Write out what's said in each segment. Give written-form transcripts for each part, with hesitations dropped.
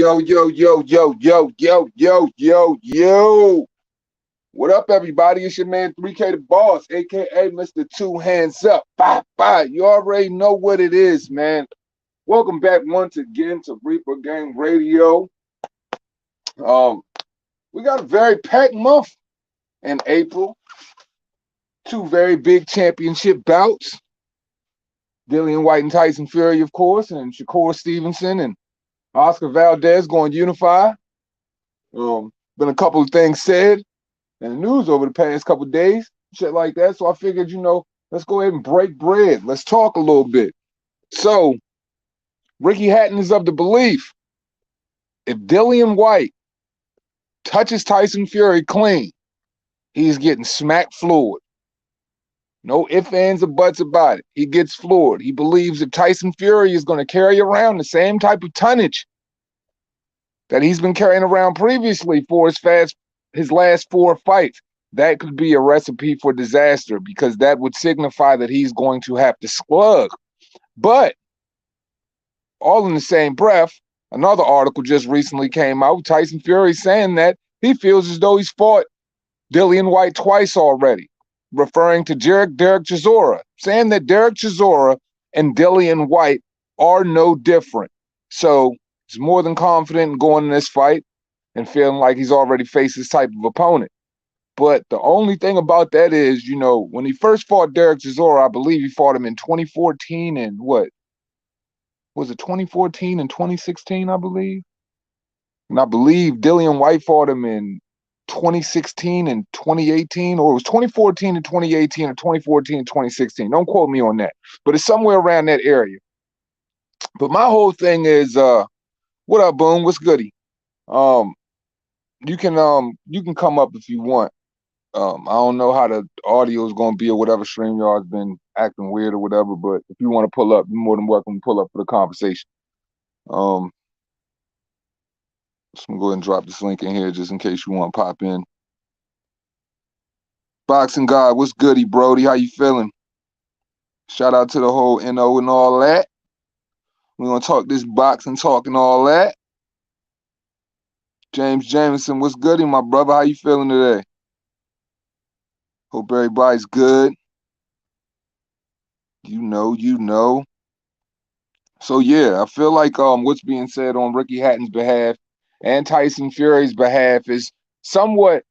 Yo, yo, yo, yo, yo, yo, yo, yo, yo. What up, everybody? It's your man 3K the Boss, aka Mr. Two Hands Up. Fah Fah. You already know what it is, man. Welcome back once again to Reaper Gang Radio. Um, we got a very packed month in April. Two very big championship bouts. Dillian Whyte and Tyson Fury, of course, and Shakur Stevenson and Oscar Valdez going to unify. Been a couple of things said in the news over the past couple of days, shit like that. So I figured, let's go ahead and break bread. Let's talk a little bit. So Ricky Hatton is of the belief if Dillian Whyte touches Tyson Fury clean, he's getting smacked floored. No ifs, ands, or buts about it. He gets floored. He believes if Tyson Fury is going to carry around the same type of tonnage that he's been carrying around previously for his last 4 fights, that could be a recipe for disaster because that would signify that he's going to have to slug. But all in the same breath, another article just recently came out, Tyson Fury saying that he feels as though he's fought Dillian Whyte twice already, referring to Derek Chisora, saying that Derek Chisora and Dillian Whyte are no different. So he's more than confident in going in this fight and feeling like he's already faced this type of opponent. But the only thing about that is, when he first fought Derek Chisora, I believe he fought him in 2014 and what? Was it 2014 and 2016, I believe? And I believe Dillian Whyte fought him in 2016 and 2018, or it was 2014 and 2018 or 2014 and 2016. Don't quote me on that. But it's somewhere around that area. But my whole thing is, what up, Boom? What's goody? You can come up if you want. I don't know how the audio is gonna be or whatever. StreamYard's been acting weird or whatever, but if you want to pull up, you're more than welcome to pull up for the conversation. So I'm gonna go ahead and drop this link in here just in case you want to pop in. Boxing God, what's goody, Brody? How you feeling? Shout out to the whole NO and all that. We're gonna talk this boxing talk and all that. James Jameson, what's goody, my brother? How you feeling today? Hope everybody's good. You know. So yeah, I feel like what's being said on Ricky Hatton's behalf and Tyson Fury's behalf is somewhat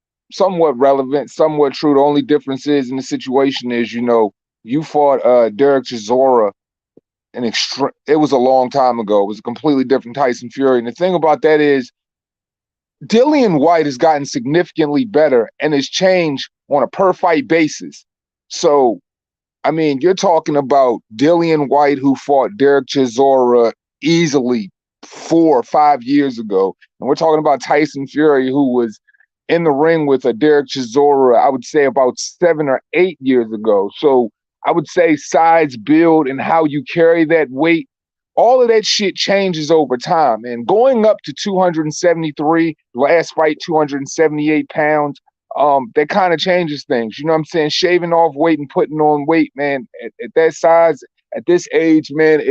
relevant, somewhat true. The only difference is in the situation is, you fought Derek Chisora it was a long time ago. It was a completely different Tyson Fury. And the thing about that is Dillian Whyte has gotten significantly better and has changed on a per fight basis. So, I mean, you're talking about Dillian Whyte who fought Derek Chisora easily 4 or 5 years ago. And we're talking about Tyson Fury who was in the ring with a Derek Chisora, I would say about 7 or 8 years ago. So I would say size, build, and how you carry that weight, all of that shit changes over time. And going up to 273, last fight, 278 pounds, that kind of changes things. You know what I'm saying? Shaving off weight and putting on weight, man, at that size, at this age, man,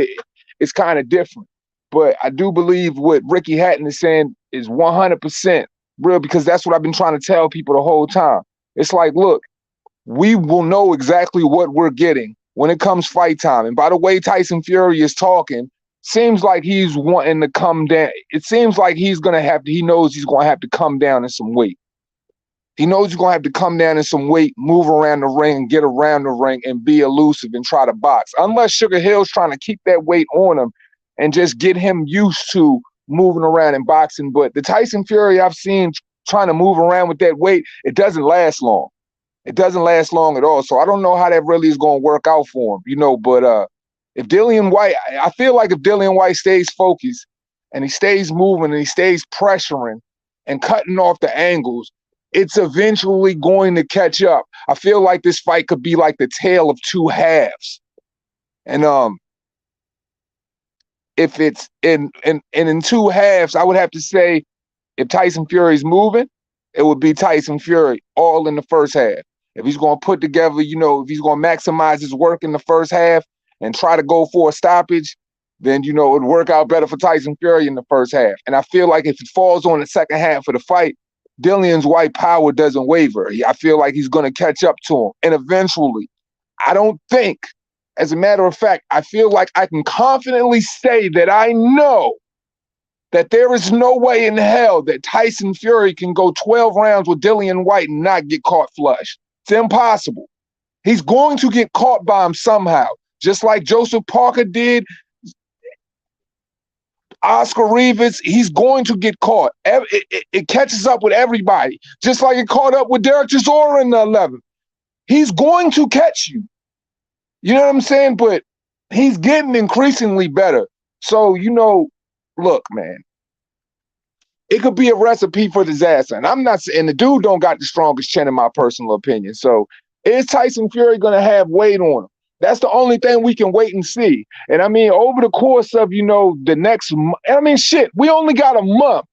it's kind of different. But I do believe what Ricky Hatton is saying is 100% real because that's what I've been trying to tell people the whole time. It's like, look, we will know exactly what we're getting when it comes fight time. And by the way Tyson Fury is talking, seems like he's wanting to come down. It seems like he knows he's going to have to come down in some weight. He knows he's going to have to come down in some weight, move around the ring, and get around the ring and be elusive and try to box. Unless Sugar Hill's trying to keep that weight on him and just get him used to moving around and boxing. But the Tyson Fury I've seen trying to move around with that weight, it doesn't last long. It doesn't last long at all. So I don't know how that really is going to work out for him, but if Dillian Whyte, I feel like if Dillian Whyte stays focused and he stays moving and he stays pressuring and cutting off the angles, it's eventually going to catch up. I feel like this fight could be like the tale of two halves. And if it's in 2 halves, I would have to say if Tyson Fury's moving, it would be Tyson Fury all in the first half. If he's going to put together, if he's going to maximize his work in the first half and try to go for a stoppage, then, you know, it would work out better for Tyson Fury in the first half. And I feel like if it falls on the second half of the fight, Dillian's white power doesn't waver. I feel like he's going to catch up to him. And eventually, I don't think, as a matter of fact, I feel like I can confidently say that I know that there is no way in hell that Tyson Fury can go 12 rounds with Dillian Whyte and not get caught flush. It's impossible. He's going to get caught by him somehow, just like Joseph Parker did, Oscar Rivas. He's going to get caught. It catches up with everybody, just like it caught up with Derek Chisora in the 11th. He's going to catch you. You know what I'm saying? But he's getting increasingly better. So, you know, look, man, it could be a recipe for disaster. And I'm not saying the dude don't got the strongest chin in my personal opinion. So is Tyson Fury going to have weight on him? That's the only thing we can wait and see. And I mean, over the course of, you know, the next, I mean, shit, we only got a month.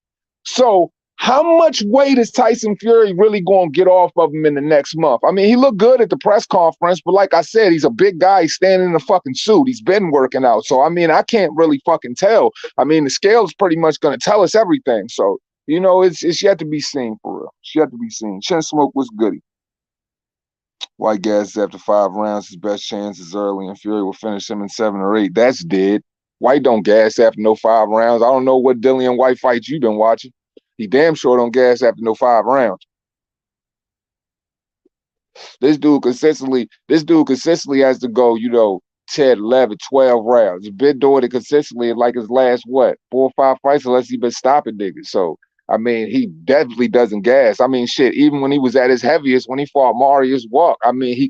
So how much weight is Tyson Fury really going to get off of him in the next month? I mean, he looked good at the press conference, but like I said, he's a big guy. He's standing in a fucking suit. He's been working out. So, I mean, I can't really fucking tell. I mean, the scale is pretty much going to tell us everything. So, you know, it's yet to be seen for real. It's yet to be seen. Chin Smoke was goody. Whyte gas after 5 rounds. His best chance is early, and Fury will finish him in 7 or 8. That's dead. Whyte don't gas after no 5 rounds. I don't know what Dillian Whyte fights you been watching. He damn sure don't gas after no 5 rounds. This dude consistently has to go, you know, 10, 11, 12 rounds. He's been doing it consistently in like his last, 4 or 5 fights, unless he been stopping niggas. So, I mean, he definitely doesn't gas. I mean, shit, even when he was at his heaviest, when he fought Marius Walk, I mean, he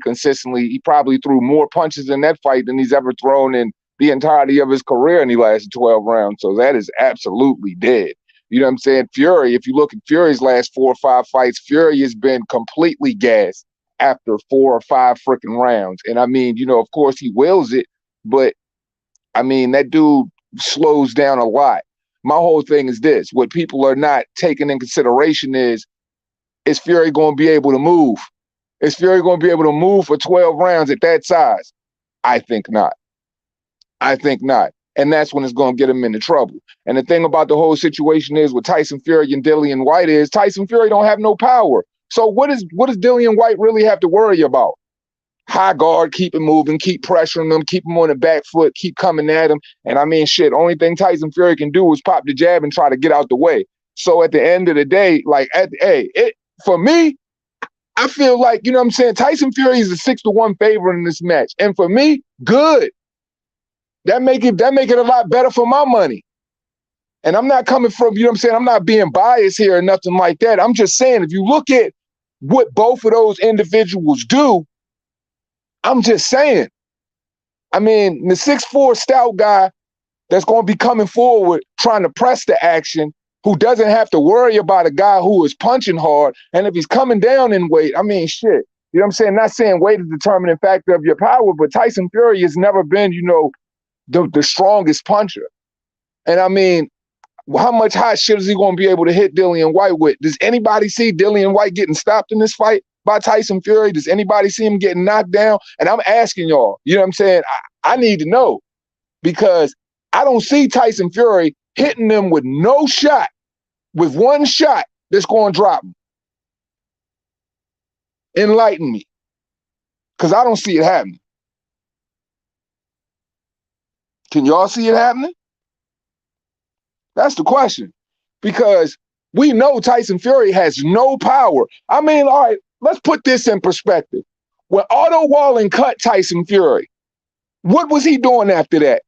probably threw more punches in that fight than he's ever thrown in the entirety of his career, and he lasted 12 rounds. So that is absolutely dead. You know what I'm saying? Fury, if you look at Fury's last 4 or 5 fights, Fury has been completely gassed after 4 or 5 freaking rounds. And I mean, you know, of course he wills it, but I mean, that dude slows down a lot. My whole thing is this: what people are not taking in consideration is Fury going to be able to move? Is Fury going to be able to move for 12 rounds at that size? I think not. I think not. And that's when it's going to get him into trouble. And the thing about the whole situation is with Tyson Fury and Dillian Whyte is Tyson Fury don't have no power. So what does Dillian Whyte really have to worry about? High guard, keep it moving, keep pressuring them, keep them on the back foot, keep coming at him. And I mean, shit, only thing Tyson Fury can do is pop the jab and try to get out the way. So at the end of the day, like, for me, I feel like, you know what I'm saying, Tyson Fury is a 6-1 favorite in this match. And for me, good. That make it a lot better for my money. And I'm not coming from, you know what I'm saying, I'm not being biased here or nothing like that. I'm just saying, if you look at what both of those individuals do, I'm just saying. I mean, the 6'4" stout guy that's going to be coming forward trying to press the action, who doesn't have to worry about a guy who is punching hard. And if he's coming down in weight, I mean, shit. You know what I'm saying? Not saying weight is the determining factor of your power, but Tyson Fury has never been, you know, the strongest puncher. And I mean, how much hot shit is he going to be able to hit Dillian Whyte with? Does anybody see Dillian Whyte getting stopped in this fight by Tyson Fury? Does anybody see him getting knocked down? And I'm asking y'all, you know what I'm saying? I need to know, because I don't see Tyson Fury hitting them with no shot, with one shot that's going to drop him. Enlighten me, because I don't see it happening. Can y'all see it happening? That's the question. Because we know Tyson Fury has no power. I mean, all right, let's put this in perspective. When Otto Wallin cut Tyson Fury, what was he doing after that?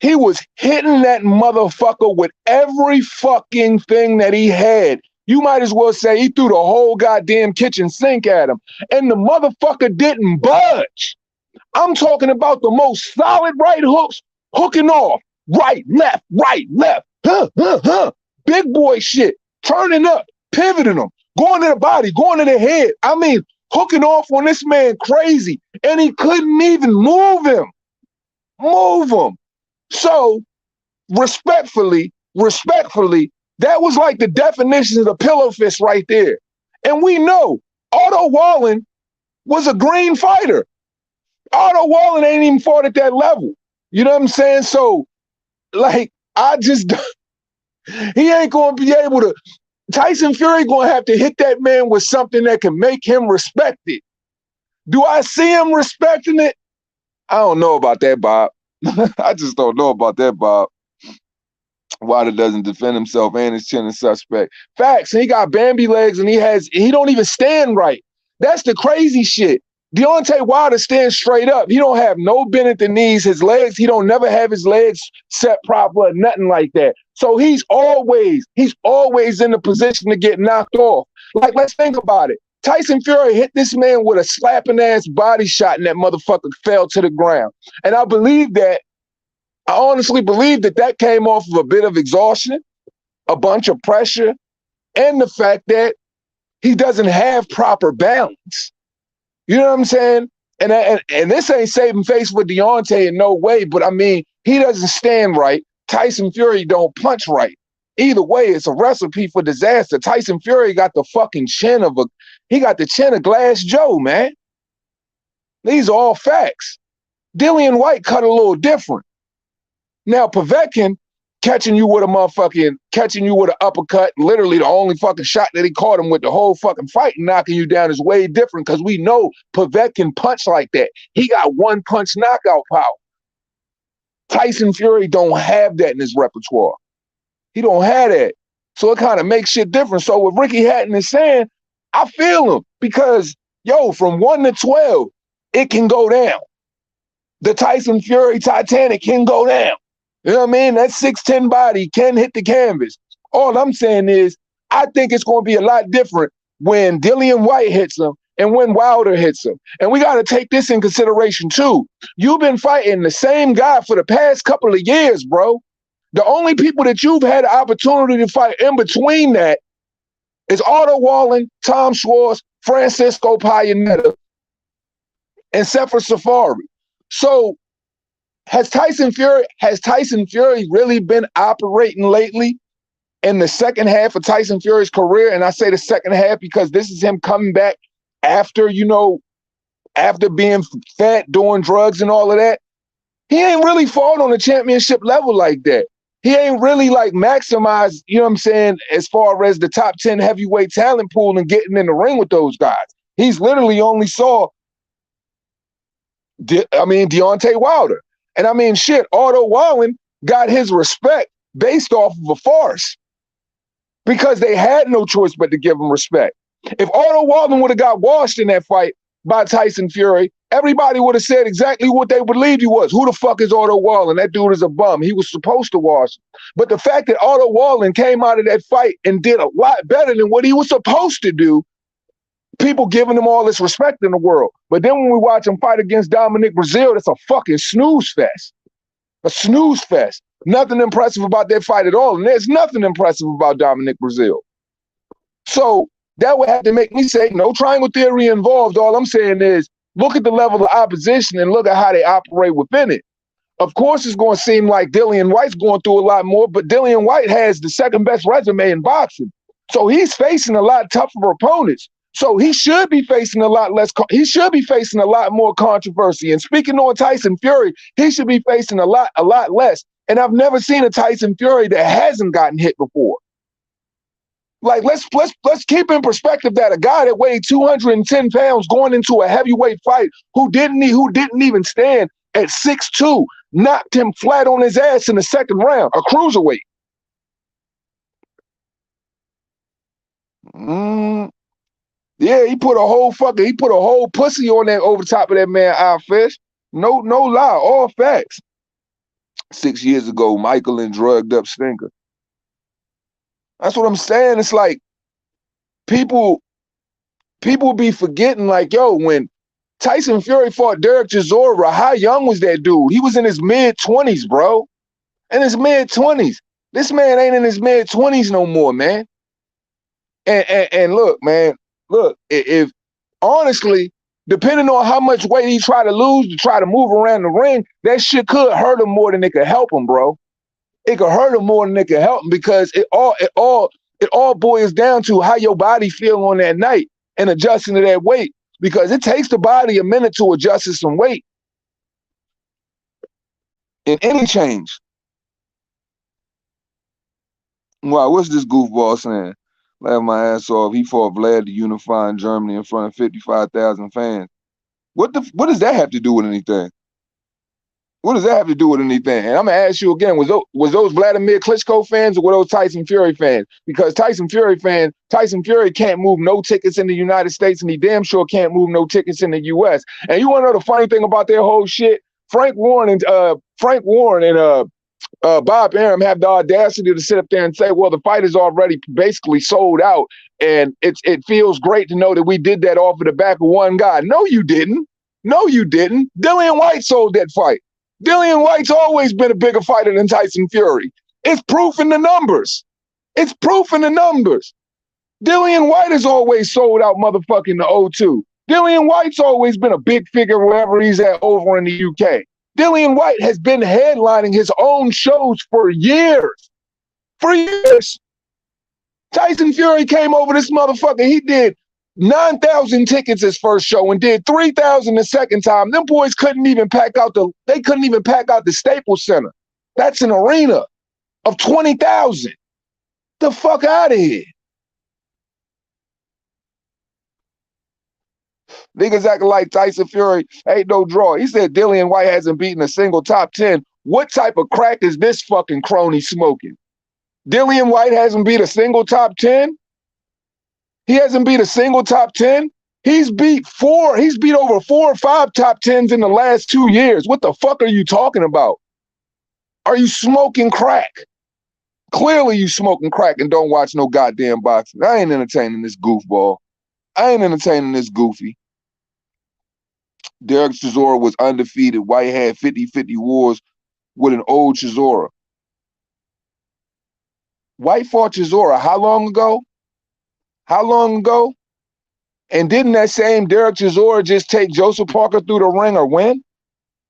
He was hitting that motherfucker with every fucking thing that he had. You might as well say he threw the whole goddamn kitchen sink at him. And the motherfucker didn't budge. I'm talking about the most solid right hooks, hooking off. Right, left, big boy shit, turning up, pivoting them, going to the body, going to the head. I mean, hooking off on this man crazy, and he couldn't even move him. So, respectfully, that was like the definition of the pillow fist right there. And we know Otto Wallin was a green fighter. Otto Wallin ain't even fought at that level. You know what I'm saying? So, Like, I just, he ain't going to be able to, Tyson Fury going to have to hit that man with something that can make him respect it. Do I see him respecting it? I don't know about that, Bob. I just don't know about that, Bob. Wilder doesn't defend himself and his chin is suspect. Facts. And he got Bambi legs and he don't even stand right. That's the crazy shit. Deontay Wilder stands straight up. He don't have no bend at the knees. His legs, he don't never have his legs set proper or nothing like that. So he's always in the position to get knocked off. Like, let's think about it. Tyson Fury hit this man with a slapping ass body shot and that motherfucker fell to the ground. And I honestly believe that came off of a bit of exhaustion, a bunch of pressure, and the fact that he doesn't have proper balance. You know what I'm saying? And this ain't saving face with Deontay in no way, but I mean, he doesn't stand right. Tyson Fury don't punch right. Either way, it's a recipe for disaster. Tyson Fury got the fucking chin of Glass Joe, man. These are all facts. Dillian Whyte cut a little different. Now, Povetkin catching you with an uppercut, literally the only fucking shot that he caught him with the whole fucking fight and knocking you down is way different because we know Povetkin punch like that. He got one punch knockout power. Tyson Fury don't have that in his repertoire. He don't have that. So it kind of makes shit different. So what Ricky Hatton is saying, I feel him because, from 1 to 12, it can go down. The Tyson Fury Titanic can go down. You know what I mean? That 6'10" body can hit the canvas. All I'm saying is, I think it's going to be a lot different when Dillian Whyte hits him and when Wilder hits him. And we got to take this in consideration too. You've been fighting the same guy for the past couple of years, bro. The only people that you've had the opportunity to fight in between that is Otto Wallin, Tom Schwartz, Francisco Payanetta, and Sefer Safari. So has Tyson Fury really been operating lately in the second half of Tyson Fury's career? And I say the second half because this is him coming back after being fat, doing drugs and all of that. He ain't really fought on a championship level like that. He ain't really like maximized, you know what I'm saying, as far as the top 10 heavyweight talent pool and getting in the ring with those guys. He's literally only saw, Deontay Wilder. And I mean, shit, Otto Wallin got his respect based off of a farce because they had no choice but to give him respect. If Otto Wallin would have got washed in that fight by Tyson Fury, everybody would have said exactly what they believed he was. Who the fuck is Otto Wallin? That dude is a bum. He was supposed to wash him. But the fact that Otto Wallin came out of that fight and did a lot better than what he was supposed to do, people giving him all this respect in the world. But then when we watch him fight against Dominic Breazeale, that's a fucking snooze fest. A snooze fest. Nothing impressive about that fight at all. And there's nothing impressive about Dominic Breazeale. So that would have to make me say, no triangle theory involved. All I'm saying is, look at the level of opposition and look at how they operate within it. Of course, it's going to seem like Dillian Whyte's going through a lot more, but Dillian Whyte has the second best resume in boxing. So he's facing a lot tougher opponents. So he should be facing a lot more controversy. And speaking on Tyson Fury, he should be facing a lot less. And I've never seen a Tyson Fury that hasn't gotten hit before. Like, let's keep in perspective that a guy that weighed 210 pounds going into a heavyweight fight who didn't even stand at 6'2", knocked him flat on his ass in the second round, a cruiserweight. Yeah, he put a whole pussy on that over top of that man eye fish. No lie, all facts. 6 years ago, Michael and drugged up Stinker. That's what I'm saying. It's like people be forgetting, like, when Tyson Fury fought Derek Chisora, how young was that dude? He was in his mid-20s, bro. In his mid-20s. This man ain't in his mid-20s no more, man. And look, man, if honestly, depending on how much weight he try to lose to try to move around the ring, that shit could hurt him more than it could help him, bro. It could hurt him more than it could help him because it all boils down to how your body feel on that night and adjusting to that weight, because it takes the body a minute to adjust to some weight in any change. Wow, what's this goofball saying? Laugh my ass off. He fought Vlad to unify in Germany in front of 55,000 fans. What does that have to do with anything? What does that have to do with anything? And I'm gonna ask you again: was those Vladimir Klitschko fans or were those Tyson Fury fans? Because Tyson Fury can't move no tickets in the United States, and he damn sure can't move no tickets in the U.S. And you want to know the funny thing about their whole shit? Frank Warren and Bob Arum have the audacity to sit up there and say, "Well, the fight is already basically sold out, and it feels great to know that we did that off of the back of one guy." No, you didn't. No, you didn't. Dillian Whyte sold that fight. Dillian Whyte's always been a bigger fighter than Tyson Fury. It's proof in the numbers. It's proof in the numbers. Dillian Whyte has always sold out motherfucking the O2. Dillian Whyte's always been a big figure wherever he's at over in the UK. Dillian Whyte has been headlining his own shows for years. For years. Tyson Fury came over this motherfucker. He did 9,000 tickets his first show and did 3,000 the second time. Them boys couldn't even pack out the Staples Center. That's an arena of 20,000. The fuck out of here. Niggas acting like Tyson Fury ain't no draw. He said Dillian Whyte hasn't beaten a single top 10. What type of crack is this fucking crony smoking? Dillian Whyte hasn't beat a single top 10? He hasn't beat a single top 10? He's beat over 4 or 5 top 10s in the last 2 years. What the fuck are you talking about? Are you smoking crack? Clearly you smoking crack and don't watch no goddamn boxing. I ain't entertaining this goofball. I ain't entertaining this goofy. Derek Chisora was undefeated. Whyte had 50-50 wars with an old Chisora. Whyte fought Chisora how long ago? How long ago? And didn't that same Derek Chisora just take Joseph Parker through the ring or win?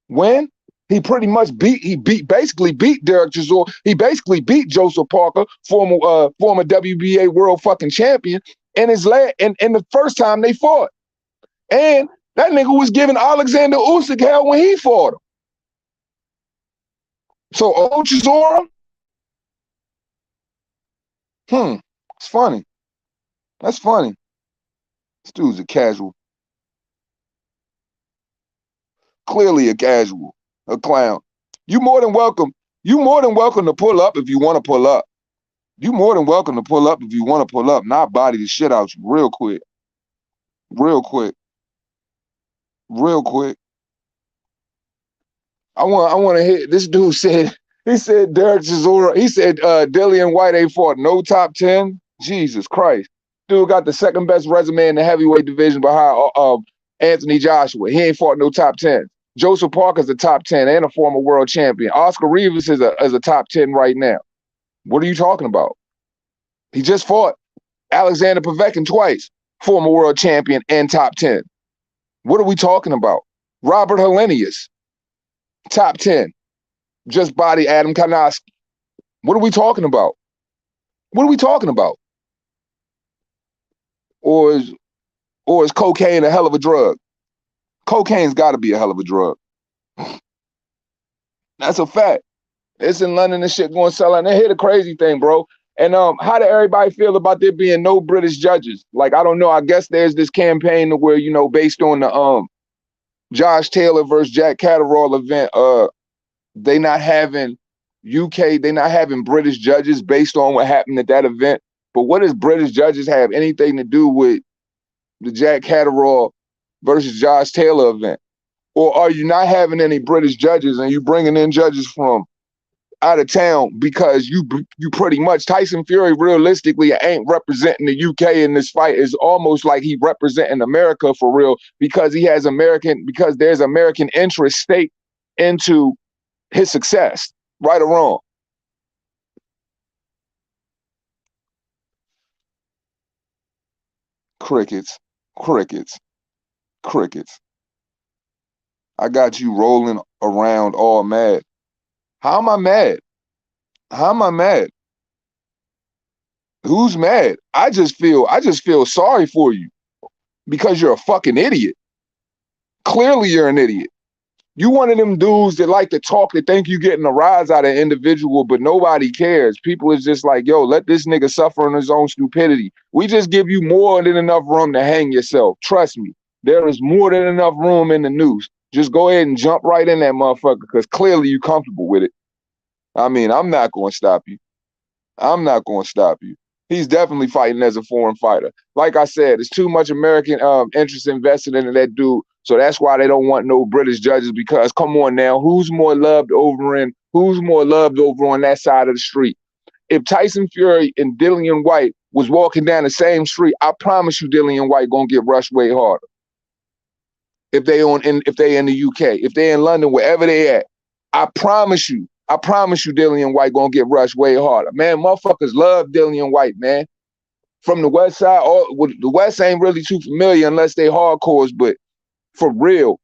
When? He pretty much basically beat Derek Chisora. He basically beat Joseph Parker, former WBA world fucking champion, in the first time they fought. And that nigga was giving Alexander Usyk hell when he fought him. So old Chisora? It's funny. That's funny. This dude's a casual. Clearly a casual. A clown. You more than welcome to pull up if you want to pull up. You more than welcome to pull up if you want to pull up, not body the shit out you real quick. Real quick. Real quick. I want to hit this dude said Derek Chisora, he said Dillian Whyte ain't fought no top 10. Jesus Christ. Dude got the second best resume in the heavyweight division behind Anthony Joshua. He ain't fought no top 10. Joseph Parker's a top 10 and a former world champion. Oscar Rivas is a top 10 right now. What are you talking about? He just fought Alexander Povetkin twice, former world champion and top 10. What are we talking about? Robert Helenius, top 10. Just body Adam Konoski. What are we talking about? What are we talking about? Or is cocaine a hell of a drug? Cocaine's got to be a hell of a drug. That's a fact. It's in London and shit going to sell out. And here's the crazy thing, bro. And how did everybody feel about there being no British judges? Like, I don't know. I guess there's this campaign where, based on the Josh Taylor versus Jack Catterall event, they not having British judges based on what happened at that event. But what does British judges have anything to do with the Jack Catterall versus Josh Taylor event? Or are you not having any British judges and you bringing in judges from out of town because you pretty much, Tyson Fury realistically ain't representing the UK in this fight. It's almost like he representing America for real because there's American interest staked into his success, right or wrong. Crickets. I got you rolling around all mad. How am I mad? Who's mad? I just feel sorry for you because you're a fucking idiot. Clearly you're an idiot. You one of them dudes that like to talk, that think you getting a rise out of an individual, but nobody cares. People is just like, yo, let this nigga suffer in his own stupidity. We just give you more than enough room to hang yourself. Trust me, there is more than enough room in the noose. Just go ahead and jump right in that motherfucker, because clearly you comfortable with it. I mean, I'm not going to stop you. I'm not going to stop you. He's definitely fighting as a foreign fighter. Like I said, there's too much American interest invested into that dude. So that's why they don't want no British judges, because come on now, who's more loved over on that side of the street? If Tyson Fury and Dillian Whyte was walking down the same street, I promise you Dillian Whyte gonna get rushed way harder. If they in the UK, if they in London, wherever they at, I promise you Dillian Whyte gonna get rushed way harder. Man, motherfuckers love Dillian Whyte, man. From the West side, the West ain't really too familiar unless they hardcores, but for real,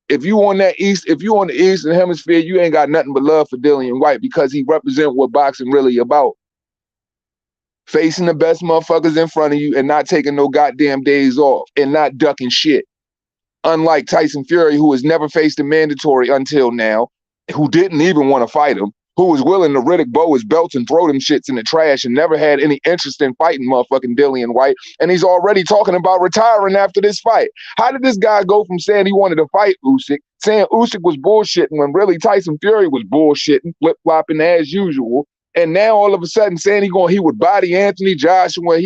if you on the Eastern Hemisphere, you ain't got nothing but love for Dillian Whyte, because he represent what boxing really about. Facing the best motherfuckers in front of you and not taking no goddamn days off and not ducking shit. Unlike Tyson Fury, who has never faced a mandatory until now, who didn't even want to fight him, who was willing to Riddick Bowe his belts and throw them shits in the trash and never had any interest in fighting motherfucking Dillian Whyte. And he's already talking about retiring after this fight. How did this guy go from saying he wanted to fight Usyk, saying Usyk was bullshitting, when really Tyson Fury was bullshitting, flip-flopping as usual, and now all of a sudden saying he would body Anthony Joshua,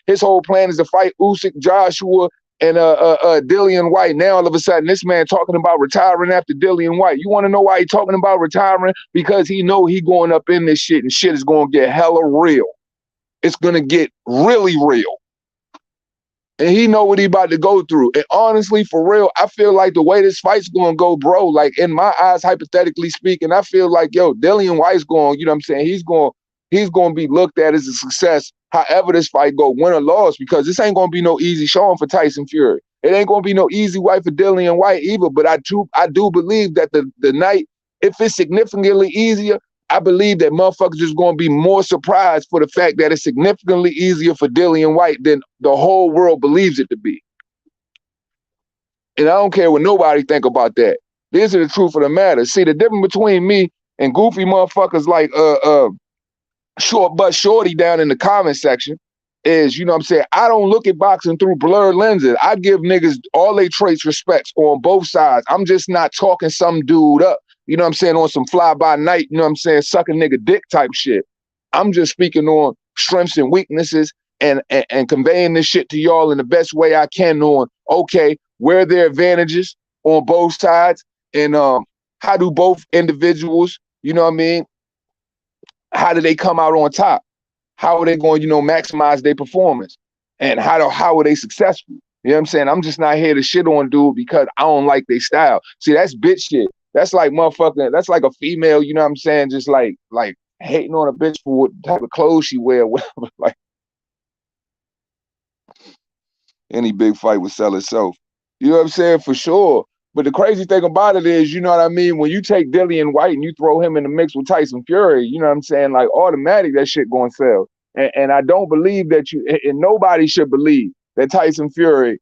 his whole plan is to fight Usyk, Joshua, and Dillian Whyte. Now all of a sudden this man talking about retiring after Dillian Whyte. You want to know why he talking about retiring? Because he know he going up in this shit, and shit is going to get hella real. It's going to get really real. And he know what he about to go through. And honestly, for real, I feel like the way this fight's going to go, bro, like in my eyes, hypothetically speaking, I feel like, yo, Dillian Whyte's going, you know what I'm saying? He's going to be looked at as a success, however this fight go, win or loss, because this ain't going to be no easy showing for Tyson Fury. It ain't going to be no easy fight for Dillian Whyte either, but I do believe that the night, if it's significantly easier, I believe that motherfuckers is going to be more surprised for the fact that it's significantly easier for Dillian Whyte than the whole world believes it to be. And I don't care what nobody think about that. This is the truth of the matter. See, the difference between me and goofy motherfuckers like Short Butt Shorty down in the comment section is, you know what I'm saying, I don't look at boxing through blurred lenses. I give niggas all they traits respects on both sides. I'm just not talking some dude up, you know what I'm saying, on some fly by night, you know what I'm saying, suck a nigga dick type shit. I'm just speaking on strengths and weaknesses and conveying this shit to y'all in the best way I can on, okay, where are their advantages on both sides, and how do both individuals, you know what I mean, how do they come out on top? How are they going, you know, maximize their performance? And how are they successful? You know what I'm saying? I'm just not here to shit on dude because I don't like their style. See, that's bitch shit. That's like motherfucking, that's like a female, you know what I'm saying? Just like hating on a bitch for what type of clothes she wear, whatever. Like, any big fight would sell itself. You know what I'm saying? For sure. But the crazy thing about it is, you know what I mean, when you take Dillian Whyte and you throw him in the mix with Tyson Fury, you know what I'm saying, like automatic that shit gonna sell. And I don't believe that and nobody should believe that Tyson Fury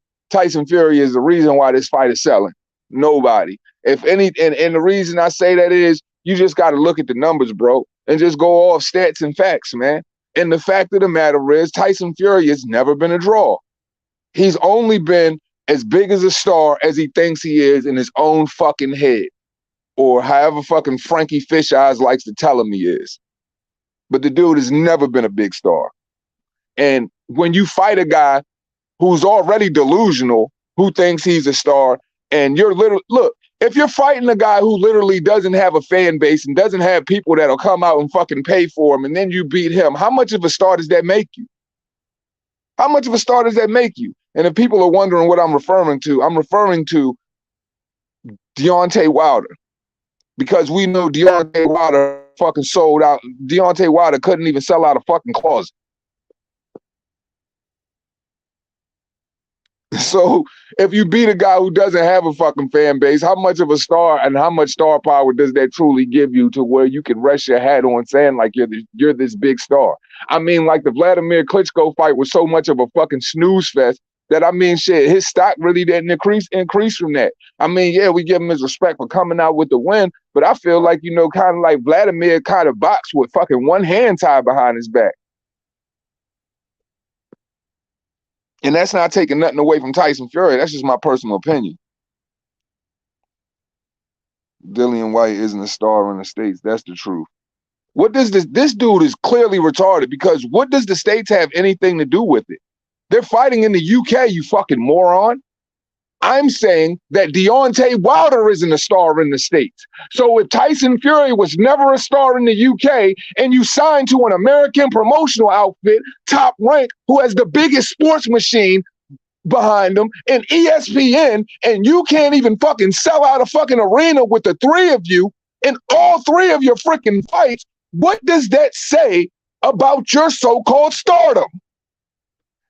is the reason why this fight is selling. Nobody. If any, and the reason I say that is, you just got to look at the numbers, bro, and just go off stats and facts, man. And the fact of the matter is, Tyson Fury has never been a draw. He's only been as big as a star as he thinks he is in his own fucking head, or however fucking Frankie Fish Eyes likes to tell him he is. But the dude has never been a big star. And when you fight a guy who's already delusional, who thinks he's a star, and you're literally, look, if you're fighting a guy who literally doesn't have a fan base and doesn't have people that'll come out and fucking pay for him, and then you beat him, how much of a star does that make you? How much of a star does that make you? And if people are wondering what I'm referring to Deontay Wilder. Because we know Deontay Wilder fucking sold out. Deontay Wilder couldn't even sell out a fucking closet. So if you beat a guy who doesn't have a fucking fan base, how much of a star and how much star power does that truly give you to where you can rest your hat on saying like you're this big star? I mean, like the Vladimir Klitschko fight was so much of a fucking snooze fest that, I mean, shit, his stock really didn't increase from that. I mean, yeah, we give him his respect for coming out with the win, but I feel like, you know, kind of like Vladimir kind of boxed with fucking one hand tied behind his back. And that's not taking nothing away from Tyson Fury. That's just my personal opinion. Dillian Whyte isn't a star in the States. That's the truth. What does this dude is clearly retarded, because what does the States have anything to do with it? They're fighting in the UK, you fucking moron. I'm saying that Deontay Wilder isn't a star in the States. So if Tyson Fury was never a star in the UK and you signed to an American promotional outfit, Top Rank, who has the biggest sports machine behind them, and ESPN, and you can't even fucking sell out a fucking arena with the three of you in all three of your freaking fights, what does that say about your so-called stardom?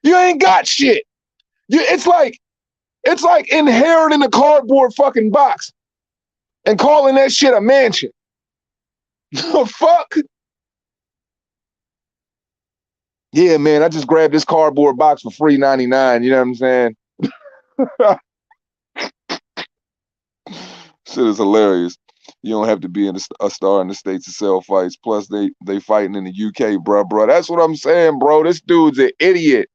You ain't got shit. It's like inheriting a cardboard fucking box and calling that shit a mansion. The fuck? Yeah, man, I just grabbed this cardboard box for free $99. You know what I'm saying? Shit is hilarious. You don't have to be a star in the States to sell fights. Plus, they fighting in the UK, bro. That's what I'm saying, bro. This dude's an idiot.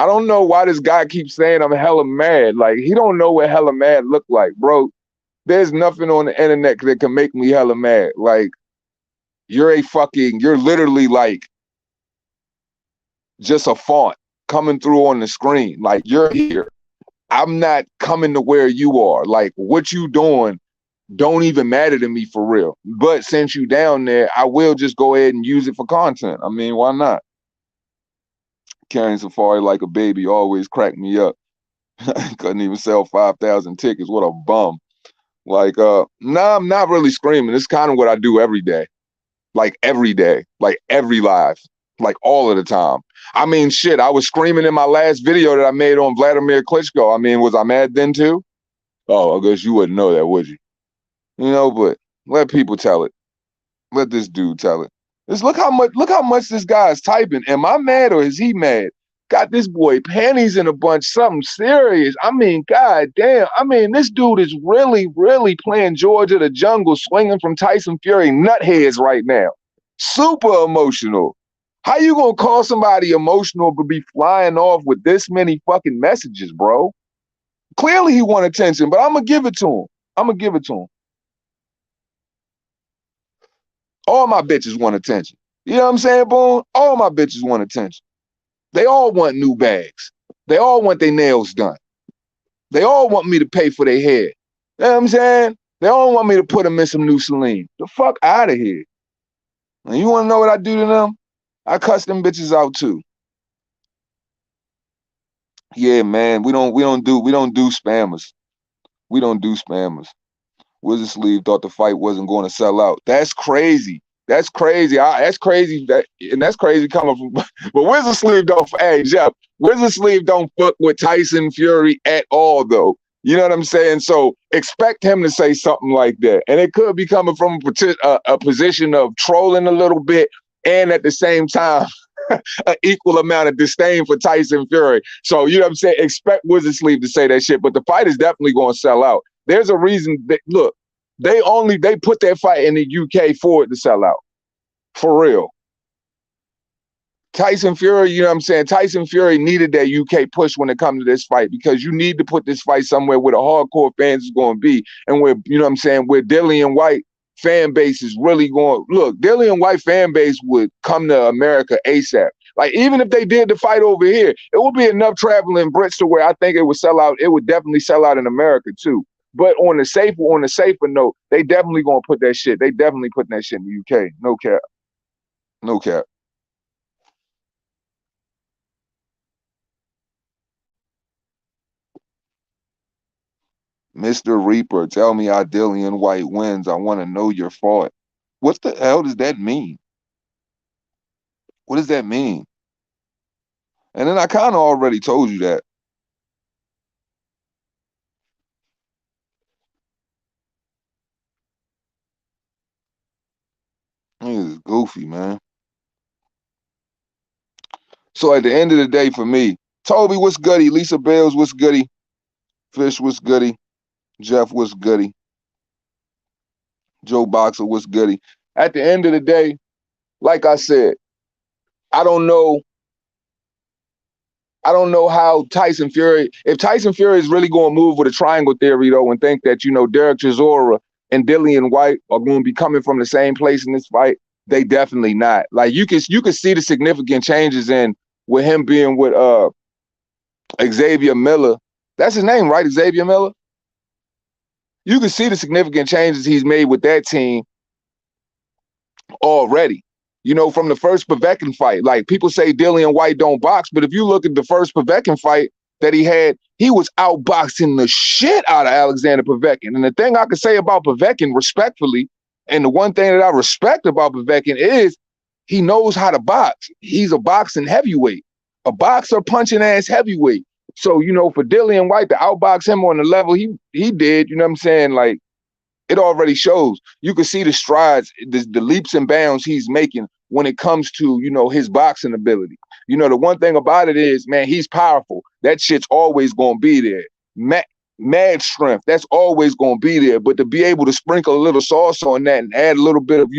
I don't know why this guy keeps saying I'm hella mad. Like, he don't know what hella mad look like, bro. There's nothing on the internet that can make me hella mad. Like, you're literally like just a font coming through on the screen. Like, you're here. I'm not coming to where you are. Like, what you doing don't even matter to me for real. But since you down there, I will just go ahead and use it for content. I mean, why not? Carrying Safari like a baby always cracked me up. Couldn't even sell 5,000 tickets. What a bum. Like, nah, I'm not really screaming. It's kind of what I do every day. Like every day. Like every live. Like all of the time. I mean, shit, I was screaming in my last video that I made on Vladimir Klitschko. I mean, was I mad then too? Oh, I guess you wouldn't know that, would you? You know, but let people tell it. Let this dude tell it. Just look how much this guy is typing. Am I mad or is he mad? Got this boy panties in a bunch, something serious. I mean, god damn. I mean, this dude is really, really playing George of the Jungle, swinging from Tyson Fury nutheads right now. Super emotional. How you gonna call somebody emotional but be flying off with this many fucking messages, bro? Clearly he want attention, but I'm gonna give it to him. I'm gonna give it to him. All my bitches want attention. You know what I'm saying, Boone? All my bitches want attention. They all want new bags. They all want their nails done. They all want me to pay for their hair. You know what I'm saying? They all want me to put them in some new Celine. The fuck out of here. And you want to know what I do to them? I cuss them bitches out too. Yeah, man, we don't do spammers. We don't do spammers. Wizard Sleeve thought the fight wasn't going to sell out. That's crazy. That's crazy. That's crazy. That's crazy coming from. But Wizard Sleeve don't. Hey, Jeff. Wizard Sleeve don't fuck with Tyson Fury at all, though. You know what I'm saying? So expect him to say something like that, and it could be coming from a position of trolling a little bit, and at the same time, an equal amount of disdain for Tyson Fury. So you know what I'm saying? Expect Wizard Sleeve to say that shit, but the fight is definitely going to sell out. There's a reason that, look, they put that fight in the UK for it to sell out. For real. Tyson Fury, you know what I'm saying? Tyson Fury needed that UK push when it comes to this fight, because you need to put this fight somewhere where the hardcore fans is going to be, and where, you know what I'm saying, where Dillian Whyte fan base is really going. Look, Dillian Whyte fan base would come to America ASAP. Like, even if they did the fight over here, it would be enough traveling Brits to where I think it would sell out. It would definitely sell out in America too. But on the safer note, they definitely gonna put that shit. They definitely putting that shit in the UK. No cap. No cap. Mr. Reaper, tell me how Dillian Whyte wins. I want to know your fault. What the hell does that mean? What does that mean? And then I kind of already told you that. This is goofy, man. So at the end of the day, for me, Toby, what's goody? Lisa Bales, what's goody? Fish, what's goody? Jeff, what's goody? Joe Boxer, what's goody? At the end of the day, like I said, I don't know. I don't know how Tyson Fury, if Tyson Fury is really going to move with a triangle theory, though, and think that, Derek Chisora and Dillian Whyte are going to be coming from the same place in this fight, they definitely not. Like, you can see the significant changes in with him being with Xavier Miller. That's his name, right? Xavier Miller? You can see the significant changes he's made with that team already. From the first Povetkin fight. Like, people say Dillian Whyte don't box, but if you look at the first Povetkin fight that he had, he was outboxing the shit out of Alexander Povetkin. And the thing I could say about Povetkin, respectfully, and the one thing that I respect about Povetkin is he knows how to box. He's a boxing heavyweight, a boxer punching ass heavyweight. So, for Dillian Whyte to outbox him on the level he did, you know what I'm saying? Like, it already shows. You can see the strides, the leaps and bounds he's making when it comes to, his boxing ability. The one thing about it is, man, he's powerful. That shit's always going to be there. Mad strength, that's always going to be there. But to be able to sprinkle a little sauce on that and add a little bit of,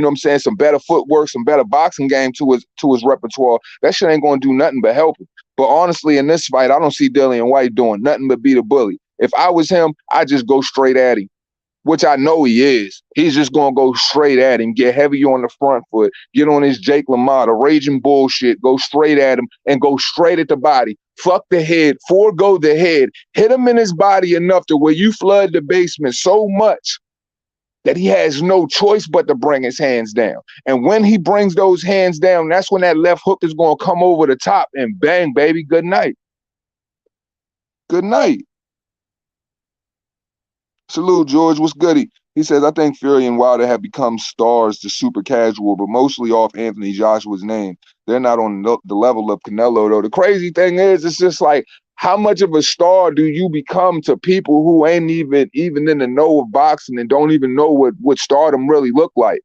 some better footwork, some better boxing game to his repertoire, that shit ain't going to do nothing but help him. But honestly, in this fight, I don't see Dillian Whyte doing nothing but be the bully. If I was him, I'd just go straight at him, which I know he is. He's just going to go straight at him, get heavy on the front foot, get on his Jake LaMotta, raging bullshit, go straight at him and go straight at the body. Fuck the head, forego the head, hit him in his body enough to where you flood the basement so much that he has no choice but to bring his hands down. And when he brings those hands down, that's when that left hook is going to come over the top and bang, baby, good night. Good night. Salute, George. What's goody? He says, I think Fury and Wilder have become stars to super casual, but mostly off Anthony Joshua's name. They're not on the level of Canelo, though. The crazy thing is, it's just like, how much of a star do you become to people who ain't even in the know of boxing and don't even know what stardom really look like?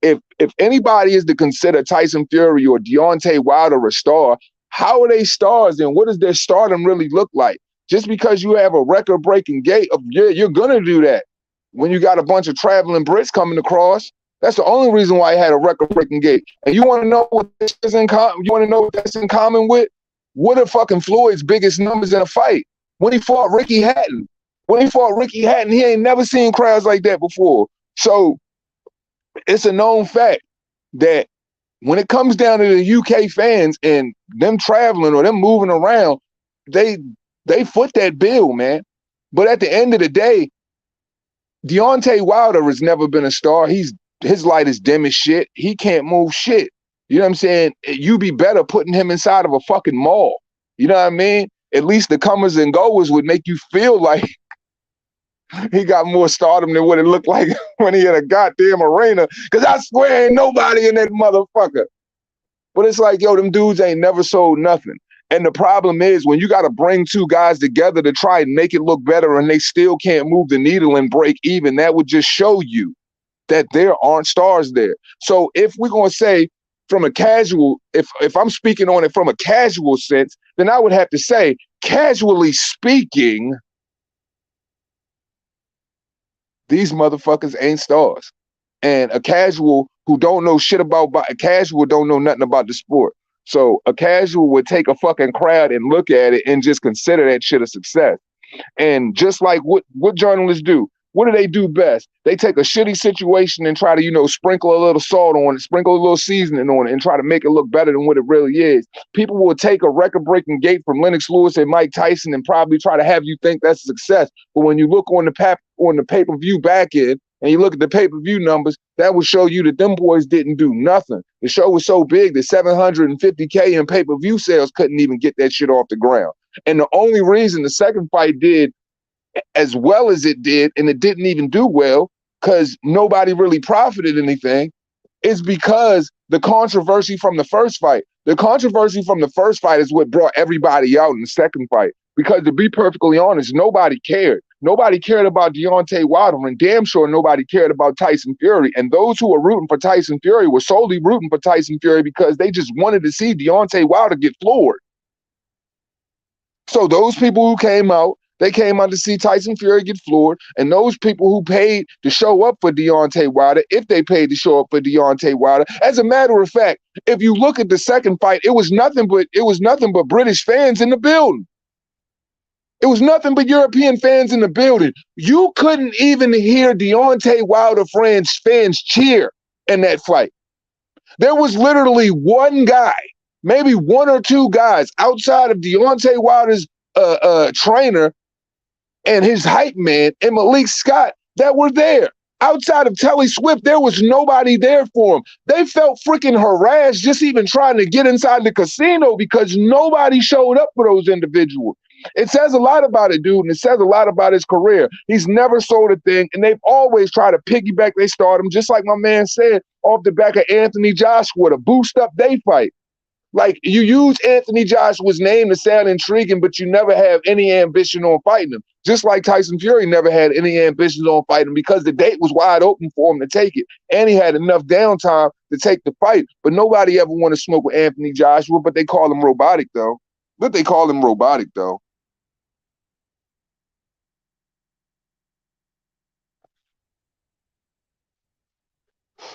If anybody is to consider Tyson Fury or Deontay Wilder a star, how are they stars and what does their stardom really look like? Just because you have a record-breaking gate of, you're going to do that when you got a bunch of traveling Brits coming across. That's the only reason why he had a record-breaking gate. And you want to know what this is in common? You want to know what that's in common with? What are fucking Floyd's biggest numbers in a fight? When he fought Ricky Hatton. He ain't never seen crowds like that before. So it's a known fact that when it comes down to the UK fans and them traveling or them moving around, they foot that bill, man. But at the end of the day, Deontay Wilder has never been a star. His light is dim as shit. He can't move shit. You know what I'm saying? You be better putting him inside of a fucking mall. You know what I mean? At least the comers and goers would make you feel like he got more stardom than what it looked like when he had a goddamn arena. Because I swear ain't nobody in that motherfucker. But it's like, yo, them dudes ain't never sold nothing. And the problem is when you got to bring two guys together to try and make it look better and they still can't move the needle and break even, that would just show you that there aren't stars there. So if we're going to say from a casual, if I'm speaking on it from a casual sense, then I would have to say, casually speaking, these motherfuckers ain't stars. And a casual who don't know shit about, a casual don't know nothing about the sport. So a casual would take a fucking crowd and look at it and just consider that shit a success. And just like what journalists do, what do they do best? They take a shitty situation and try to, sprinkle a little salt on it, sprinkle a little seasoning on it, and try to make it look better than what it really is. People will take a record-breaking gate from Lennox Lewis and Mike Tyson and probably try to have you think that's a success. But when you look on the pay-per-view back end, and you look at the pay-per-view numbers, that will show you that them boys didn't do nothing. The show was so big that 750K in pay-per-view sales couldn't even get that shit off the ground. And the only reason the second fight did as well as it did, and it didn't even do well, because nobody really profited anything, is because the controversy from the first fight. The controversy from the first fight is what brought everybody out in the second fight. Because to be perfectly honest, nobody cared. Nobody cared about Deontay Wilder, and damn sure nobody cared about Tyson Fury. And those who were rooting for Tyson Fury were solely rooting for Tyson Fury because they just wanted to see Deontay Wilder get floored. So those people who came out, they came out to see Tyson Fury get floored, and those people who paid to show up for Deontay Wilder, if they paid to show up for Deontay Wilder, as a matter of fact, if you look at the second fight, it was nothing but British fans in the building. It was nothing but European fans in the building. You couldn't even hear Deontay Wilder fans cheer in that fight. There was literally one guy, maybe one or two guys outside of Deontay Wilder's trainer and his hype man and Malik Scott that were there. Outside of Telly Swift, there was nobody there for him. They felt freaking harassed just even trying to get inside the casino because nobody showed up for those individuals. It says a lot about it, dude, and it says a lot about his career. He's never sold a thing, and they've always tried to piggyback their stardom, just like my man said, off the back of Anthony Joshua to boost up their fight. Like, you use Anthony Joshua's name to sound intriguing, but you never have any ambition on fighting him. Just like Tyson Fury never had any ambitions on fighting him because the date was wide open for him to take it. And he had enough downtime to take the fight. But nobody ever wanted to smoke with Anthony Joshua, but they call him robotic, though.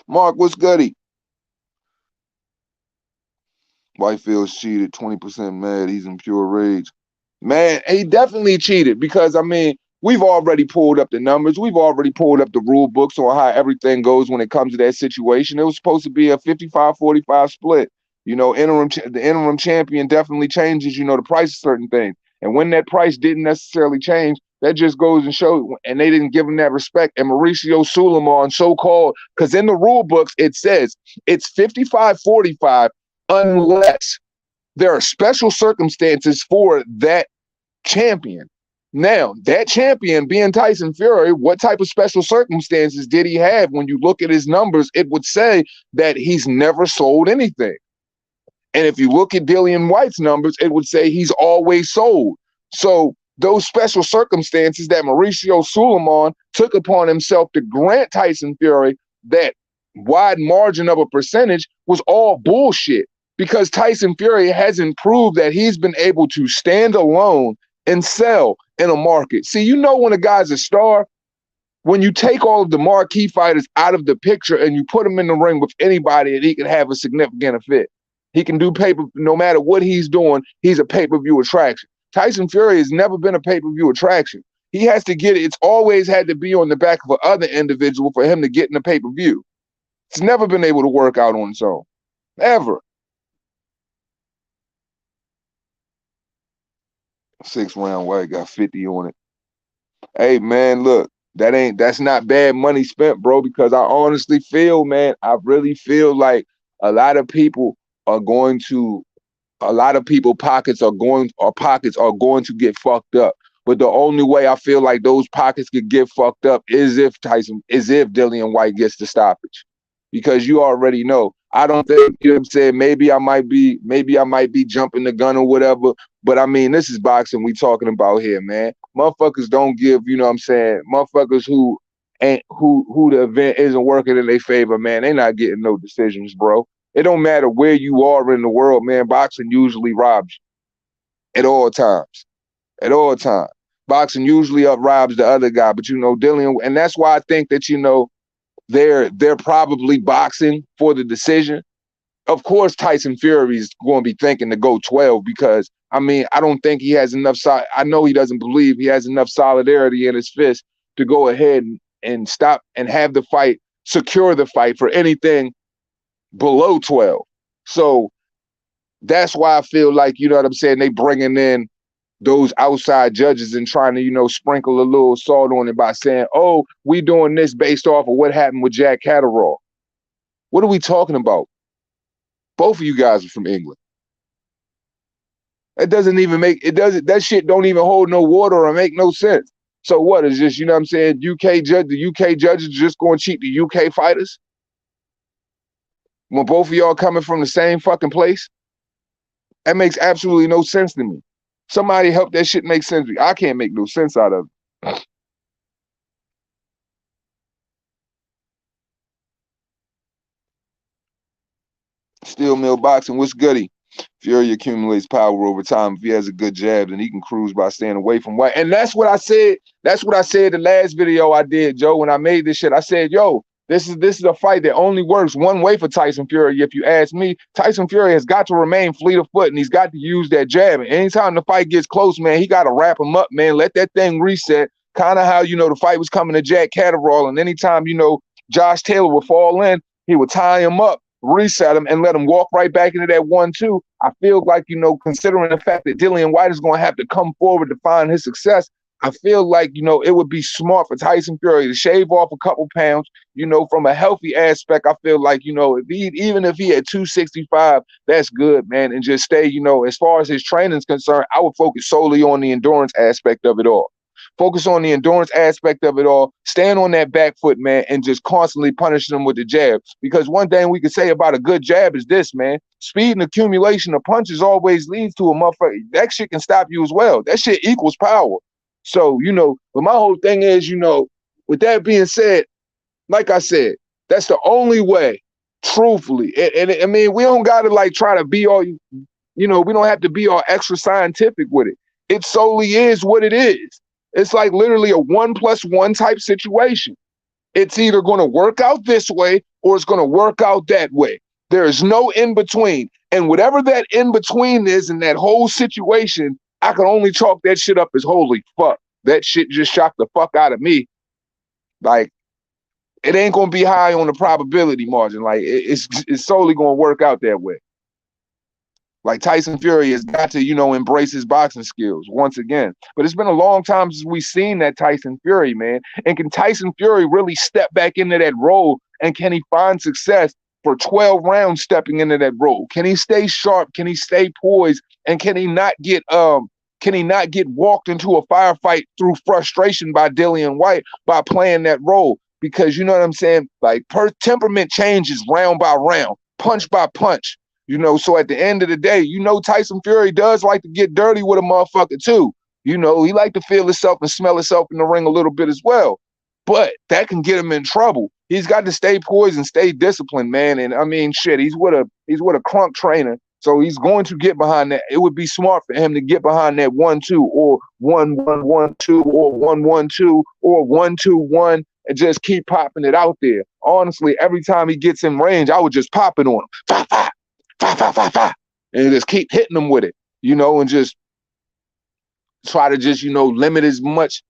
Mark, what's goody? Whitefield's cheated, 20% mad. He's in pure rage. Man, he definitely cheated because, I mean, we've already pulled up the numbers. We've already pulled up the rule books on how everything goes when it comes to that situation. It was supposed to be a 55-45 split. You know, the interim champion definitely changes, you know, the price of certain things. And when that price didn't necessarily change, that just goes and shows, and they didn't give him that respect. And Mauricio Suleiman, so-called, because in the rule books, it says it's 55-45 unless there are special circumstances for that champion. Now, that champion being Tyson Fury, what type of special circumstances did he have? When you look at his numbers, it would say that he's never sold anything. And if you look at Dillian Whyte's numbers, it would say he's always sold. So those special circumstances that Mauricio Suleiman took upon himself to grant Tyson Fury that wide margin of a percentage was all bullshit, because Tyson Fury hasn't proved that he's been able to stand alone and sell in a market. See, you know when a guy's a star, when you take all of the marquee fighters out of the picture and you put him in the ring with anybody and he can have a significant effect. He can do paper, no matter what he's doing, he's a pay-per-view attraction. Tyson Fury has never been a pay-per-view attraction. He has to get it. It's always had to be on the back of another individual for him to get in the pay-per-view. It's never been able to work out on its own. Ever. 6-round Whyte got 50 on it. Hey, man, look, that's not bad money spent, bro, because I honestly feel, man, I really feel like a lot of people pockets are going to get fucked up. But the only way I feel like those pockets could get fucked up is if Dillian Whyte gets the stoppage. Because you already know, I don't think, you know what I'm saying, maybe I might be jumping the gun or whatever, but I mean, this is boxing we talking about here, man. Motherfuckers don't give, you know what I'm saying, motherfuckers who the event isn't working in their favor, man, they not getting no decisions, bro. It don't matter where you are in the world, man. Boxing usually robs you at all times. At all times. Boxing usually robs the other guy, but you know, Dillian, and that's why I think that, you know, they're probably boxing for the decision. Of course, Tyson Fury is going to be thinking to go 12 because, I mean, I don't think he has enough. I know he doesn't believe he has enough solidarity in his fist to go ahead and stop and have the fight, secure the fight for anything below 12. So that's why I feel like, you know what I'm saying, they bringing in those outside judges and trying to, you know, sprinkle a little salt on it by saying, oh, we doing this based off of what happened with Jack Catterall. What are we talking about? Both of you guys are from England. It doesn't even make, that shit don't even hold no water or make no sense. So what is this, you know what I'm saying, the UK judges just going to cheat the UK fighters? When both of y'all coming from the same fucking place? That makes absolutely no sense to me. Somebody help that shit make sense to me. I can't make no sense out of it. Steel Mill Boxing, what's goody? Fury accumulates power over time. If he has a good jab, then he can cruise by staying away from Whyte. And that's what I said. That's what I said the last video I did, Joe, when I made this shit. I said, yo, this is a fight that only works one way for Tyson Fury. If you ask me, Tyson Fury has got to remain fleet of foot, and he's got to use that jab. And anytime the fight gets close, man, he got to wrap him up, man. Let that thing reset. Kind of how, the fight was coming to Jack Catterall. And anytime, Josh Taylor would fall in, he would tie him up, reset him, and let him walk right back into that 1-2. I feel like, considering the fact that Dillian Whyte is going to have to come forward to find his success, I feel like, it would be smart for Tyson Fury to shave off a couple pounds, from a healthy aspect. I feel like, even if he had 265, that's good, man. And just stay, as far as his training is concerned, I would focus solely on the endurance aspect of it all. Focus on the endurance aspect of it all. Stand on that back foot, man, and just constantly punish them with the jab. Because one thing we could say about a good jab is this, man. Speed and accumulation of punches always leads to a motherfucker. That shit can stop you as well. That shit equals power. So, but my whole thing is, with that being said, like I said, that's the only way, truthfully. And I mean, we don't got to like try to be all, we don't have to be all extra scientific with it. It solely is what it is. It's like literally a 1+1 type situation. It's either going to work out this way or it's going to work out that way. There is no in between. And whatever that in between is in that whole situation, I can only chalk that shit up as holy fuck. That shit just shocked the fuck out of me. Like, it ain't going to be high on the probability margin. Like, it's solely going to work out that way. Like, Tyson Fury has got to, embrace his boxing skills once again. But it's been a long time since we've seen that Tyson Fury, man. And can Tyson Fury really step back into that role? And can he find success for 12 rounds stepping into that role? Can he stay sharp? Can he stay poised? And can he not get walked into a firefight through frustration by Dillian Whyte by playing that role? Because you know what I'm saying? Like, temperament changes round by round, punch by punch. So at the end of the day, Tyson Fury does like to get dirty with a motherfucker too. He like to feel himself and smell himself in the ring a little bit as well. But that can get him in trouble. He's got to stay poised and stay disciplined, man. And I mean, shit, he's with a crunk trainer. So he's going to get behind that. It would be smart for him to get behind that 1-2 or 1-1-1-2 or 1-1-2 or 1-2-1 and just keep popping it out there. Honestly, every time he gets in range, I would just pop it on him. Fah, fah. Fah, fah, fah, fah. And just keep hitting them with it, and just try to just, limit as much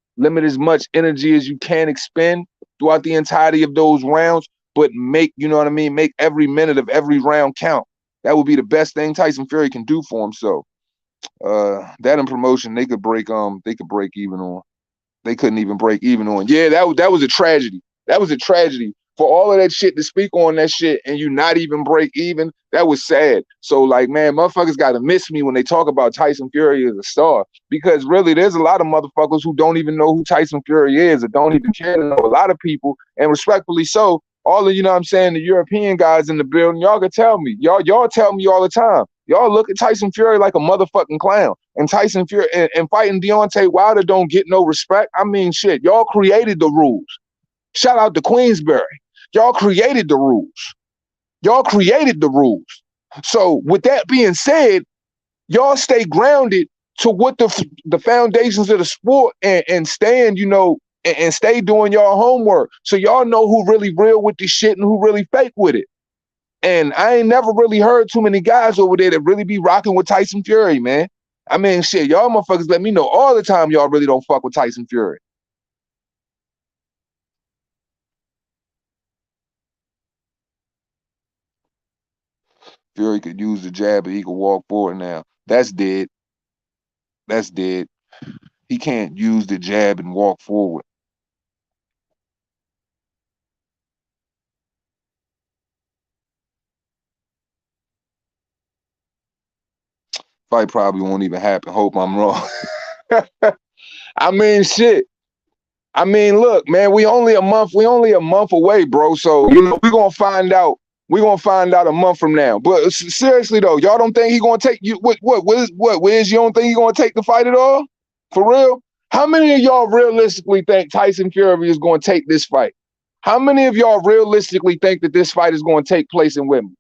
energy as you can expend throughout the entirety of those rounds, but make, make every minute of every round count. That would be the best thing Tyson Fury can do for himself. That in promotion, they could break even on. They couldn't even break even on. Yeah, that was a tragedy. That was a tragedy. For all of that shit to speak on that shit and you not even break even, that was sad. So, like, man, motherfuckers got to miss me when they talk about Tyson Fury as a star. Because, really, there's a lot of motherfuckers who don't even know who Tyson Fury is or don't even care to know. A lot of people, and respectfully so, all of, the European guys in the building, y'all can tell me. Y'all tell me all the time. Y'all look at Tyson Fury like a motherfucking clown. And Tyson Fury and fighting Deontay Wilder don't get no respect. I mean, shit, y'all created the rules. Shout out to Queensberry. Y'all created the rules. Y'all created the rules. So with that being said, y'all stay grounded to what the foundations of the sport and stand, and stay doing y'all homework. So y'all know who really real with this shit and who really fake with it. And I ain't never really heard too many guys over there that really be rocking with Tyson Fury, man. I mean, shit, y'all motherfuckers let me know all the time y'all really don't fuck with Tyson Fury. Fury could use the jab, but he could walk forward now. That's dead. That's dead. He can't use the jab and walk forward. Fight probably won't even happen. Hope I'm wrong. I mean, shit. I mean, look, man, we only a month away, bro. So, we're gonna find out. We're gonna find out a month from now. But seriously though, y'all don't think he gonna take you what Wiz, you don't think he gonna take the fight at all? For real? How many of y'all realistically think Tyson Fury is gonna take this fight? How many of y'all realistically think that this fight is gonna take place in Wimbledon?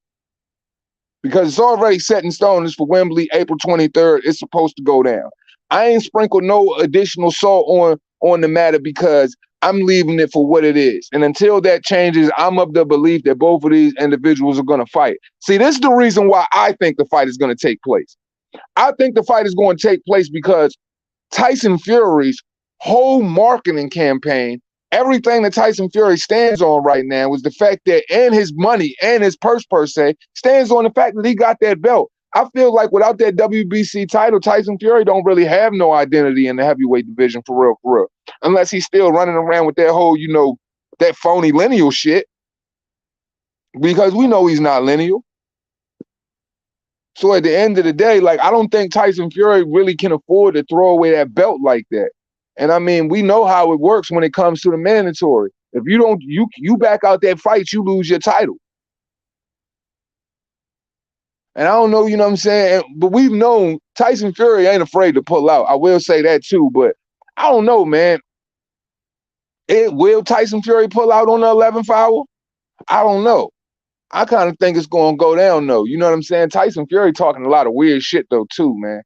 because it's already set in stone. It's for Wembley, April 23rd. It's supposed to go down. I ain't sprinkled no additional salt on the matter because I'm leaving it for what it is. And until that changes, I'm of the belief that both of these individuals are going to fight. See, this is the reason why I think the fight is going to take place. I think the fight is going to take place because Tyson Fury's whole marketing campaign, everything that Tyson Fury stands on right now is the fact that, and his money and his purse per se, stands on the fact that he got that belt. I feel like without that WBC title, Tyson Fury don't really have no identity in the heavyweight division for real. Unless he's still running around with that whole, that phony lineal shit. Because we know he's not lineal. So at the end of the day, like, I don't think Tyson Fury really can afford to throw away that belt like that. And I mean, we know how it works when it comes to the mandatory. If you don't, you back out that fight, you lose your title. And I don't know, you know what I'm saying? But we've known Tyson Fury ain't afraid to pull out. I will say that too, but I don't know, man. Will Tyson Fury pull out on the 11th hour? I don't know. I kind of think it's going to go down, though. You know what I'm saying? Tyson Fury talking a lot of weird shit, though, too, man.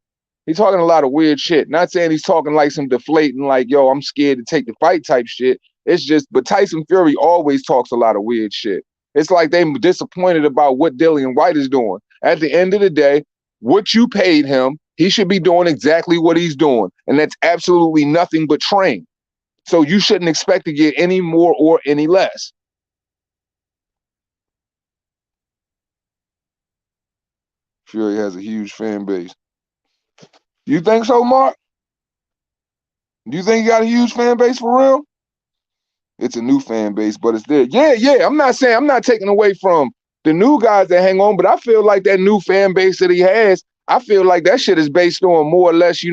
He's talking a lot of weird shit. Not saying he's talking like some deflating, like, yo, I'm scared to take the fight type shit. It's just, but Tyson Fury always talks a lot of weird shit. It's like they're disappointed about what Dillian Whyte is doing. At the end of the day, what you paid him, he should be doing exactly what he's doing. And that's absolutely nothing but train. So you shouldn't expect to get any more or any less. Fury has a huge fan base. You think so, Mark? Do you think he got a huge fan base for real? It's a new fan base, but it's there. Yeah. I'm not taking away from the new guys that hang on, but I feel like that new fan base that he has, I feel like that shit is based on more or less,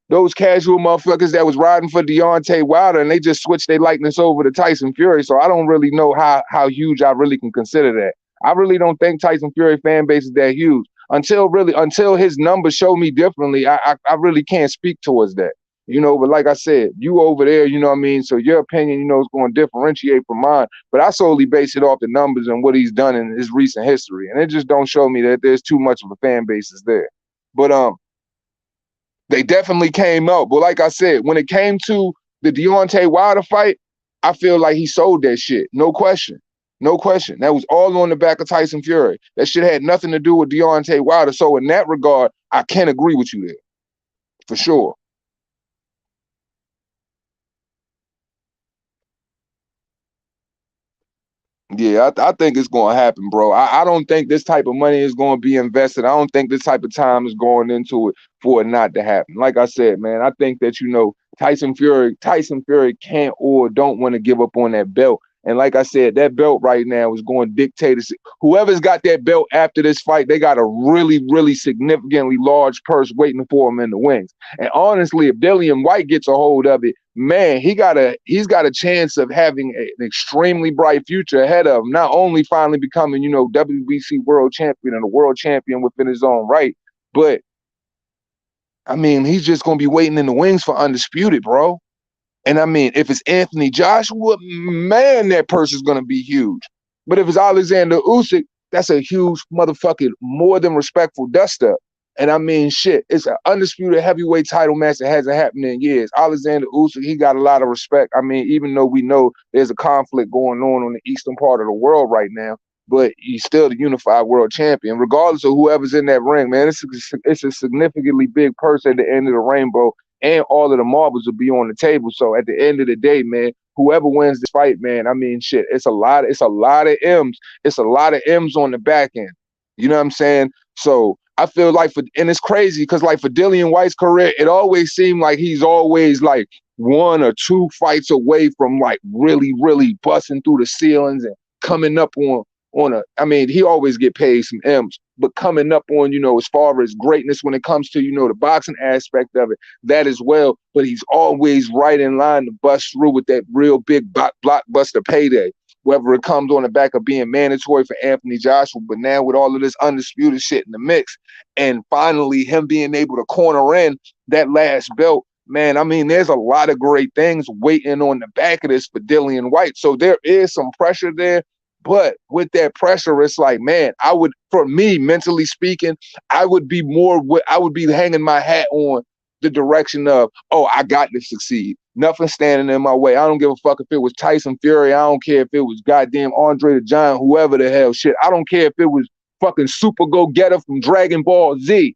those casual motherfuckers that was riding for Deontay Wilder and they just switched their likeness over to Tyson Fury. So I don't really know how huge I really can consider that. I really don't think Tyson Fury fan base is that huge. Until his numbers show me differently, I really can't speak towards that. But like I said, you over there, you know what I mean? So your opinion, is going to differentiate from mine. But I solely base it off the numbers and what he's done in his recent history. And it just don't show me that there's too much of a fan base is there. But they definitely came out. But like I said, when it came to the Deontay Wilder fight, I feel like he sold that shit. No question. No question. That was all on the back of Tyson Fury. That shit had nothing to do with Deontay Wilder. So in that regard, I can agree with you there. For sure. Yeah, I think it's going to happen, bro. I don't think this type of money is going to be invested. I don't think this type of time is going into it for it not to happen. Like I said, man, I think that, Tyson Fury can't or don't want to give up on that belt. And like I said, that belt right now is going to dictate it. Whoever's got that belt after this fight, they got a really, really significantly large purse waiting for him in the wings. And honestly, if Dillian Whyte gets a hold of it, man, he's got a chance of having an extremely bright future ahead of him. Not only finally becoming, WBC world champion and a world champion within his own right, but I mean, he's just going to be waiting in the wings for undisputed, bro. And I mean, if it's Anthony Joshua, man, that purse is going to be huge. But if it's Alexander Usyk, that's a huge motherfucking more than respectful dust up. And I mean, shit, it's an undisputed heavyweight title match that hasn't happened in years. Alexander Usyk, he got a lot of respect. I mean, even though we know there's a conflict going on the eastern part of the world right now, but he's still the unified world champion, regardless of whoever's in that ring, man. It's a significantly big purse at the end of the rainbow, and all of the marbles will be on the table. So at the end of the day, man, whoever wins this fight, man, I mean, shit, it's a lot of M's. It's a lot of M's on the back end. You know what I'm saying? So I feel like and it's crazy because like for Dillian Whyte's career, it always seemed like he's always like 1 or 2 fights away from like really, really busting through the ceilings and coming up I mean, he always get paid some M's, but coming up on, as far as greatness when it comes to, the boxing aspect of it, that as well. But he's always right in line to bust through with that real big blockbuster payday, whether it comes on the back of being mandatory for Anthony Joshua, but now with all of this undisputed shit in the mix, and finally him being able to corner in that last belt, man, I mean, there's a lot of great things waiting on the back of this for Dillian Whyte. So there is some pressure there. But with that pressure, it's like, man, for me, mentally speaking, I would be hanging my hat on the direction of, oh, I got to succeed. Nothing standing in my way. I don't give a fuck if it was Tyson Fury. I don't care if it was goddamn Andre the Giant, whoever the hell shit. I don't care if it was fucking Super Go-Getter from Dragon Ball Z.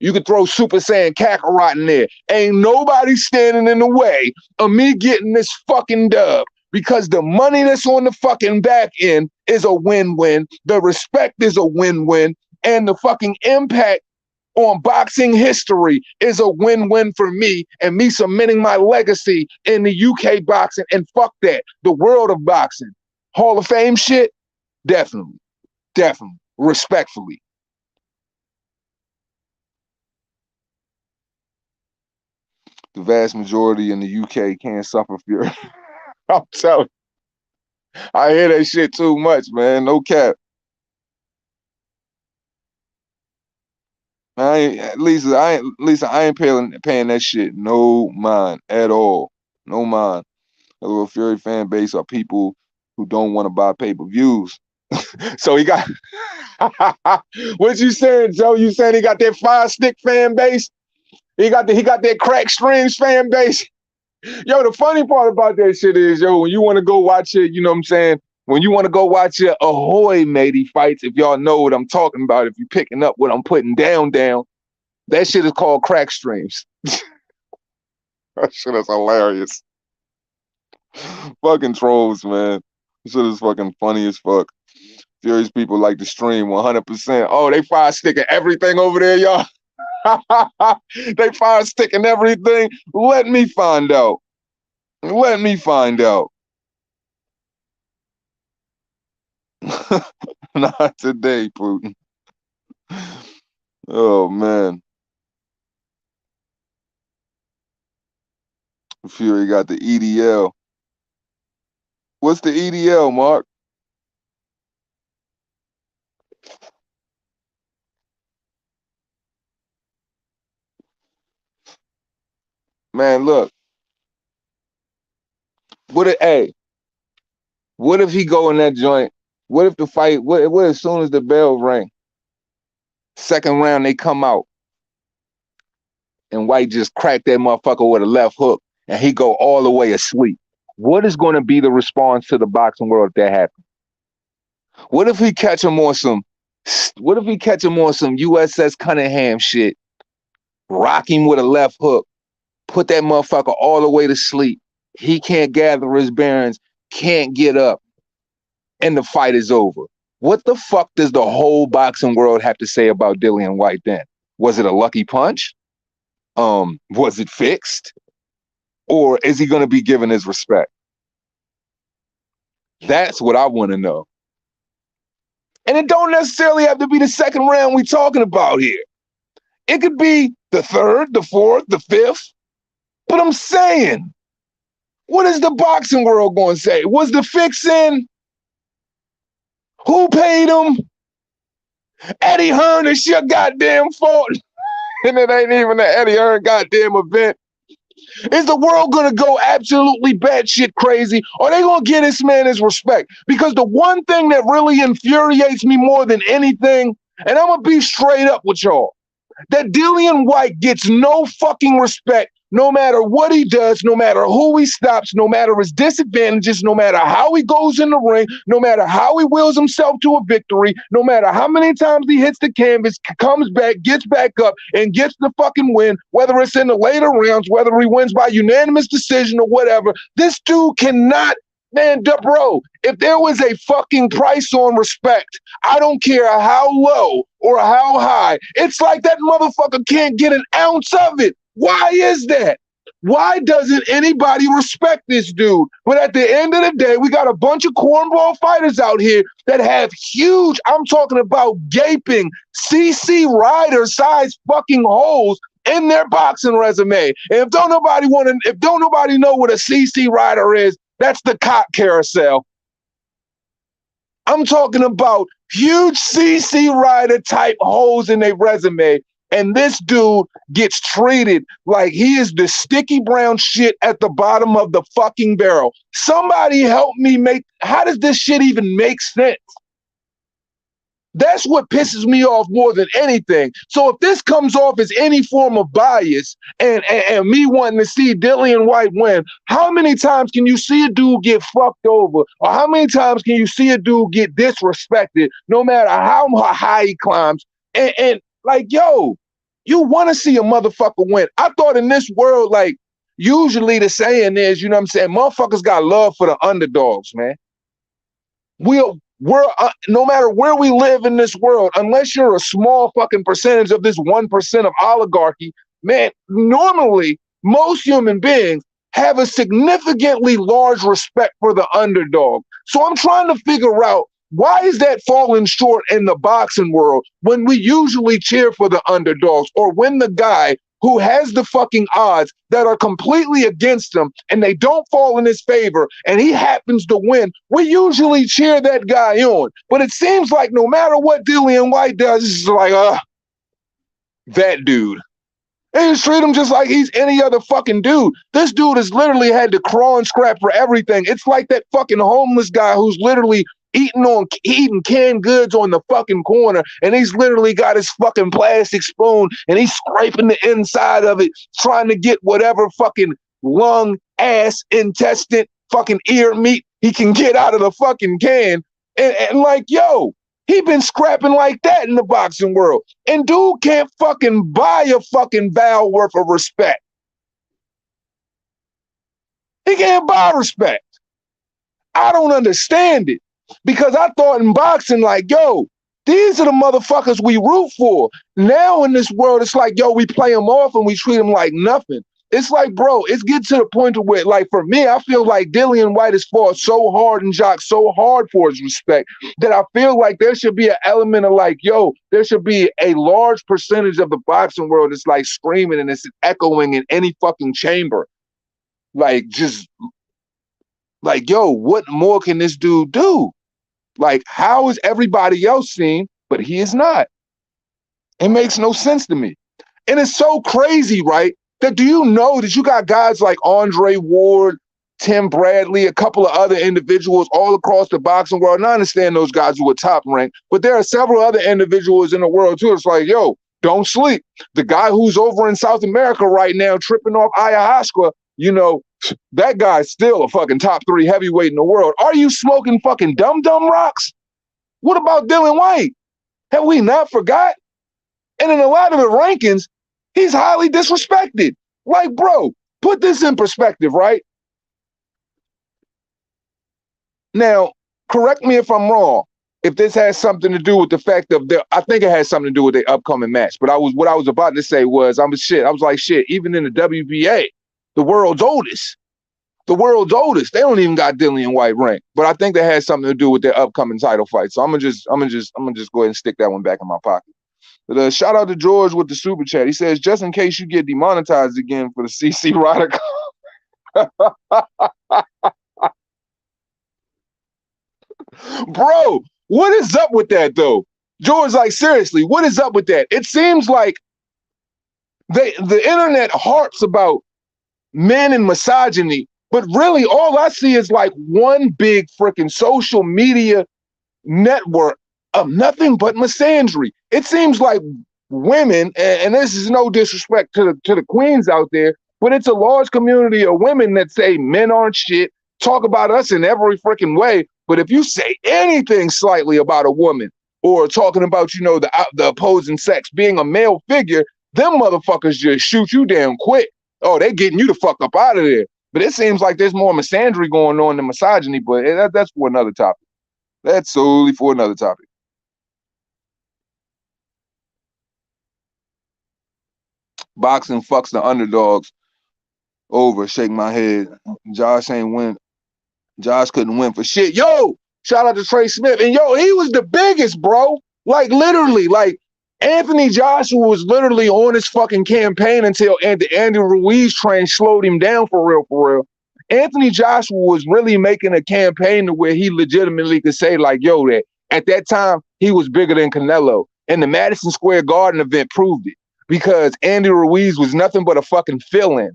You could throw Super Saiyan Kakarot in there. Ain't nobody standing in the way of me getting this fucking dub. Because the money that's on the fucking back end is a win-win. The respect is a win-win. And the fucking impact on boxing history is a win-win for me and me cementing my legacy in the UK boxing. And fuck that. The world of boxing. Hall of Fame shit? Definitely. Definitely. Respectfully. The vast majority in the UK can't suffer fury. I'm telling you. I hear that shit too much, man. No cap. Lisa, I ain't paying that shit no mind at all. No mind. A little Fury fan base are people who don't want to buy pay-per-views. So he got what you saying, Joe? You saying he got that fire stick fan base? He got that crack streams fan base. Yo, the funny part about that shit is, yo, when you want to go watch it, you know what I'm saying? When you want to go watch your Ahoy matey fights, if y'all know what I'm talking about, if you're picking up what I'm putting down, that shit is called crack streams. That shit is hilarious. Fucking trolls, man. This shit is fucking funny as fuck. Furious people like to stream 100%. Oh, they fire sticking everything over there, y'all. They fire sticking everything. Let me find out. Let me find out. Not today, Putin. Oh, man. Fury got the EDL. What's the EDL, Mark? Man, look. What if he go in that joint? What if the fight, what as soon as the bell ring, second round they come out and Whyte just cracked that motherfucker with a left hook and he go all the way asleep? What is going to be the response to the boxing world if that happens? What if he catch him on some USS Cunningham shit, rock him with a left hook, put that motherfucker all the way to sleep. He can't gather his bearings, can't get up, and the fight is over. What the fuck does the whole boxing world have to say about Dillian Whyte then? Was it a lucky punch? Was it fixed? Or is he going to be given his respect? That's what I want to know. And it don't necessarily have to be the second round we talking about here. It could be the third, the fourth, the fifth. But I'm saying, what is the boxing world going to say? Was the fix in? Who paid him? Eddie Hearn, it's your goddamn fault. And it ain't even the Eddie Hearn goddamn event. Is the world going to go absolutely batshit crazy? Or are they going to give this man his respect? Because the one thing that really infuriates me more than anything, and I'm going to be straight up with y'all, that Dillian Whyte gets no fucking respect no matter what he does, no matter who he stops, no matter his disadvantages, no matter how he goes in the ring, no matter how he wills himself to a victory, no matter how many times he hits the canvas, comes back, gets back up, and gets the fucking win, whether it's in the later rounds, whether he wins by unanimous decision or whatever. This dude cannot, man, bro, if there was a fucking price on respect, I don't care how low or how high, it's like that motherfucker can't get an ounce of it. Why is that? Why doesn't anybody respect this dude? But at the end of the day, we got a bunch of cornball fighters out here that have huge, I'm talking about gaping CC Rider size fucking holes in their boxing resume. And if don't nobody know what a CC Rider is, that's the cock carousel. I'm talking about huge CC Rider type holes in their resume. And this dude gets treated like he is the sticky brown shit at the bottom of the fucking barrel. Somebody help me how does this shit even make sense? That's what pisses me off more than anything. So if this comes off as any form of bias and me wanting to see Dillian Whyte win, how many times can you see a dude get fucked over? Or how many times can you see a dude get disrespected no matter how high he climbs? And like, yo, you want to see a motherfucker win. I thought in this world, like, usually the saying is, you know what I'm saying, motherfuckers got love for the underdogs, man. We're no matter where we live in this world, unless you're a small fucking percentage of this 1% of oligarchy, man, normally most human beings have a significantly large respect for the underdog. So I'm trying to figure out, why is that falling short in the boxing world when we usually cheer for the underdogs, or when the guy who has the fucking odds that are completely against him and they don't fall in his favor and he happens to win, we usually cheer that guy on. But it seems like no matter what Dillian Whyte does, it's like, that dude. They just treat him just like he's any other fucking dude. This dude has literally had to crawl and scrap for everything. It's like that fucking homeless guy who's literally eating canned goods on the fucking corner, and he's literally got his fucking plastic spoon and he's scraping the inside of it, trying to get whatever fucking lung, ass, intestine, fucking ear meat he can get out of the fucking can. And like, yo, he been scrapping like that in the boxing world. And dude can't fucking buy a fucking vowel worth of respect. He can't buy respect. I don't understand it. Because I thought in boxing, like, yo, these are the motherfuckers we root for. Now in this world, it's like, yo, we play them off and we treat them like nothing. It's like, bro, it's getting to the point of where, like, for me, I feel like Dillian Whyte has fought so hard and jocked so hard for his respect that I feel like there should be an element of like, yo, there should be a large percentage of the boxing world that's like screaming and it's echoing in any fucking chamber. Like, just like, yo, what more can this dude do? Like, how is everybody else seen, but he is not? It makes no sense to me. And it's so crazy, right? That do you know that you got guys like Andre Ward, Tim Bradley, a couple of other individuals all across the boxing world. And I understand those guys who are top ranked, but there are several other individuals in the world too. It's like, yo, don't sleep. The guy who's over in South America right now tripping off ayahuasca, you know, that guy's still a fucking top 3 heavyweight in the world. Are you smoking fucking dum-dum rocks? What about Dillian Whyte? Have we not forgot? And in a lot of the rankings, he's highly disrespected. Like, bro, put this in perspective, right? Now, correct me if I'm wrong, if this has something to do with the fact of I think it has something to do with the upcoming match. But what I was about to say was, I was like, shit, even in the WBA, the world's oldest, they don't even got Dillian Whyte ranked. But I think that has something to do with their upcoming title fight. So I'm gonna just go ahead and stick that one back in my pocket. But shout out to George with the super chat. He says, just in case you get demonetized again for the CC Rider. Bro, what is up with that though? George, like, seriously, what is up with that? It seems like the internet harps about men and misogyny, but really all I see is like one big freaking social media network of nothing but misandry. It seems like women, and this is no disrespect to the queens out there, but it's a large community of women that say men aren't shit, talk about us in every freaking way. But if you say anything slightly about a woman or talking about, you know, the opposing sex being a male figure, them motherfuckers just shoot you down quick. Oh, they getting you the fuck up out of there. But it seems like there's more misandry going on than misogyny, but that's for another topic. That's solely for another topic. Boxing fucks the underdogs over. Shake my head. Josh ain't win. Josh couldn't win for shit. Yo, shout out to Trey Smith. And yo, he was the biggest, bro. Like, literally, like, Anthony Joshua was literally on his fucking campaign until Andy Ruiz train slowed him down for real. Anthony Joshua was really making a campaign to where he legitimately could say, like, yo, that at that time, he was bigger than Canelo. And the Madison Square Garden event proved it. because Andy Ruiz was nothing but a fucking fill-in.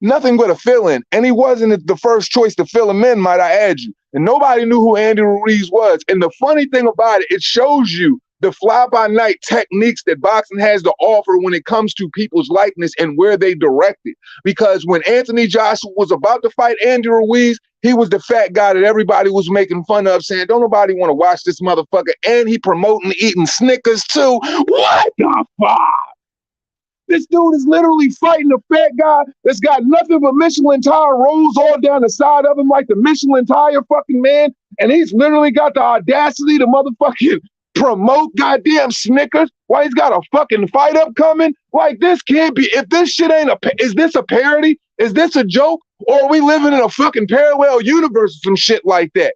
Nothing but a fill-in. And he wasn't the first choice to fill him in, might I add you. And nobody knew who Andy Ruiz was. And the funny thing about it, it shows you the fly-by-night techniques that boxing has to offer when it comes to people's likeness and where they direct it. Because when Anthony Joshua was about to fight Andy Ruiz, he was the fat guy that everybody was making fun of, saying, don't nobody want to watch this motherfucker. And he promoting eating Snickers too. What the fuck? This dude is literally fighting a fat guy that's got nothing but Michelin tire rolls all down the side of him like the Michelin tire fucking man. And he's literally got the audacity to motherfucking promote goddamn Snickers while he's got a fucking fight upcoming. Like, this can't be. If this shit ain't is this a parody? Is this a joke? Or are we living in a fucking parallel universe or some shit like that?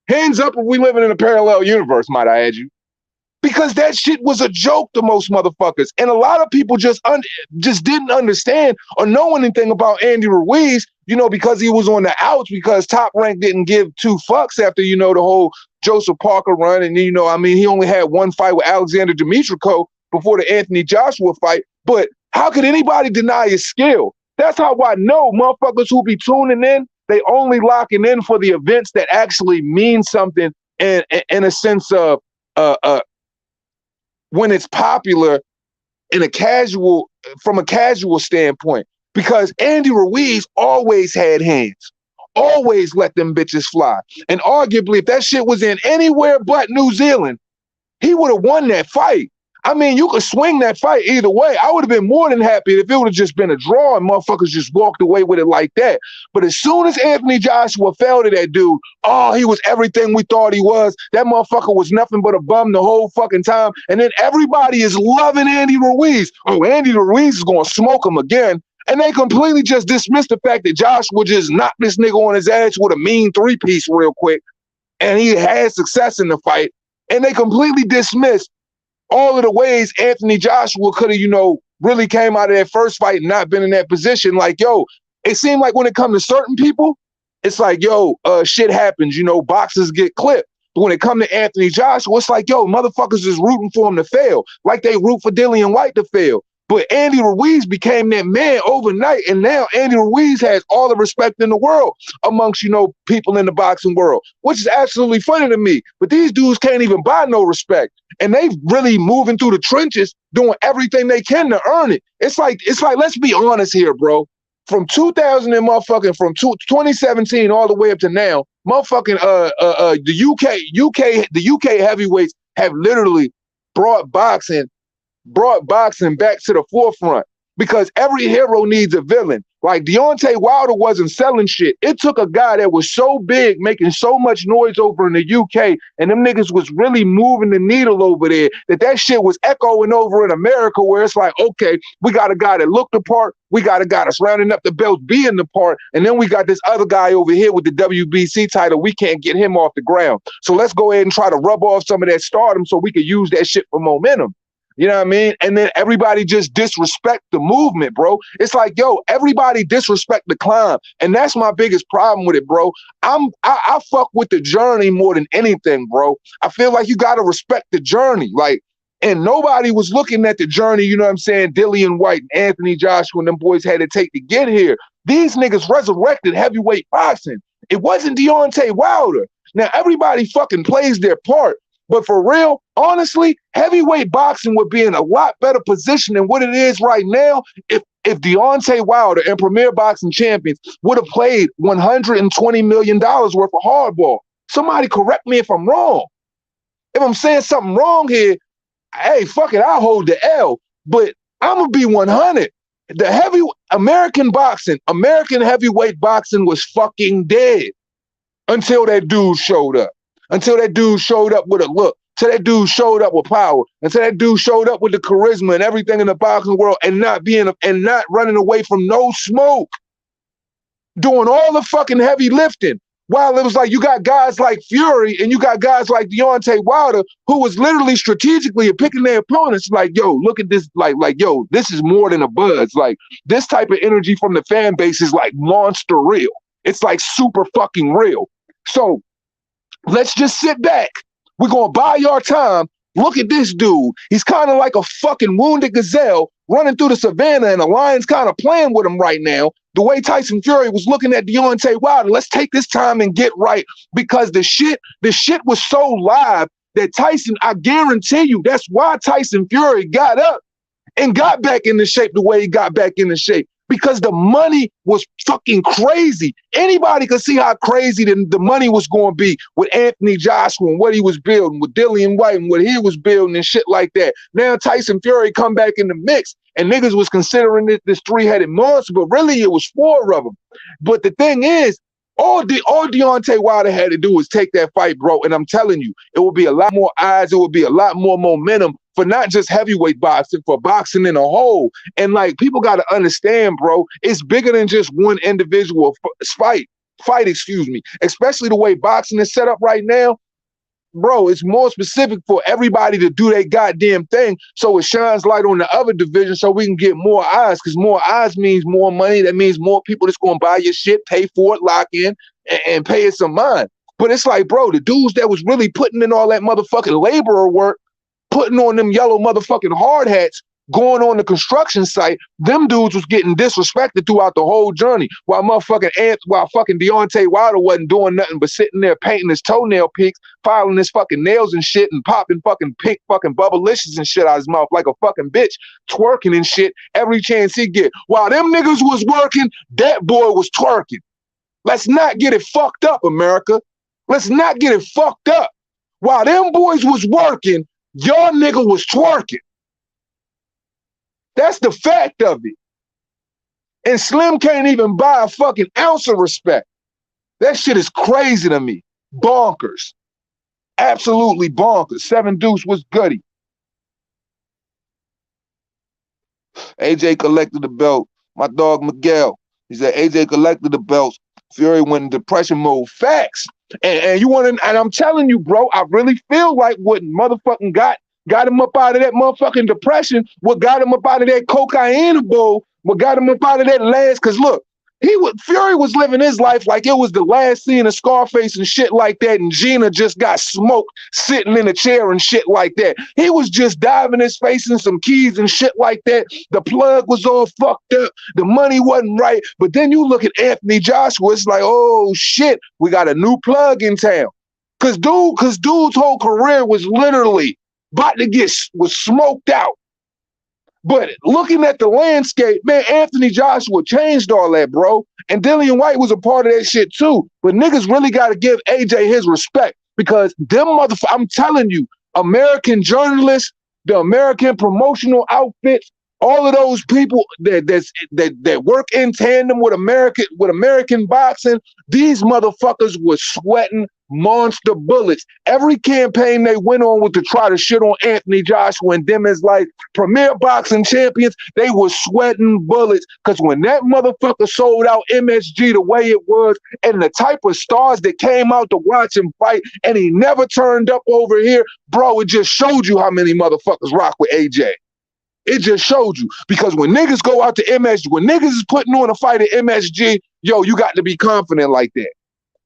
Hands up if we living in a parallel universe, might I add you. Because that shit was a joke to most motherfuckers. And a lot of people just didn't understand or know anything about Andy Ruiz, you know, because he was on the outs, because Top Rank didn't give two fucks after, you know, the whole Joseph Parker run. And, you know, I mean, he only had one fight with Alexander Dimitriko before the Anthony Joshua fight. But how could anybody deny his skill? That's how I know motherfuckers who be tuning in, they only locking in for the events that actually mean something in a sense of when it's popular in from a casual standpoint, because Andy Ruiz always had hands, always let them bitches fly. And arguably, if that shit was in anywhere but New Zealand, he would have won that fight. I mean, you could swing that fight either way. I would have been more than happy if it would have just been a draw and motherfuckers just walked away with it like that. But as soon as Anthony Joshua fell to that dude, oh, he was everything we thought he was. That motherfucker was nothing but a bum the whole fucking time. And then everybody is loving Andy Ruiz. Oh, Andy Ruiz is going to smoke him again. And they completely just dismissed the fact that Joshua just knocked this nigga on his ass with a mean three-piece real quick. And he had success in the fight. And they completely dismissed all of the ways Anthony Joshua could have, you know, really came out of that first fight and not been in that position. Like, yo, it seemed like when it comes to certain people, it's like, yo, shit happens, you know, boxers get clipped. But when it comes to Anthony Joshua, it's like, yo, motherfuckers is rooting for him to fail, like they root for Dillian Whyte to fail. But Andy Ruiz became that man overnight, and now Andy Ruiz has all the respect in the world amongst, you know, people in the boxing world, which is absolutely funny to me. But these dudes can't even buy no respect, and they really moving through the trenches, doing everything they can to earn it. It's like let's be honest here, bro. From 2017 all the way up to now, motherfucking the UK heavyweights have literally brought boxing back to the forefront, because every hero needs a villain. Like, Deontay Wilder wasn't selling shit. It took a guy that was so big, making so much noise over in the UK, and them niggas was really moving the needle over there, that shit was echoing over in America, where it's like, okay, we got a guy that looked the part, we got a guy that's rounding up the belts being the part, and then we got this other guy over here with the WBC title. We can't get him off the ground. So let's go ahead and try to rub off some of that stardom so we could use that shit for momentum. You know what I mean? And then everybody just disrespect the movement, bro. It's like, yo, everybody disrespect the climb. And that's my biggest problem with it, bro. I fuck with the journey more than anything, bro. I feel like you got to respect the journey. Like, and nobody was looking at the journey, you know what I'm saying? Dillian Whyte and Anthony Joshua and them boys had to take to get here. These niggas resurrected heavyweight boxing. It wasn't Deontay Wilder. Now, everybody fucking plays their part. But for real, honestly, heavyweight boxing would be in a lot better position than what it is right now if Deontay Wilder and Premier Boxing Champions would have played $120 million worth of hardball. Somebody correct me if I'm wrong. If I'm saying something wrong here, hey, fuck it, I'll hold the L. But I'm going to be 100. The American heavyweight boxing was fucking dead until that dude showed up. Until that dude showed up with a look, until that dude showed up with power, until that dude showed up with the charisma and everything in the boxing world, and not running away from no smoke, doing all the fucking heavy lifting. While it was like, you got guys like Fury and you got guys like Deontay Wilder, who was literally strategically picking their opponents. Like, yo, look at this. Like, yo, this is more than a buzz. Like, this type of energy from the fan base is like monster real. It's like super fucking real. So let's just sit back. We're going to buy our time. Look at this dude. He's kind of like a fucking wounded gazelle running through the savannah, and the lion's kind of playing with him right now. The way Tyson Fury was looking at Deontay Wilder, let's take this time and get right, because the shit was so live that Tyson, I guarantee you, that's why Tyson Fury got up and got back into shape the way he got back into shape, because the money was fucking crazy. Anybody could see how crazy the money was going to be with Anthony Joshua and what he was building, with Dillian Whyte and what he was building and shit like that. Now Tyson Fury come back in the mix, and niggas was considering it this three-headed monster, but really it was four of them. But the thing is, all Deontay Wilder had to do was take that fight, bro, and I'm telling you, it will be a lot more eyes, it will be a lot more momentum for not just heavyweight boxing, for boxing in a whole. And like, people got to understand, bro, it's bigger than just one individual fight, especially the way boxing is set up right now. Bro, it's more specific for everybody to do their goddamn thing, so it shines light on the other division so we can get more eyes, because more eyes means more money. That means more people that's going to buy your shit, pay for it, lock in, and pay it some mind. But it's like, bro, the dudes that was really putting in all that motherfucking laborer work, putting on them yellow motherfucking hard hats, going on the construction site, them dudes was getting disrespected throughout the whole journey, while fucking Deontay Wilder wasn't doing nothing but sitting there painting his toenail peaks, filing his fucking nails and shit, and popping fucking pink fucking bubblicious and shit out his mouth like a fucking bitch, twerking and shit every chance he get. While them niggas was working, that boy was twerking. Let's not get it fucked up, America. Let's not get it fucked up. While them boys was working, your nigga was twerking. That's the fact of it. And Slim can't even buy a fucking ounce of respect. That shit is crazy to me. Bonkers. Absolutely bonkers. Seven Deuce was gutty. AJ collected the belt. My dog Miguel, he said AJ collected the belts. Fury went in depression mode. Facts. And you want to, and I'm telling you, bro, I really feel like what motherfucking got him up out of that motherfucking depression, what got him up out of that cocaine bowl, what got him up out of that last, because look, Fury was living his life like it was the last scene of Scarface and shit like that, and Gina just got smoked sitting in a chair and shit like that. He was just diving his face in some keys and shit like that. The plug was all fucked up. The money wasn't right. But then you look at Anthony Joshua, it's like, oh shit, we got a new plug in town. Cause dude's whole career was literally was smoked out. But looking at the landscape, man, Anthony Joshua changed all that, bro. And Dillian Whyte was a part of that shit too. But niggas really got to give AJ his respect, because them I'm telling you, American journalists, the American promotional outfits, all of those people that work in tandem with American boxing, these motherfuckers were sweating monster bullets. Every campaign they went on was to try to shit on Anthony Joshua and them as like premier boxing champions. They were sweating bullets, because when that motherfucker sold out MSG the way it was, and the type of stars that came out to watch him fight, and he never turned up over here, bro, it just showed you how many motherfuckers rock with AJ. It just showed you, because when niggas go out to MSG, when niggas is putting on a fight at MSG, yo, you got to be confident like that.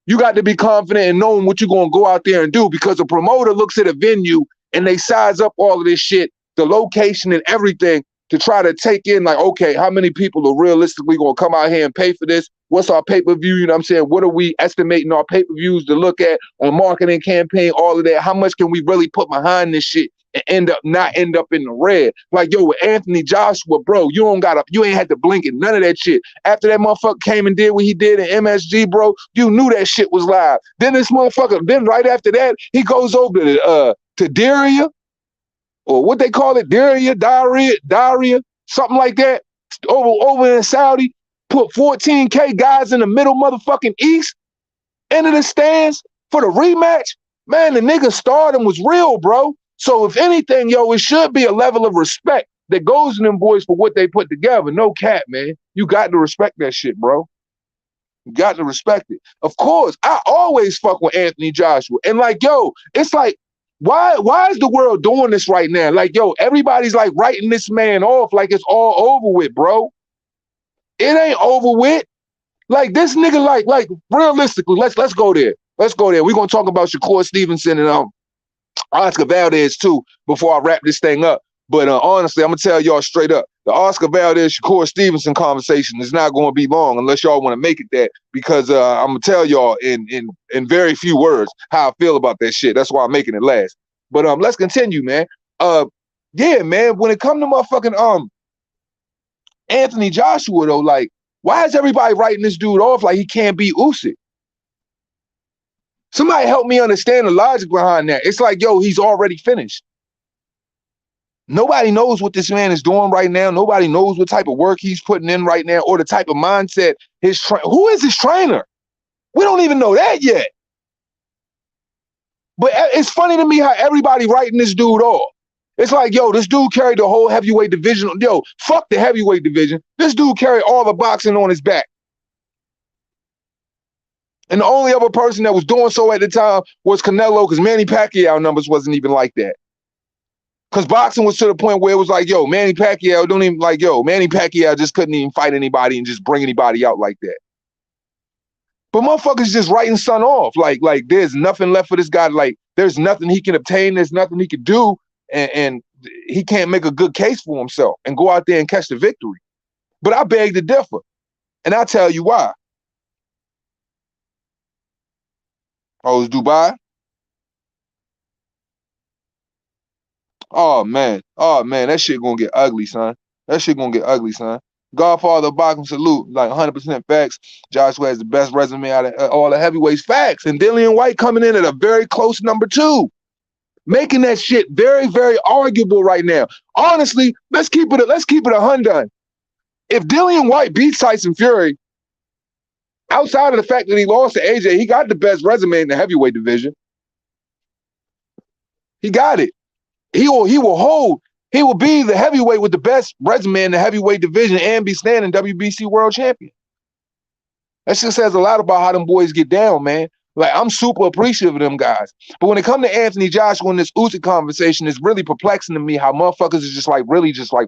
You got to be confident in knowing what you're going to go out there and do, because a promoter looks at a venue and they size up all of this shit, the location and everything, to try to take in like, okay, how many people are realistically going to come out here and pay for this? What's our pay-per-view? You know what I'm saying? What are we estimating our pay-per-views to look at on marketing campaign, all of that? How much can we really put behind this shit and not end up in the red? Like, yo, with Anthony Joshua, bro, you ain't had to blink at none of that shit. After that motherfucker came and did what he did in MSG, bro, you knew that shit was live. Then this motherfucker, then right after that, he goes over to Daria, or what they call it, Daria, something like that, over in Saudi, put 14K guys in the middle motherfucking East, into the stands for the rematch. Man, the nigga stardom was real, bro. So if anything, yo, it should be a level of respect that goes to them boys for what they put together. No cap, man. You got to respect that shit, bro. You got to respect it. Of course, I always fuck with Anthony Joshua. And like, yo, it's like, why is the world doing this right now? Like, yo, everybody's like writing this man off like it's all over with, bro. It ain't over with. Like, this nigga, like realistically, let's go there. Let's go there. We're gonna talk about Shakur Stevenson and Oscar Valdez too, before I wrap this thing up. But honestly, I'm gonna tell y'all straight up, the Oscar Valdez Shakur Stevenson conversation is not gonna be long unless y'all want to make it that, because I'm gonna tell y'all in very few words how I feel about that shit. That's why I'm making it last. But let's continue, man. Yeah, man, when it come to motherfucking Anthony Joshua though, like, why is everybody writing this dude off like he can't beat Usyk? Somebody help me understand the logic behind that. It's like, yo, he's already finished. Nobody knows what this man is doing right now. Nobody knows what type of work he's putting in right now, or the type of mindset who is his trainer? We don't even know that yet. But it's funny to me how everybody writing this dude off. It's like, yo, this dude carried the whole heavyweight division. Yo, fuck the heavyweight division. This dude carried all the boxing on his back. And the only other person that was doing so at the time was Canelo, because Manny Pacquiao numbers wasn't even like that. Because boxing was to the point where it was like, yo, Manny Pacquiao Manny Pacquiao just couldn't even fight anybody and just bring anybody out like that. But motherfuckers just writing son off. Like there's nothing left for this guy. Like, there's nothing he can obtain. There's nothing he can do. And he can't make a good case for himself and go out there and catch the victory. But I beg to differ. And I'll tell you why. Oh, it's Dubai? Oh man, that shit gonna get ugly, son. That shit gonna get ugly, son. Godfather of boxing, salute, like 100% facts. Joshua has the best resume out of all the heavyweights, facts. And Dillian Whyte coming in at a very close number 2. Making that shit very, very arguable right now. Honestly, let's keep it 100. If Dillian Whyte beats Tyson Fury, outside of the fact that he lost to AJ, he got the best resume in the heavyweight division. He got it. He will be the heavyweight with the best resume in the heavyweight division and be standing WBC world champion. That just says a lot about how them boys get down, man. Like, I'm super appreciative of them guys. But when it comes to Anthony Joshua in this Usyk conversation, it's really perplexing to me how motherfuckers is just like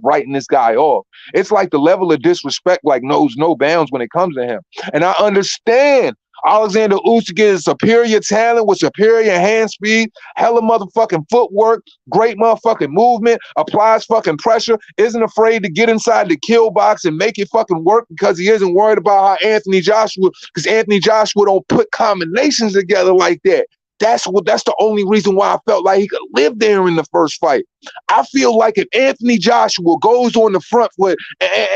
writing this guy off. It's like the level of disrespect like knows no bounds when it comes to him. And I understand Alexander Usyk is superior talent with superior hand speed, hella motherfucking footwork, great motherfucking movement, applies fucking pressure, isn't afraid to get inside the kill box and make it fucking work because he isn't worried about how Anthony Joshua don't put combinations together like that. That's the only reason why I felt like he could live there in the first fight. I feel like if Anthony Joshua goes on the front foot,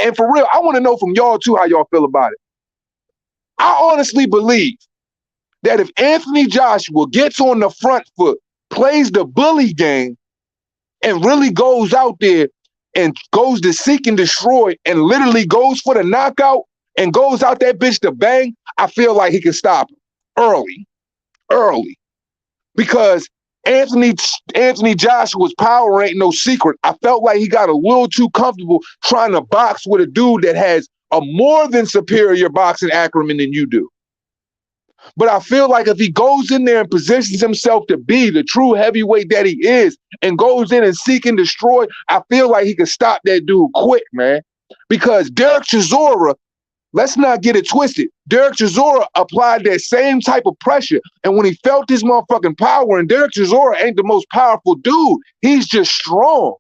and for real, I want to know from y'all too how y'all feel about it. I honestly believe that if Anthony Joshua gets on the front foot, plays the bully game, and really goes out there and goes to seek and destroy and literally goes for the knockout and goes out that bitch to bang, I feel like he can stop him early. Because Anthony Joshua's power ain't no secret. I felt like he got a little too comfortable trying to box with a dude that has a more than superior boxing acumen than you do. But I feel like if he goes in there and positions himself to be the true heavyweight that he is and goes in and seek and destroy, I feel like he can stop that dude quick, man. Because Derek Chisora, let's not get it twisted. Derek Chisora applied that same type of pressure. And when he felt his motherfucking power, and Derek Chisora ain't the most powerful dude, he's just strong.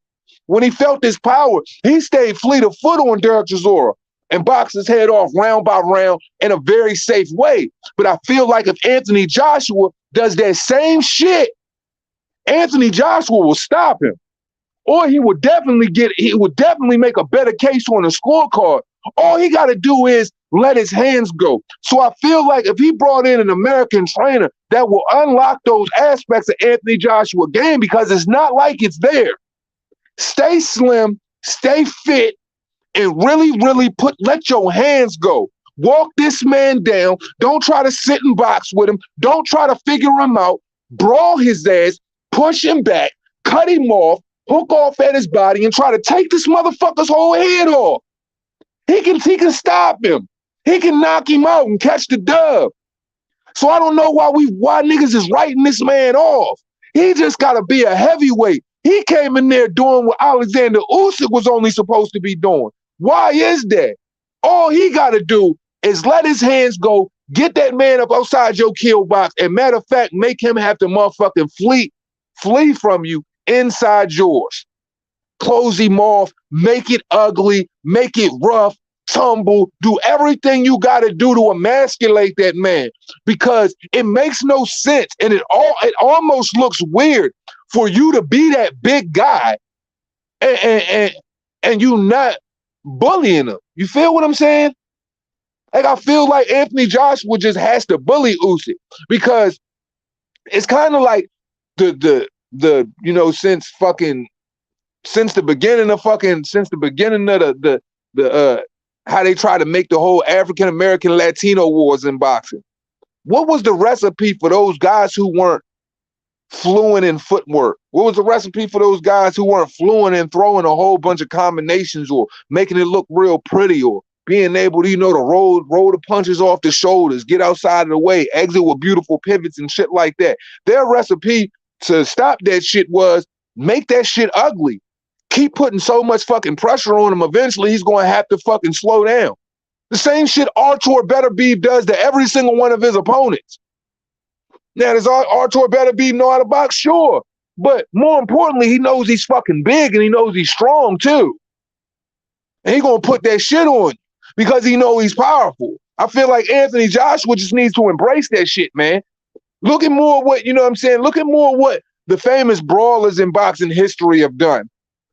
When he felt his power, he stayed fleet of foot on Derek Chisora and box his head off round by round in a very safe way. But I feel like if Anthony Joshua does that same shit, Anthony Joshua will stop him. Or he would definitely make a better case on the scorecard. All he got to do is let his hands go. So I feel like if he brought in an American trainer, that will unlock those aspects of Anthony Joshua's game, because it's not like it's there. Stay slim, stay fit, and really let your hands go. Walk this man down. Don't try to sit and box with him. Don't try to figure him out. Brawl his ass, push him back, cut him off, hook off at his body, and try to take this motherfucker's whole head off. He can stop him. He can knock him out and catch the dub. So I don't know why niggas is writing this man off. He just gotta be a heavyweight. He came in there doing what Alexander Usyk was only supposed to be doing. Why is that? All he gotta do is let his hands go, get that man up outside your kill box, and matter of fact, make him have to motherfucking fleet flee from you inside yours. Close him off, make it ugly, make it rough, tumble, do everything you got to do to emasculate that man, because it makes no sense, and it almost looks weird for you to be that big guy and you not bullying him. You feel what I'm saying? Like, I feel like Anthony Joshua just has to bully Usyk, because it's kind of like the you know, since the beginning of the how they try to make the whole African American Latino wars in boxing. What was the recipe for those guys who weren't fluent in footwork? What was the recipe for those guys who weren't fluent in throwing a whole bunch of combinations or making it look real pretty, or being able to, you know, to roll the punches off the shoulders, get outside of the way, exit with beautiful pivots and shit like that? Their recipe to stop that shit was make that shit ugly. Keep putting so much fucking pressure on him, eventually he's going to have to fucking slow down. The same shit Artur Beterbiev does to every single one of his opponents. Now, does Artur Beterbiev know how to box? Sure. But more importantly, he knows he's fucking big and he knows he's strong too. And he going to put that shit on you because he know he's powerful. I feel like Anthony Joshua just needs to embrace that shit, man. Look at more what, you know what I'm saying? Look at more what the famous brawlers in boxing history have done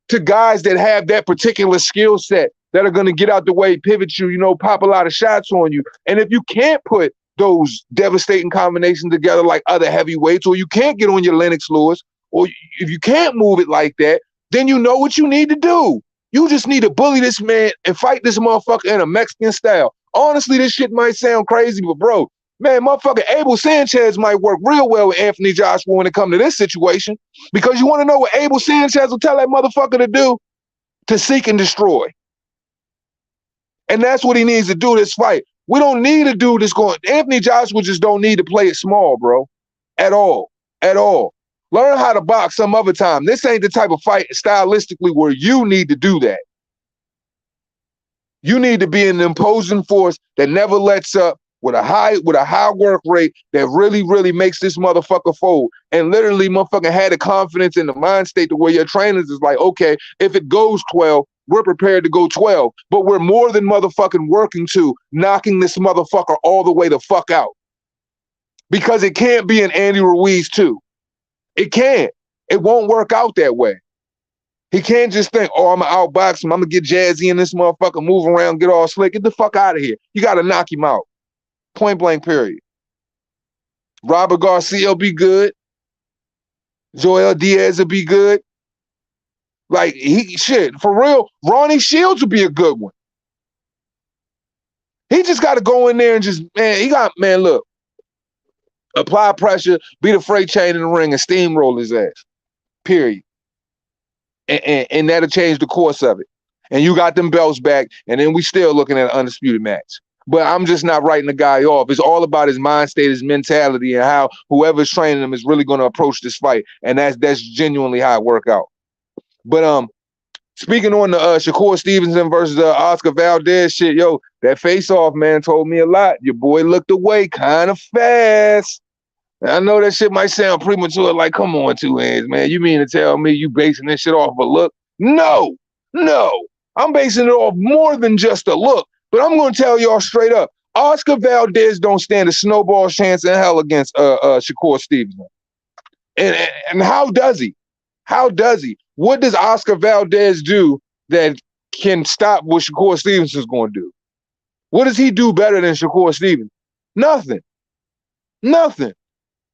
to guys that have that particular skill set, that are going to get out the way, pivot you, you know, pop a lot of shots on you. And if you can't put those devastating combinations together like other heavyweights, or you can't get on your Lennox Lewis, or if you can't move it like that, then you know what you need to do. You just need to bully this man and fight this motherfucker in a Mexican style. Honestly, this shit might sound crazy, but bro, man, motherfucker Abel Sanchez might work real well with Anthony Joshua when it comes to this situation, because you want to know what Abel Sanchez will tell that motherfucker to do? To seek and destroy. And that's what he needs to do this fight. We don't need to do this going. Anthony Joshua just don't need to play it small, bro. At all. At all. Learn how to box some other time. This ain't the type of fight stylistically where you need to do that. You need to be an imposing force that never lets up, with a high work rate that really, really makes this motherfucker fold. And literally motherfucking had the confidence in the mind state to where your trainers is like, okay, if it goes 12, we're prepared to go 12. But we're more than motherfucking working to knocking this motherfucker all the way the fuck out. Because it can't be an Andy Ruiz too. It can't. It won't work out that way. He can't just think, oh, I'm going to outbox him. I'm going to get jazzy in this motherfucker, move around, get all slick. Get the fuck out of here. You got to knock him out. Point blank, period. Robert Garcia will be good. Joel Diaz will be good. Like, for real, Ronnie Shields will be a good one. He just got to go in there and just, look, apply pressure, be the freight train in the ring, and steamroll his ass. Period. And that'll change the course of it. And you got them belts back, and then we still looking at an undisputed match. But I'm just not writing the guy off. It's all about his mind state, his mentality, and how whoever's training him is really going to approach this fight. And that's genuinely how it work out. But speaking on the Shakur Stevenson versus Oscar Valdez shit, yo, that face-off, man, told me a lot. Your boy looked away kind of fast. And I know that shit might sound premature, like, come on, two hands, man. You mean to tell me you basing this shit off a look? No. I'm basing it off more than just a look. But I'm going to tell y'all straight up, Oscar Valdez don't stand a snowball chance in hell against Shakur Stevenson. And how does he? How does he? What does Oscar Valdez do that can stop what Shakur Stevenson's going to do? What does he do better than Shakur Stevenson? Nothing.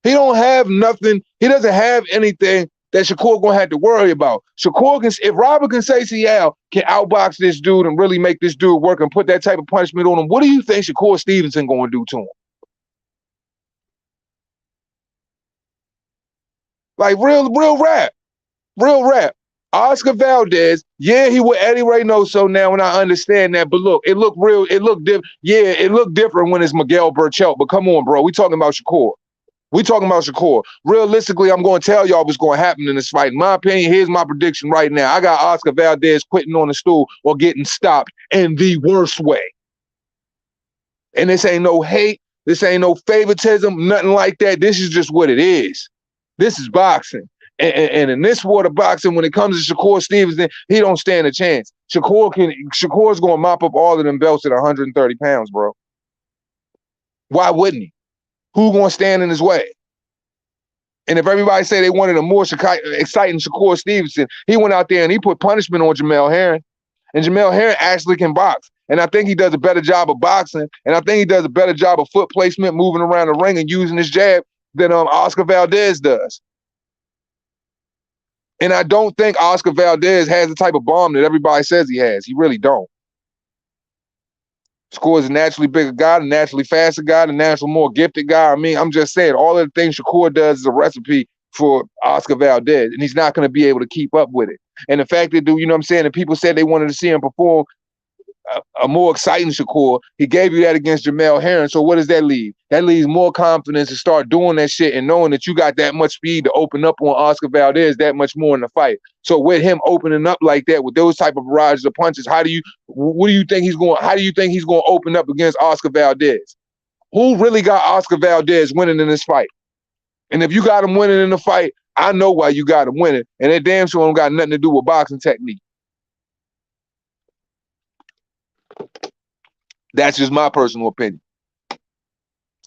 He don't have nothing. He doesn't have anything that Shakur gonna have to worry about. Shakur can, if Robert Conceição can outbox this dude and really make this dude work and put that type of punishment on him, what do you think Shakur Stevenson gonna do to him? Like real rap. Oscar Valdez, yeah, he with Eddie Reynoso now, and I understand that. But look, it looked different. Yeah, it looked different when it's Miguel Burchelt. But come on, bro, we talking about Shakur. Realistically, I'm going to tell y'all what's going to happen in this fight. In my opinion, here's my prediction right now. I got Oscar Valdez quitting on the stool or getting stopped in the worst way. And this ain't no hate. This ain't no favoritism, nothing like that. This is just what it is. This is boxing. And in this sport of boxing, when it comes to Shakur Stevenson, he don't stand a chance. Shakur's gonna mop up all of them belts at 130 pounds, bro. Why wouldn't he? Who gonna stand in his way? And if everybody say they wanted a more exciting Shakur Stevenson, he went out there and he put punishment on Jamel Herring. And Jamel Herring actually can box. And I think he does a better job of boxing. And I think he does a better job of foot placement, moving around the ring and using his jab than Oscar Valdez does. And I don't think Oscar Valdez has the type of bomb that everybody says he has. He really don't. Shakur is a naturally bigger guy, a naturally faster guy, a naturally more gifted guy. I mean, I'm just saying, all of the things Shakur does is a recipe for Oscar Valdez, and he's not going to be able to keep up with it. And the fact that, you know what I'm saying, that people said they wanted to see him perform a more exciting Shakur, he gave you that against Jamel Herring. So what does that leave? That leaves more confidence to start doing that shit and knowing that you got that much speed to open up on Oscar Valdez that much more in the fight. So with him opening up like that, with those type of barrages of punches, how do you think he's going to open up against Oscar Valdez? Who really got Oscar Valdez winning in this fight? And if you got him winning in the fight, I know why you got him winning. And that damn sure don't got nothing to do with boxing technique. That's just my personal opinion.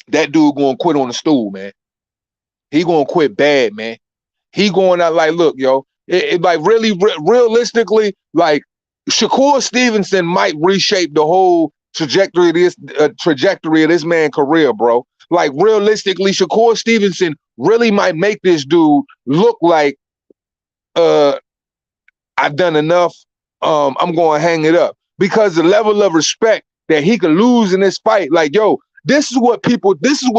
That dude gonna quit on the stool, man. He gonna quit bad, man. He going out like, look, yo, it like really, realistically, like Shakur Stevenson might reshape the whole trajectory of this man's career, bro. Like realistically, Shakur Stevenson really might make this dude look like I've done enough. I'm gonna hang it up. Because the level of respect that he could lose in this fight, like, yo, this is what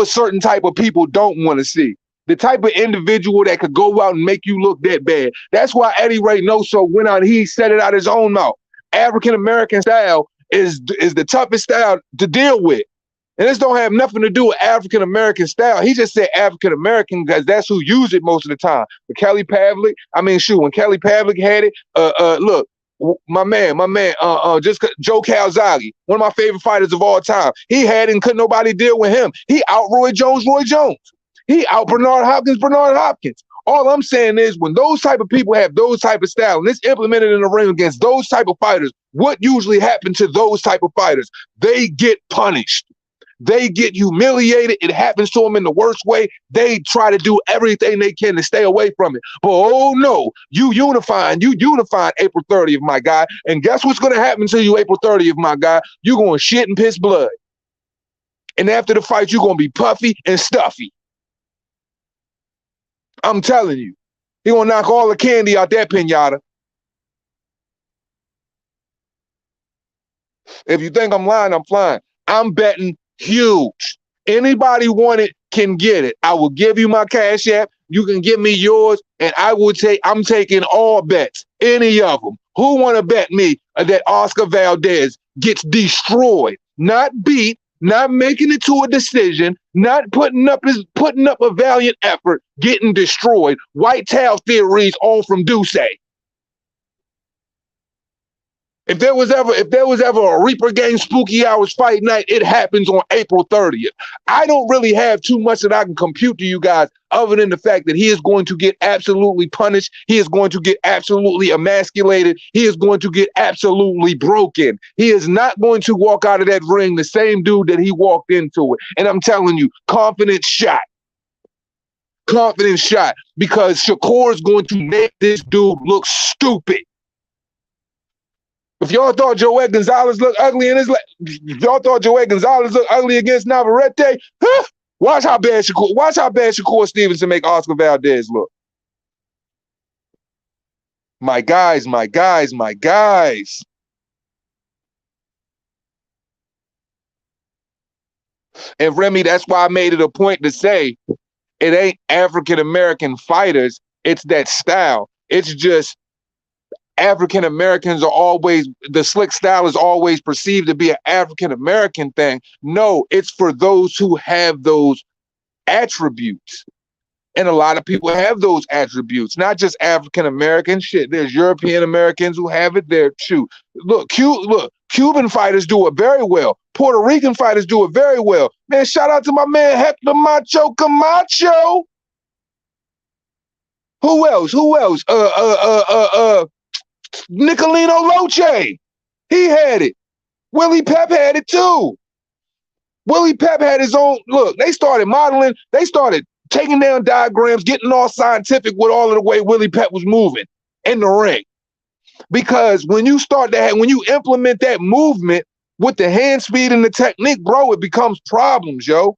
certain type of people don't want to see. The type of individual that could go out and make you look that bad. That's why Eddie Reynoso went out and he said it out his own mouth. African-American style is the toughest style to deal with. And this don't have nothing to do with African-American style. He just said African-American because that's who use it most of the time. But Kelly Pavlik, when Kelly Pavlik had it, look, my man, Joe Calzaghe, one of my favorite fighters of all time. He had it and couldn't nobody deal with him. He out Roy Jones. He out Bernard Hopkins. All I'm saying is when those type of people have those type of style and it's implemented in the ring against those type of fighters, what usually happens to those type of fighters? They get punished. They get humiliated. It happens to them in the worst way. They try to do everything they can to stay away from it. But oh no, you unified April 30th, my guy. And guess what's going to happen to you April 30th, my guy? You're going to shit and piss blood. And after the fight, you're going to be puffy and stuffy. I'm telling you. He's going to knock all the candy out that pinata. If you think I'm lying, I'm flying. I'm betting huge. Anybody want it can get it. I will give you my cash app. You can give me yours, and I'm taking all bets, any of them. Who want to bet me that Oscar Valdez gets destroyed, not beat, not making it to a decision, not putting up a valiant effort, getting destroyed? White tail theories all from Duce. If there was ever a Reaper Gang Spooky Hours fight night, it happens on April 30th. I don't really have too much that I can compute to you guys other than the fact that he is going to get absolutely punished. He is going to get absolutely emasculated. He is going to get absolutely broken. He is not going to walk out of that ring the same dude that he walked into it. And I'm telling you, confident shot. Because Shakur is going to make this dude look stupid. If y'all thought Joey Gonzalez looked ugly against Navarrete, watch how bad Shakur Stevenson make Oscar Valdez look. My guys. And Remy, that's why I made it a point to say it ain't African-American fighters, it's that style. It's just African Americans are always, the slick style is always perceived to be an African American thing. No, it's for those who have those attributes. And a lot of people have those attributes, not just African Americans. Shit, there's European Americans who have it there too. Look, Cuban fighters do it very well. Puerto Rican fighters do it very well. Man, shout out to my man Hector Macho Camacho. Who else? Who else? Nicolino Loche. He had it. Willie Pep had it too. Willie Pep had his own, look, they started modeling, they started taking down diagrams, getting all scientific with all of the way Willie Pep was moving in the ring. Because when you when you implement that movement with the hand speed and the technique, bro, it becomes problems, yo.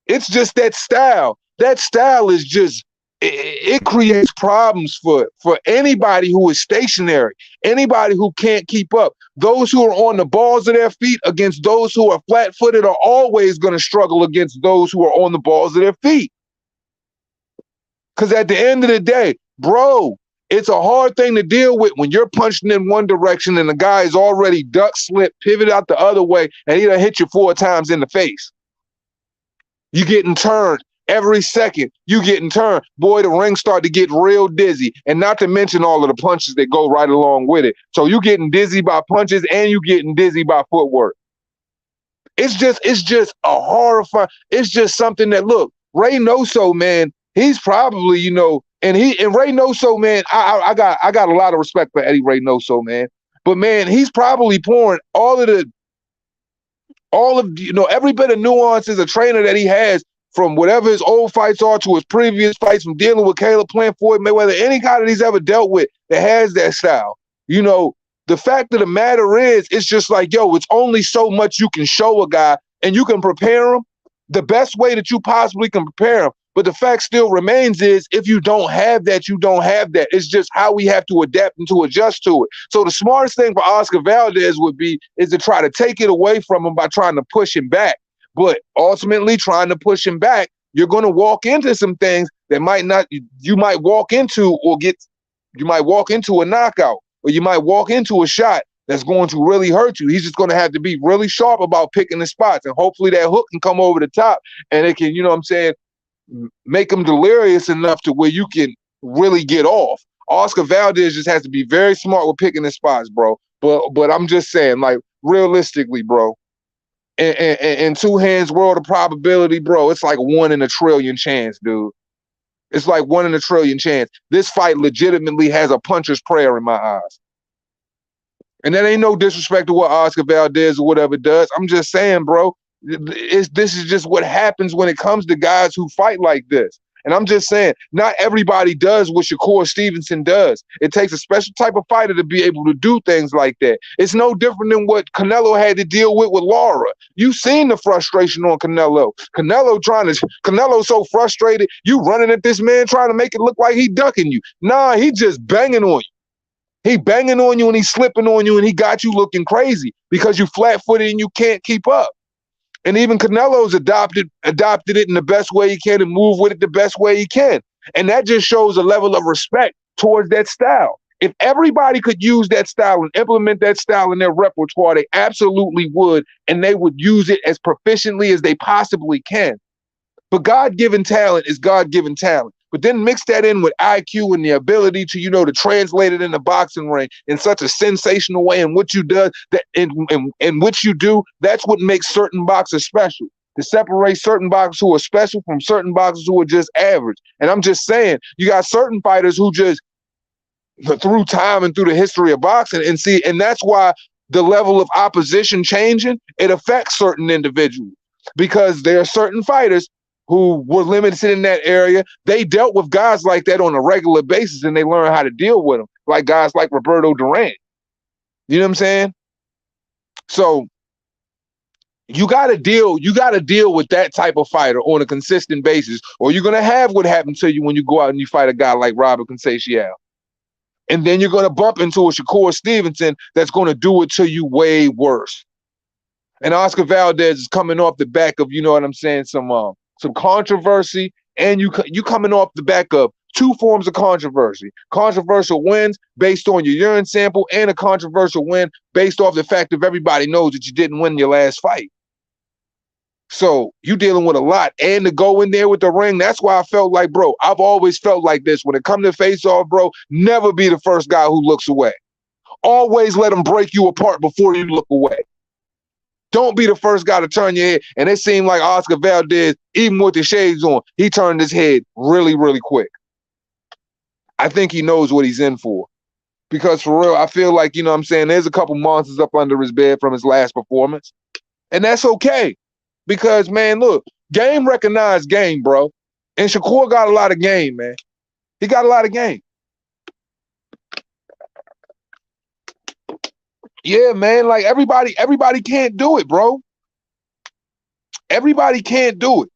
It's just that style. That style is just, it creates problems for anybody who is stationary, anybody who can't keep up. Those who are on the balls of their feet against those who are flat-footed are always going to struggle against those who are on the balls of their feet. Because at the end of the day, bro, it's a hard thing to deal with when you're punching in one direction and the guy is already duck, slip, pivot out the other way, and he done hit you 4 times in the face. You getting turned. Every second you getting turned, boy, the ring start to get real dizzy. And not to mention all of the punches that go right along with it. So you getting dizzy by punches and you getting dizzy by footwork. It's just a horrifying, it's just something that, look, Reynoso, man, he's probably, you know, and Reynoso, man, I got a lot of respect for Eddie Reynoso, man. But man, he's probably pouring all of, you know, every bit of nuance as a trainer that he has, from whatever his old fights are to his previous fights, from dealing with Caleb Plant, Floyd Mayweather, any guy that he's ever dealt with that has that style. You know, the fact of the matter is, it's just like, yo, it's only so much you can show a guy, and you can prepare him the best way that you possibly can prepare him. But the fact still remains is, if you don't have that, you don't have that. It's just how we have to adapt and to adjust to it. So the smartest thing for Oscar Valdez would be is to try to take it away from him by trying to push him back. But ultimately, trying to push him back, you're going to walk into some things that you might walk into a knockout, or you might walk into a shot that's going to really hurt you. He's just going to have to be really sharp about picking the spots, and hopefully that hook can come over the top and it can, you know what I'm saying, make him delirious enough to where you can really get off. Oscar Valdez just has to be very smart with picking the spots, bro. But I'm just saying, like, realistically, bro, in two hands world of probability, bro, it's like 1 in a trillion chance, dude. It's like 1 in a trillion chance. This fight legitimately has a puncher's prayer in my eyes. And that ain't no disrespect to what Oscar Valdez or whatever does. I'm just saying, bro, this is just what happens when it comes to guys who fight like this. And I'm just saying, not everybody does what Shakur Stevenson does. It takes a special type of fighter to be able to do things like that. It's no different than what Canelo had to deal with Lara. You've seen the frustration on Canelo. Canelo's so frustrated, you running at this man trying to make it look like he ducking you. Nah, he just banging on you. He banging on you and he slipping on you and he got you looking crazy because you flat-footed and you can't keep up. And even Canelo's adopted it in the best way he can and move with it the best way he can. And that just shows a level of respect towards that style. If everybody could use that style and implement that style in their repertoire, they absolutely would, and they would use it as proficiently as they possibly can. But God-given talent is God-given talent. But then mix that in with IQ and the ability to, you know, to translate it in the boxing ring in such a sensational way, and what you do, that in which you do, that's what makes certain boxers special. To separate certain boxers who are special from certain boxers who are just average. And I'm just saying, you got certain fighters who just, through time and through the history of boxing, and that's why the level of opposition changing, it affects certain individuals, because there are certain fighters who were limited in that area. They dealt with guys like that on a regular basis, and they learned how to deal with them, like guys like Roberto Duran. You know what I'm saying? So you got to deal with that type of fighter on a consistent basis, or you're going to have what happened to you when you go out and you fight a guy like Robert Conceição. And then you're going to bump into a Shakur Stevenson that's going to do it to you way worse. And Oscar Valdez is coming off the back of, you know what I'm saying, some controversy, and you coming off the back of 2 forms of controversy. Controversial wins based on your urine sample, and a controversial win based off the fact that everybody knows that you didn't win your last fight. So you dealing with a lot, and to go in there with the ring, that's why I felt like, bro, I've always felt like this. When it comes to face-off, bro, never be the first guy who looks away. Always let them break you apart before you look away. Don't be the first guy to turn your head. And it seemed like Oscar Valdez, even with the shades on, he turned his head really, really quick. I think he knows what he's in for. Because for real, I feel like, you know what I'm saying, there's a couple monsters up under his bed from his last performance. And that's okay. Because, man, look, game recognized game, bro. And Shakur got a lot of game, man. He got a lot of game. Yeah, man, like everybody can't do it, bro. Everybody can't do it.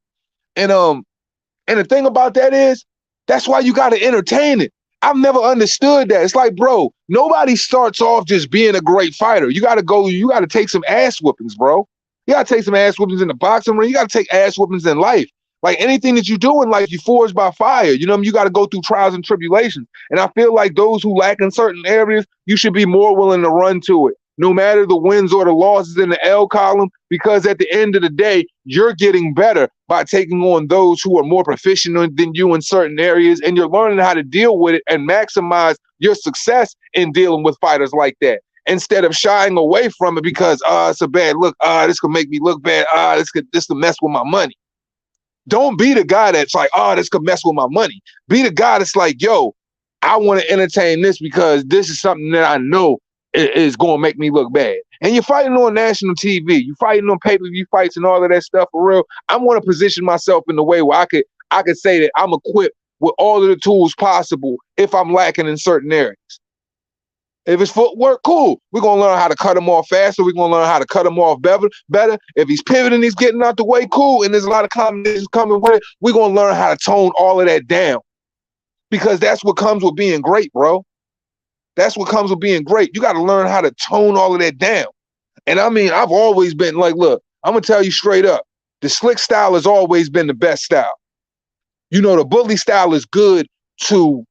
And the thing about that is, that's why you gotta entertain it. I've never understood that. It's like, bro, nobody starts off just being a great fighter. You gotta take some ass whoopings, bro. You gotta take some ass whoopings in the boxing ring. You gotta take ass whoopings in life. Like anything that you do in life, you forged by fire. You know, you got to go through trials and tribulations. And I feel like those who lack in certain areas, you should be more willing to run to it, no matter the wins or the losses in the L column, because at the end of the day, you're getting better by taking on those who are more proficient than you in certain areas, and you're learning how to deal with it and maximize your success in dealing with fighters like that. Instead of shying away from it because, it's a bad look, this could make me look bad, this could mess with my money. Don't be the guy that's like, this could mess with my money. Be the guy that's like, yo, I want to entertain this because this is something that I know is going to make me look bad. And you're fighting on national TV. You're fighting on pay-per-view fights and all of that stuff for real. I want to position myself in the way where I could say that I'm equipped with all of the tools possible if I'm lacking in certain areas. If it's footwork, cool. We're going to learn how to cut him off faster. We're going to learn how to cut him off better. If he's pivoting, he's getting out the way, cool. And there's a lot of combinations coming with it. We're going to learn how to tone all of that down. Because that's what comes with being great, bro. That's what comes with being great. You got to learn how to tone all of that down. And I mean, I've always been like, look, I'm going to tell you straight up. The slick style has always been the best style. You know, the bully style is good to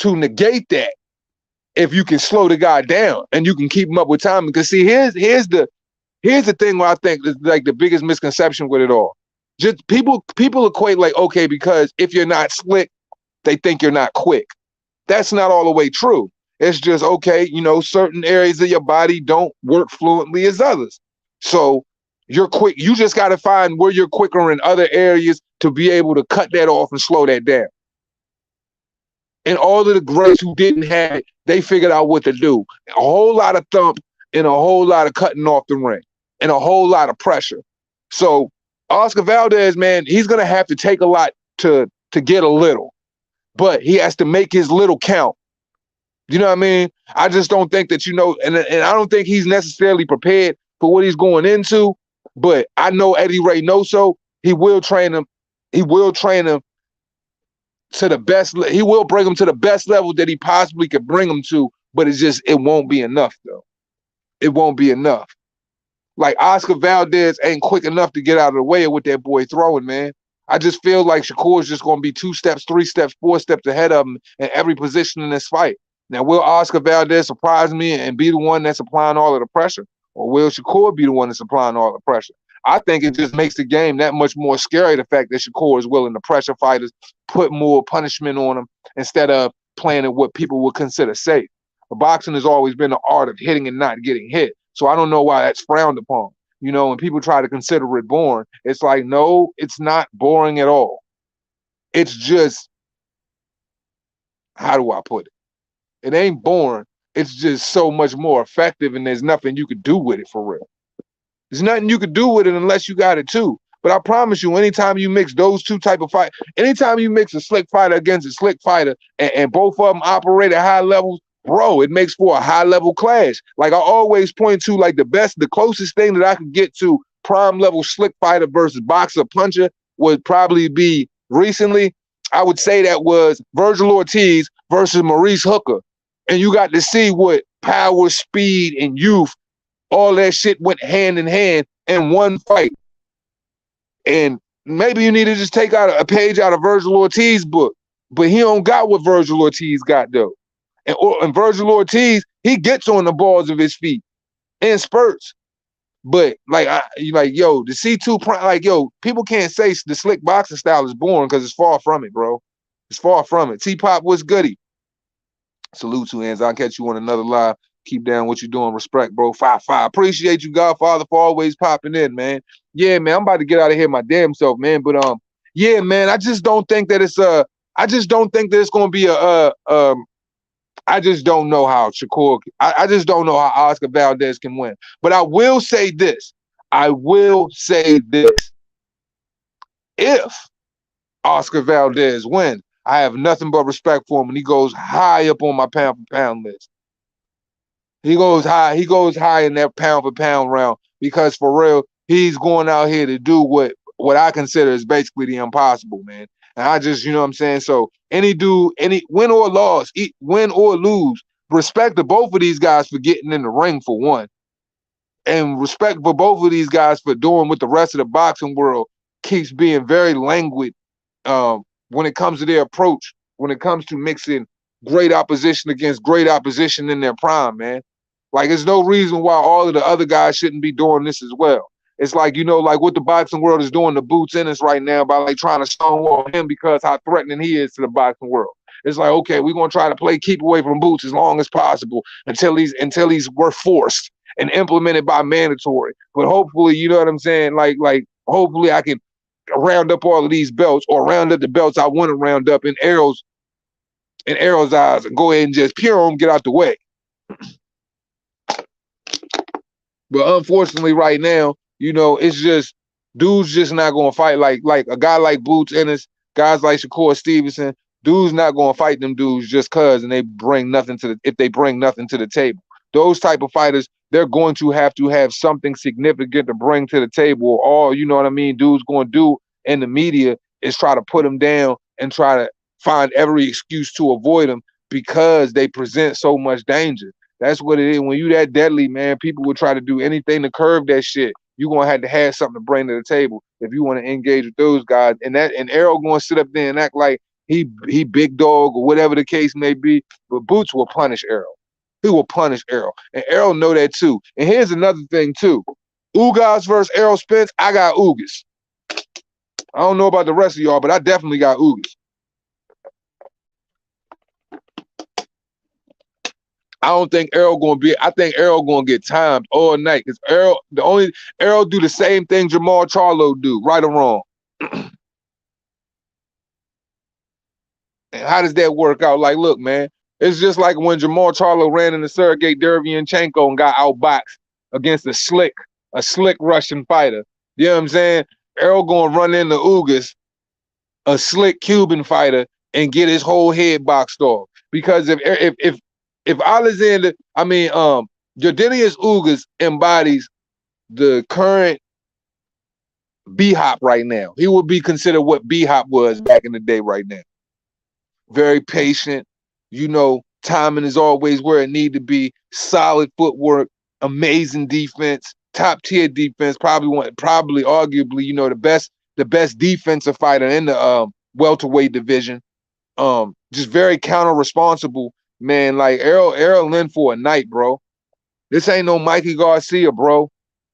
negate that. If you can slow the guy down and you can keep him up with time. Because see, here's the thing where I think is like the biggest misconception with it all. Just people equate like, okay, because if you're not slick, they think you're not quick. That's not all the way true. It's just, okay, you know, certain areas of your body don't work fluently as others. So you're quick. You just got to find where you're quicker in other areas to be able to cut that off and slow that down. And all of the greats who didn't have it, they figured out what to do. A whole lot of thump and a whole lot of cutting off the ring and a whole lot of pressure. So Oscar Valdez, man, he's going to have to take a lot to get a little. But he has to make his little count. You know what I mean? I just don't think that, you know, and I don't think he's necessarily prepared for what he's going into. But I know Eddie Reynoso, he will train him. He will train him to the best. He will bring him to the best level that he possibly could bring him to, but it won't be enough though. It won't be enough. Like Oscar Valdez ain't quick enough to get out of the way of what that boy throwing, man. I just feel like Shakur's just going to be 2 steps, 3 steps, 4 steps ahead of him in every position in this fight. Now, will Oscar Valdez surprise me and be the one that's applying all of the pressure? Or will Shakur be the one that's applying all the pressure? I think it just makes the game that much more scary, the fact that Shakur is willing to pressure fighters, put more punishment on them instead of playing at what people would consider safe. But boxing has always been the art of hitting and not getting hit. So I don't know why that's frowned upon. You know, when people try to consider it boring, it's like, no, it's not boring at all. It's just, how do I put it? It ain't boring. It's just so much more effective, and there's nothing you could do with it for real. There's nothing you could do with it unless you got it too. But I promise you, anytime you mix those two type of fight, anytime you mix a slick fighter against a slick fighter, and both of them operate at high levels, bro, it makes for a high level clash. Like I always point to, like the closest thing that I could get to prime level slick fighter versus boxer puncher would probably be recently. I would say that was Virgil Ortiz versus Maurice Hooker. And you got to see what power, speed, and youth, all that shit went hand in hand in one fight. And maybe you need to just take out a page out of Virgil Ortiz's book, but he don't got what Virgil Ortiz got though. And Virgil Ortiz, he gets on the balls of his feet in spurts. But yo, the C2 prime, like, yo, people can't say the slick boxing style is boring because it's far from it, bro. It's far from it. T-Pop, what's goody? Salute to hands. I'll catch you on another live. Keep down what you're doing. Respect, bro. Fah Fah. Appreciate you, Godfather, for always popping in, man. Yeah, man, I'm about to get out of here my damn self, man. But yeah, man, I just don't think that it's I just don't think there's going to be I just don't know how Shakur. I just don't know how Oscar Valdez can win. But I will say this. I will say this. If Oscar Valdez wins, I have nothing but respect for him, and he goes high up on my pound for pound list. He goes high in that pound for pound round because for real, he's going out here to do what I consider is basically the impossible, man. And I just, you know what I'm saying? So any dude, any win or loss, win or lose, respect to both of these guys for getting in the ring for one. And respect for both of these guys for doing what the rest of the boxing world keeps being very languid when it comes to their approach, when it comes to mixing great opposition against great opposition in their prime, man. Like, there's no reason why all of the other guys shouldn't be doing this as well. It's like, you know, like what the boxing world is doing to Boots Ennis right now by like trying to stonewall him because how threatening he is to the boxing world. It's like, okay, we're gonna try to keep away from Boots as long as possible until we're forced and implemented by mandatory. But hopefully, you know what I'm saying? Like hopefully I can round up all of these belts or round up the belts I want to round up in Errol's eyes and go ahead and just pure them, get out the way. But unfortunately, right now, you know, it's just dudes just not gonna fight like a guy like Boots Ennis, guys like Shakur Stevenson. Dudes not gonna fight them dudes just cause and they bring nothing to the table. Those type of fighters, they're going to have something significant to bring to the table. Or all, you know what I mean, dudes gonna do in the media is try to put them down and try to find every excuse to avoid them because they present so much danger. That's what it is. When you that deadly, man, people will try to do anything to curb that shit. You're gonna have to have something to bring to the table if you want to engage with those guys. And Errol gonna sit up there and act like he big dog or whatever the case may be. But Boots will punish Errol. He will punish Errol. And Errol know that too. And here's another thing too. Ugas versus Errol Spence, I got Ugas. I don't know about the rest of y'all, but I definitely got Ugas. I think Errol gonna get timed all night because Errol do the same thing Jamal Charlo do, right or wrong. And how does that work out? Like, look, man, it's just like when Jamal Charlo ran into Sergey Derevyanchenko and got outboxed against a slick Russian fighter. You know what I'm saying? Errol gonna run into Ugas, a slick Cuban fighter, and get his whole head boxed off. Because if Alexander, Jordanius Ugas embodies the current B-Hop right now. He would be considered what B-Hop was back in the day right now. Very patient, you know, timing is always where it need to be, solid footwork, amazing defense, top tier defense, probably arguably, you know, the best defensive fighter in the welterweight division. Just very counter responsible. Man, like Errol in for a night, bro. This ain't no Mikey Garcia, bro.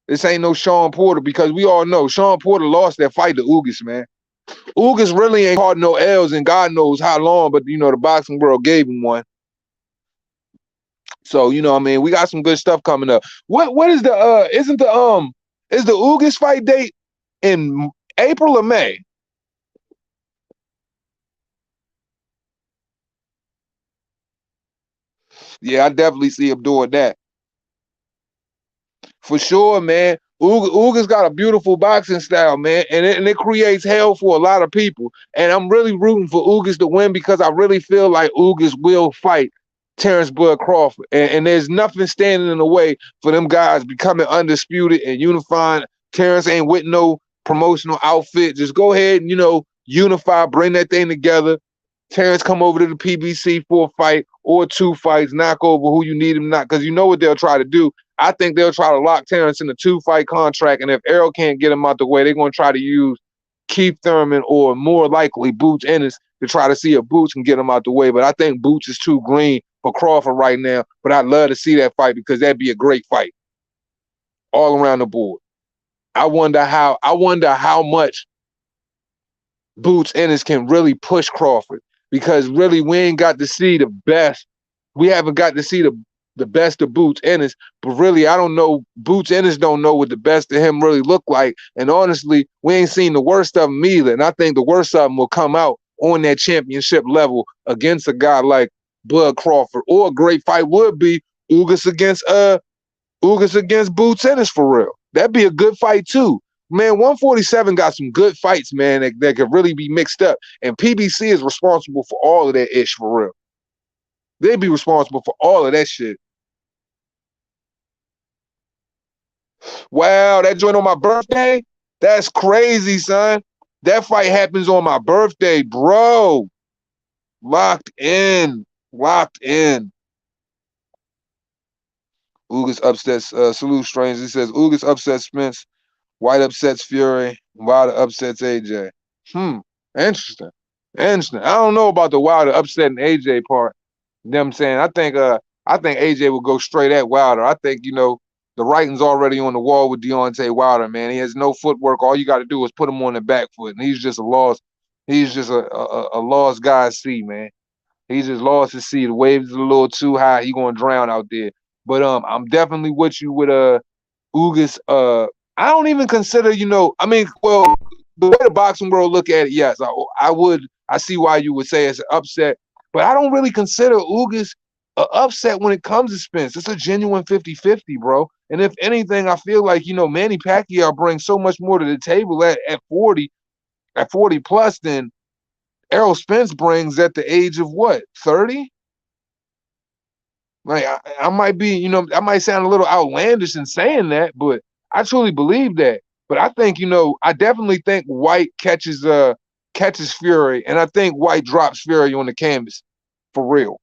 This ain't no Sean Porter because we all know Sean Porter lost that fight to Ugas, man. Ugas really ain't caught no L's and God knows how long, but you know the boxing world gave him one. So you know, what I mean, we got some good stuff coming up. What is the is the Ugas fight date in April or May? Yeah, I definitely see him doing that. For sure, man. Ugas got a beautiful boxing style, man, and it creates hell for a lot of people. And I'm really rooting for Ugas to win because I really feel like Ugas will fight Terrence Bud Crawford. And there's nothing standing in the way for them guys becoming undisputed and unifying. Terrence ain't with no promotional outfit. Just go ahead and, you know, unify, bring that thing together. Terrence come over to the PBC for a fight or 2 fights, knock over who you need him not, because you know what they'll try to do. I think they'll try to lock Terrence in a 2-fight contract, and if Errol can't get him out the way, they're going to try to use Keith Thurman or more likely Boots Ennis to try to see if Boots can get him out the way. But I think Boots is too green for Crawford right now, but I'd love to see that fight because that'd be a great fight all around the board. I wonder how much Boots Ennis can really push Crawford. Because really, we ain't got to see the best. We haven't got to see the best of Boots Ennis. But really, I don't know. Boots Ennis don't know what the best of him really look like. And honestly, we ain't seen the worst of him either. And I think the worst of him will come out on that championship level against a guy like Bud Crawford. Or a great fight would be Ugas against Boo Tennis for real. That'd be a good fight too. Man, 147 got some good fights, man, that could really be mixed up. And PBC is responsible for all of that ish for real. They'd be responsible for all of that shit. Wow, that joint on my birthday? That's crazy, son. That fight happens on my birthday, bro. Locked in. Locked in. Ugas upsets, salute Strange. He says, Ugas upsets Spence. Whyte upsets Fury. Wilder upsets AJ. Interesting. Interesting. I don't know about the Wilder upsetting AJ part. You know what I'm saying? I think AJ will go straight at Wilder. I think, the writing's already on the wall with Deontay Wilder, man. He has no footwork. All you got to do is put him on the back foot, and he's just a lost guy at sea, man. He's just lost his sea. The waves are a little too high. He gonna drown out there. But I'm definitely with you with Ugas. I don't even consider, well, the way the boxing world look at it, yes, I see why you would say it's an upset, but I don't really consider Ugas an upset when it comes to Spence. It's a genuine 50-50, bro. And if anything, I feel like, Manny Pacquiao brings so much more to the table at 40 plus than Errol Spence brings at the age of what, 30? Like I might be, I might sound a little outlandish in saying that, but I truly believe that. But I think, I definitely think Whyte catches Fury, and I think Whyte drops Fury on the canvas for real.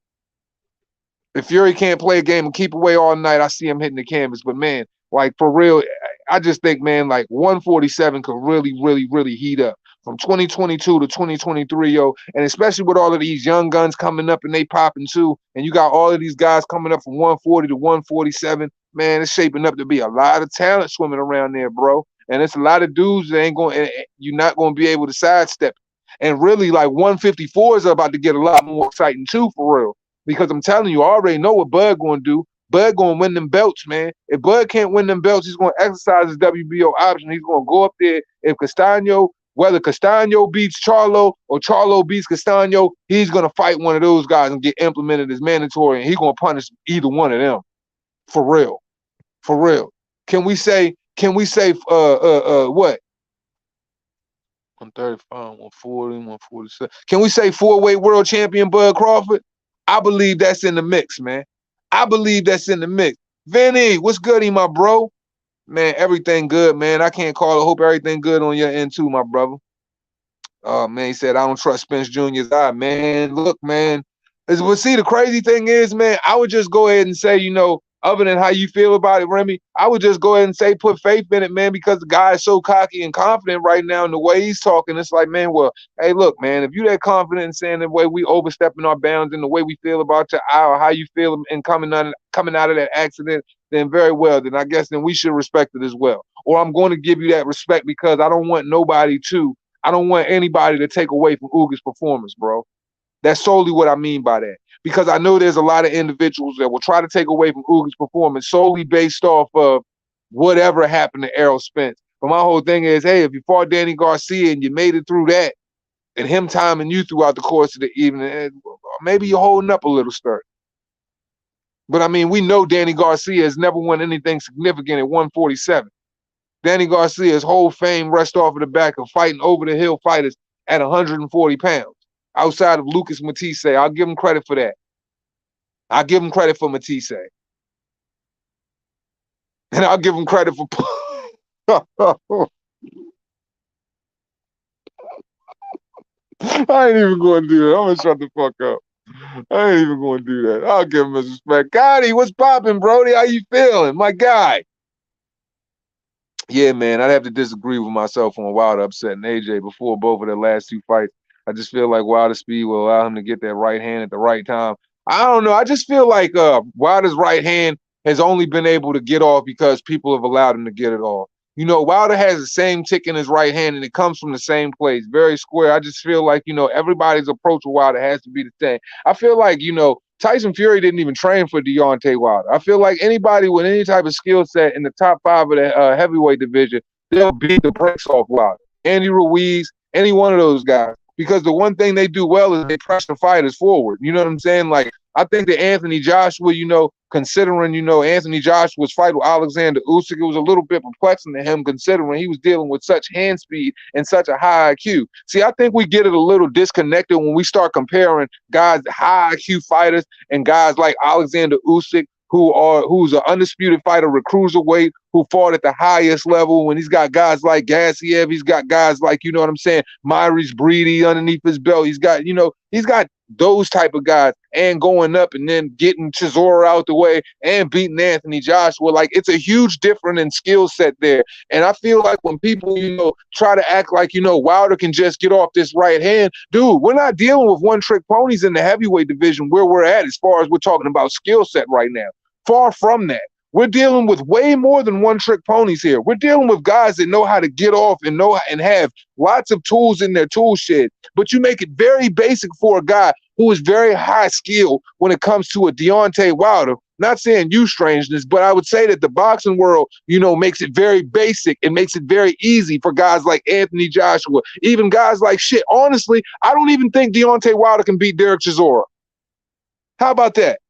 If Fury can't play a game and keep away all night, I see him hitting the canvas. But man, like for real, I just think, man, like 147 could really, really, really heat up from 2022 to 2023, yo. And especially with all of these young guns coming up and they popping too, and you got all of these guys coming up from 140 to 147, man, it's shaping up to be a lot of talent swimming around there, bro. And it's a lot of dudes that you're not going to be able to sidestep. And really, like 154 is about to get a lot more exciting too, for real. Because I'm telling you, I already know what Bud going to do. Bud going to win them belts, man. If Bud can't win them belts, he's going to exercise his WBO option. He's going to go up there. If whether Castano beats Charlo or Charlo beats Castano, he's going to fight one of those guys and get implemented as mandatory, and he's going to punish either one of them. For real. For real. Can we say what? 135, 140, 147. Can we say four-weight world champion Bud Crawford? I believe that's in the mix, man. I believe that's in the mix. Vinny, what's goody, my bro? Man, everything good, man. I can't call it. Hope everything good on your end too, my brother. Oh, man, he said, I don't trust Spence Jr.'s eye. Man, look, man. See, the crazy thing is, man, I would just go ahead and say, other than how you feel about it, Remy, I would just go ahead and say put faith in it, man, because the guy is so cocky and confident right now in the way he's talking. It's like, man, well, hey, look, man, if you're that confident in saying the way we overstepping our bounds and the way we feel about your eye or how you feel in coming out of that accident, then very well, then I guess then we should respect it as well. Or I'm going to give you that respect because I don't want anybody to take away from Ugas' performance, bro. That's solely what I mean by that. Because I know there's a lot of individuals that will try to take away from Ugas' performance solely based off of whatever happened to Errol Spence. But my whole thing is, hey, if you fought Danny Garcia and you made it through that, and him timing you throughout the course of the evening, maybe you're holding up a little sturdy. But I mean, we know Danny Garcia has never won anything significant at 147. Danny Garcia's whole fame rests off of the back of fighting over-the-hill fighters at 140 pounds. Outside of Lucas Matisse. I'll give him credit for that. I'll give him credit for Matisse. And I'll give him credit for I ain't even going to do that. I'm going to shut the fuck up. I ain't even going to do that. I'll give him his respect. Gotti, what's popping, Brody? How you feeling? My guy. Yeah, man, I'd have to disagree with myself on Wilder upsetting AJ before both of their last two fights. I just feel like Wilder's speed will allow him to get that right hand at the right time. I don't know. I just feel like Wilder's right hand has only been able to get off because people have allowed him to get it off. Wilder has the same tick in his right hand, and it comes from the same place, very square. I just feel like, everybody's approach with Wilder has to be the same. I feel like, Tyson Fury didn't even train for Deontay Wilder. I feel like anybody with any type of skill set in the top 5 of the heavyweight division, they'll beat the brakes off Wilder. Andy Ruiz, any one of those guys. because the one thing they do well is they press the fighters forward. You know what I'm saying? Like, I think that Anthony Joshua, considering, Anthony Joshua's fight with Alexander Usyk, it was a little bit perplexing to him considering he was dealing with such hand speed and such a high IQ. See, I think we get it a little disconnected when we start comparing guys, high IQ fighters, and guys like Alexander Usyk, who's an undisputed fighter at cruiserweight, who fought at the highest level. When he's got guys like Gassiev, he's got guys like, you know what I'm saying, Myris Breedy underneath his belt. He's got those type of guys, and going up and then getting Chisora out the way and beating Anthony Joshua. Like, it's a huge difference in skill set there. And I feel like when people, try to act like, Wilder can just get off this right hand, dude, we're not dealing with one-trick ponies in the heavyweight division where we're at as far as we're talking about skill set right now. Far from that. We're dealing with way more than one-trick ponies here. We're dealing with guys that know how to get off and have lots of tools in their tool shed. But you make it very basic for a guy who is very high skill when it comes to a Deontay Wilder. Not saying you strangeness, but I would say that the boxing world, makes it very basic. It makes it very easy for guys like Anthony Joshua, even guys like shit. Honestly, I don't even think Deontay Wilder can beat Derek Chisora. How about that?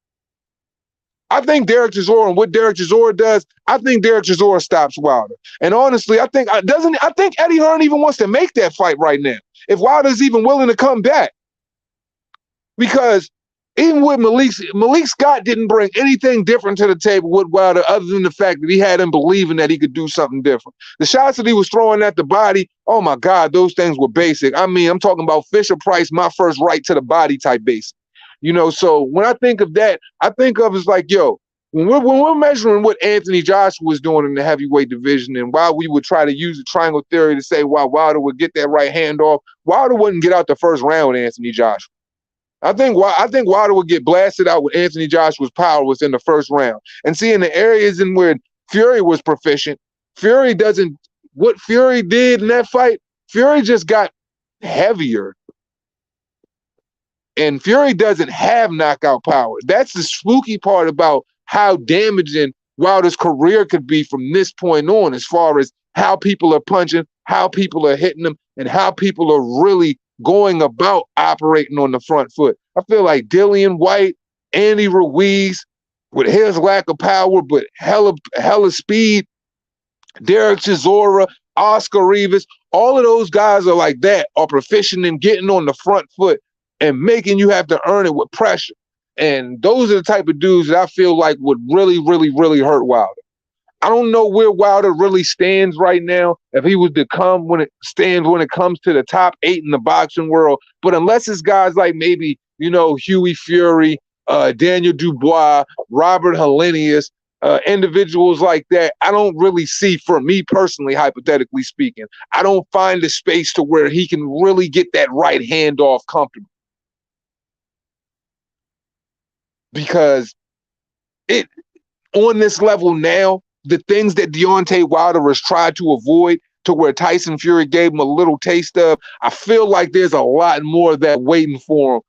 I think Derek Chisora and what Derek Chisora does, I think Derek Chisora stops Wilder. And honestly, I think Eddie Hearn even wants to make that fight right now. If Wilder's even willing to come back. Because even with Malik Scott didn't bring anything different to the table with Wilder other than the fact that he had him believing that he could do something different. The shots that he was throwing at the body, oh my God, those things were basic. I mean, I'm talking about Fisher Price, my first right to the body type basic. So when I think of that, I think of it's like, when we're measuring what Anthony Joshua was doing in the heavyweight division, and why we would try to use the triangle theory to say why Wilder would get that right hand off, Wilder wouldn't get out the first round with Anthony Joshua. I think Wilder would get blasted out with Anthony Joshua's power within the first round. And see, in the areas in where Fury was proficient, what Fury did in that fight, Fury just got heavier. And Fury doesn't have knockout power. That's the spooky part about how damaging Wilder's career could be from this point on, as far as how people are punching, how people are hitting them, and how people are really going about operating on the front foot. I feel like Dillian Whyte, Andy Ruiz, with his lack of power, but hella speed, Derek Chisora, Oscar Rivas, all of those guys are like that, are proficient in getting on the front foot and making you have to earn it with pressure. And those are the type of dudes that I feel like would really, really, really hurt Wilder. I don't know where Wilder really stands right now, if he was to come when it comes to the top 8 in the boxing world. But unless it's guys like maybe, Hughie Fury, Daniel Dubois, Robert Helenius, individuals like that, I don't really see, for me personally, hypothetically speaking, I don't find the space to where he can really get that right hand off comfortably. Because on this level now, the things that Deontay Wilder has tried to avoid, to where Tyson Fury gave him a little taste of, I feel like there's a lot more of that waiting for him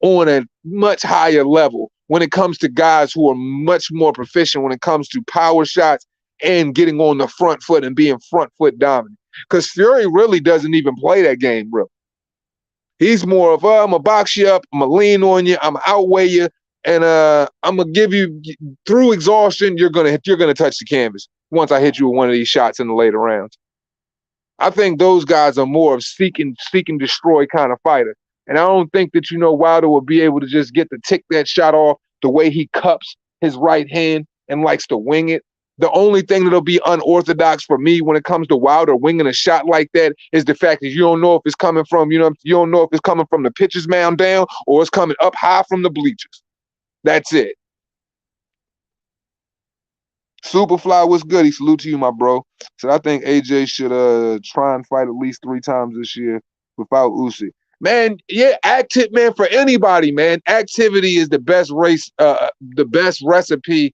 on a much higher level when it comes to guys who are much more proficient when it comes to power shots and getting on the front foot and being front foot dominant. Because Fury really doesn't even play that game, bro. He's more of, I'm going to box you up, I'm going to lean on you, I'm going to outweigh you, and I'm gonna give you, through exhaustion, you're gonna touch the canvas once I hit you with one of these shots in the later rounds. I think those guys are more of seek and destroy kind of fighter. And I don't think that Wilder will be able to just get to tick that shot off the way he cups his right hand and likes to wing it. The only thing that'll be unorthodox for me when it comes to Wilder winging a shot like that is the fact that you don't know if it's coming from, you don't know if it's coming from the pitcher's mound down or it's coming up high from the bleachers. That's it. Superfly, what's good? He salute to you, my bro. So I think AJ should try and fight at least 3 times this year without Usyk. Man, yeah, man, for anybody, man. Activity is the best recipe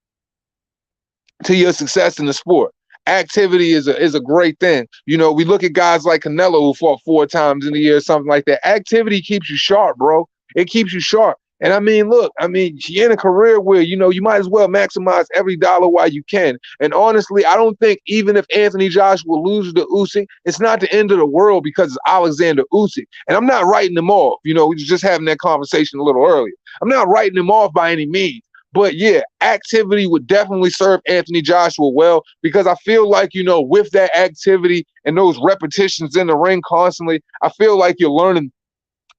to your success in the sport. Activity is a great thing. We look at guys like Canelo who fought 4 times in a year, something like that. Activity keeps you sharp, bro. It keeps you sharp. And I mean, look, I mean, you're in a career where, you know, you might as well maximize every dollar while you can. And honestly, I don't think even if Anthony Joshua loses to Usyk, it's not the end of the world because it's Alexander Usyk. And I'm not writing him off. You know, we were just having that conversation a little earlier. I'm not writing him off by any means. But yeah, activity would definitely serve Anthony Joshua well because I feel like, you know, with that activity and those repetitions in the ring constantly, I feel like you're learning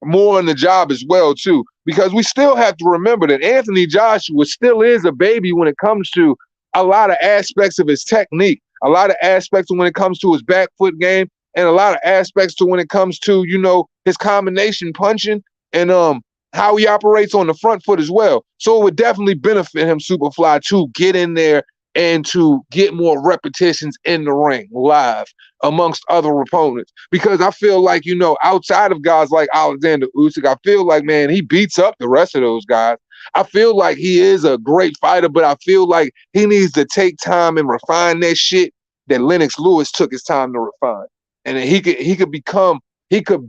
more on the job as well too, because we still have to remember that Anthony Joshua still is a baby when it comes to a lot of aspects of his technique, a lot of aspects when it comes to his back foot game, and a lot of aspects to when it comes to, you know, his combination punching and how he operates on the front foot as well. So it would definitely benefit him, Superfly, to get in there and to get more repetitions in the ring live amongst other opponents. Because I feel like, you know, outside of guys like Alexander Usyk, I feel like, man, he beats up the rest of those guys. I feel like he is a great fighter, but I feel like he needs to take time and refine that shit that Lennox Lewis took his time to refine. And then he could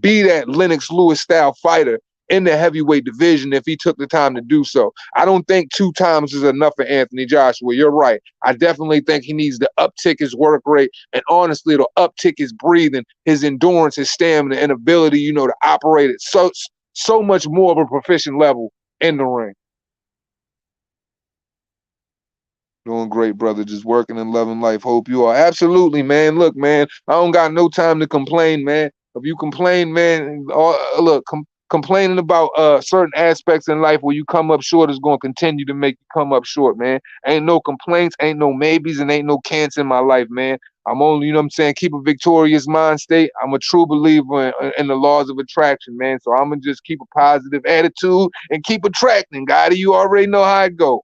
be that Lennox Lewis style fighter in the heavyweight division if he took the time to do so. I don't think 2 times is enough for Anthony Joshua. You're right. I definitely think he needs to uptick his work rate, and honestly, it'll uptick his breathing, his endurance, his stamina, and ability, you know, to operate at so much more of a proficient level in the ring. Doing great, brother. Just working and loving life. Hope you are. Absolutely, man. Look, man, I don't got no time to complain, man. If you complain, man, look, complaining about certain aspects in life where you come up short is going to continue to make you come up short, man. Ain't no complaints, ain't no maybes, and ain't no cants in my life, man. I'm only, you know what I'm saying, keep a victorious mind state. I'm a true believer in the laws of attraction, man. So I'm going to just keep a positive attitude and keep attracting. God, you already know how it go.